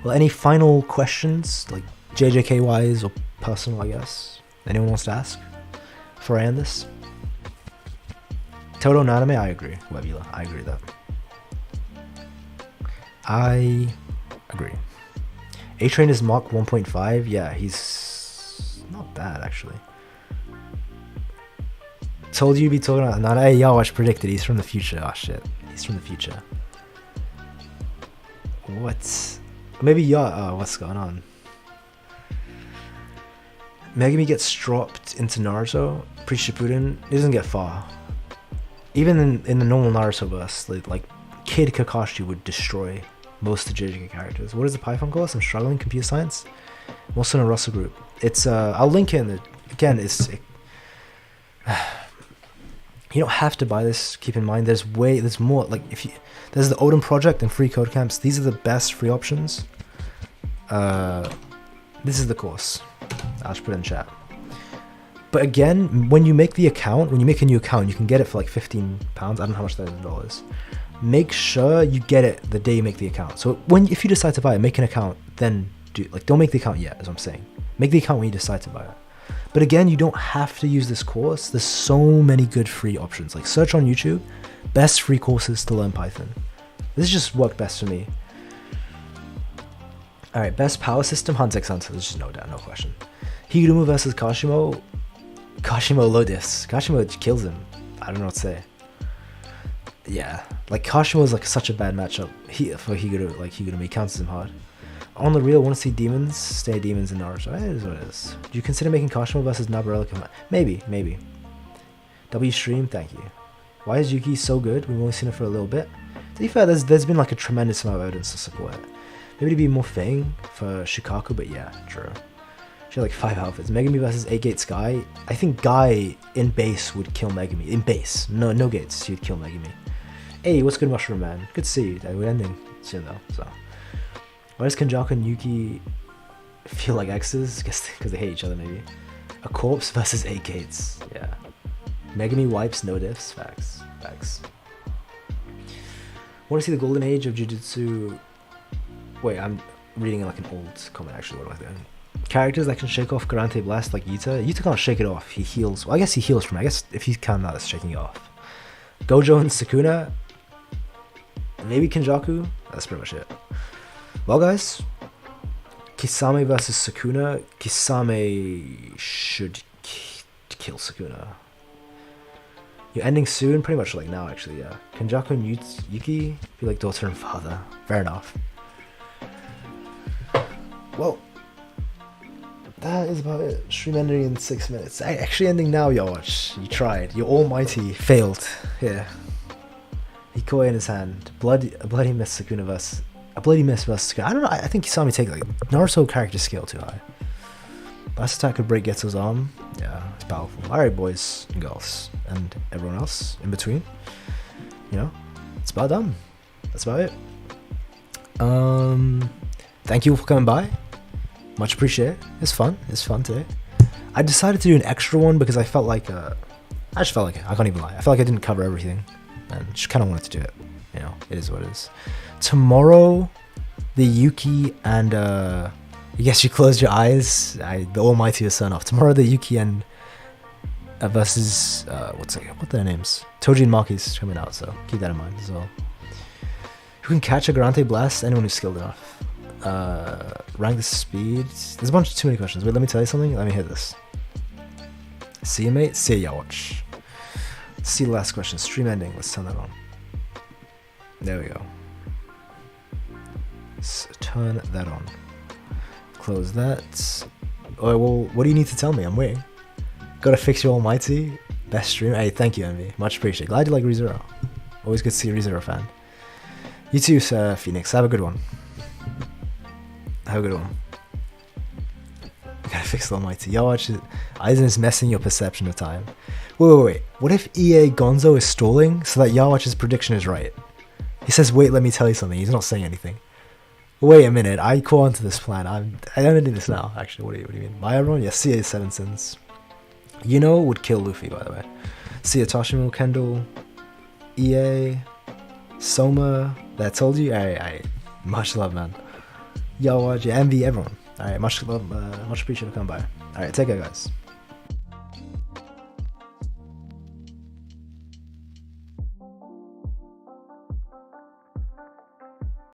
Well, any final questions, like JJK wise or personal, I guess? Anyone wants to ask before I end this? Toto Naname, I agree. Webula, I agree with that. I agree. A-Train is Mach 1.5. Yeah, he's not bad actually. Told you you'd be talking about Nana. Hey, yo, I predicted. He's from the future. Oh shit, he's from the future. What? Maybe yeah. What's going on? Megumi gets dropped into Naruto pre-Shippuden. He doesn't get far. Even in the normal Naruto verse, like Kid Kakashi would destroy most of the JJK characters. What is the Python course? I'm struggling. Computer science. I'm also in a Russell group. It's I'll link it in the, again. You don't have to buy this. Keep in mind, there's more. Like there's the Odin project and free code camps. These are the best free options. This is the course. I'll just put it in chat. But again, when you make the account, when you make a new account, you can get it for like £15. I don't know how much that is in dollars. Make sure you get it the day you make the account. So if you decide to buy it, make an account, then don't make the account yet, is what I'm saying. Make the account when you decide to buy it. But again, you don't have to use this course. There's so many good free options. Like search on YouTube, best free courses to learn Python. This just worked best for me. Alright, best power system, Hunter x Hunter. There's just no doubt, no question. Higurumu versus Kashimo. Kashimo low diss. Kashimo kills him. I don't know what to say. Yeah, like Kashimo is like such a bad matchup for Higuru. Like Higurumi counts him hard. On the real, want to see demons? Stay demons in Naruto. It is what it is. Do you consider making Kashimo versus Nabarella? Maybe. W stream, thank you. Why is Yuki so good? We've only seen it for a little bit. To be fair, there's been like a tremendous amount of evidence to support it. Maybe to be more Fang for Shikaku, but yeah, true. She had like 5 outfits. Megumi versus 8 Gates Guy. I think Guy in base would kill Megumi. In base, no gates, he would kill Megumi. Hey, what's good, Mushroom Man? Good to see you. We're ending soon though, so. Why does Kenjaku and Yuki feel like exes? Guess because they hate each other, maybe. A corpse versus 8 gates. Yeah. Megumi wipes, no diffs. Facts. Want to see the golden age of Jujutsu? Wait, I'm reading like an old comment actually. What am I doing? Characters that can shake off Garante Blast like Yuta. Yuta can't shake it off. He heals. Well, I guess he heals from it. I guess if you count that as shaking it off. Gojo and Sukuna. Maybe Kenjaku. That's pretty much it. Well, guys, Kisame versus Sukuna. Kisame should kill Sukuna. You're ending soon, pretty much like now, actually. Yeah. Kenjaku and Yuki feel like daughter and father. Fair enough. Well, that is about it. Stream ending in 6 minutes. Actually ending now, y'all watch. You tried. Your almighty failed. Here. Hikoi in his hand. A bloody miss Sukuna versus. A bloody miss versus Sukuna. I don't know. I think Kisame take like Naruto character skill too high. Last attack could break Getsu's arm. Yeah, it's powerful. Alright, boys and girls, and everyone else in between. You know, it's about done. That's about it. Thank you for coming by. Much appreciated. It's fun. It's fun today. I decided to do an extra one because I felt like I just felt like it. I can't even lie. I felt like I didn't cover everything, and just kind of wanted to do it. You know, it is what it is. Tomorrow, the Yuki and I guess you closed your eyes. The Almighty is turned off. Tomorrow, the Yuki and versus what are their names? Toji and Maki's coming out, so keep that in mind as well. Who can catch a Garante Blast? Anyone who's skilled enough. Rank the speed. There's a bunch of too many questions. Wait, let me tell you something. Let me hit this. See you, mate. See ya, watch. Let's see the last question. Stream ending. Let's turn that on. There we go. Let's turn that on. Close that. Oh, well, what do you need to tell me? I'm waiting. Gotta fix your Almighty. Best stream. Hey, thank you, Envy. Much appreciated. Glad you like ReZero. Always good to see a ReZero fan. You too, Phoenix. Have a good one. Have a good one. Gotta fix the Almighty. Yo, actually, Aizen is messing your perception of time. Wait. What if EA Gonzo is stalling so that Yawach's prediction is right? He says, wait, let me tell you something. He's not saying anything. Wait a minute. I call onto this plan. I'm ending this now, actually. What do you mean? Bye, everyone. Yes, see you, Seven Sins. You know would kill Luffy, by the way. See you, Toshimo, Kendall, EA, Soma. That told you? Alright. Much love, man. Yawach, Envy, everyone. Alright, much love, much appreciated for coming by. Alright, take care, guys.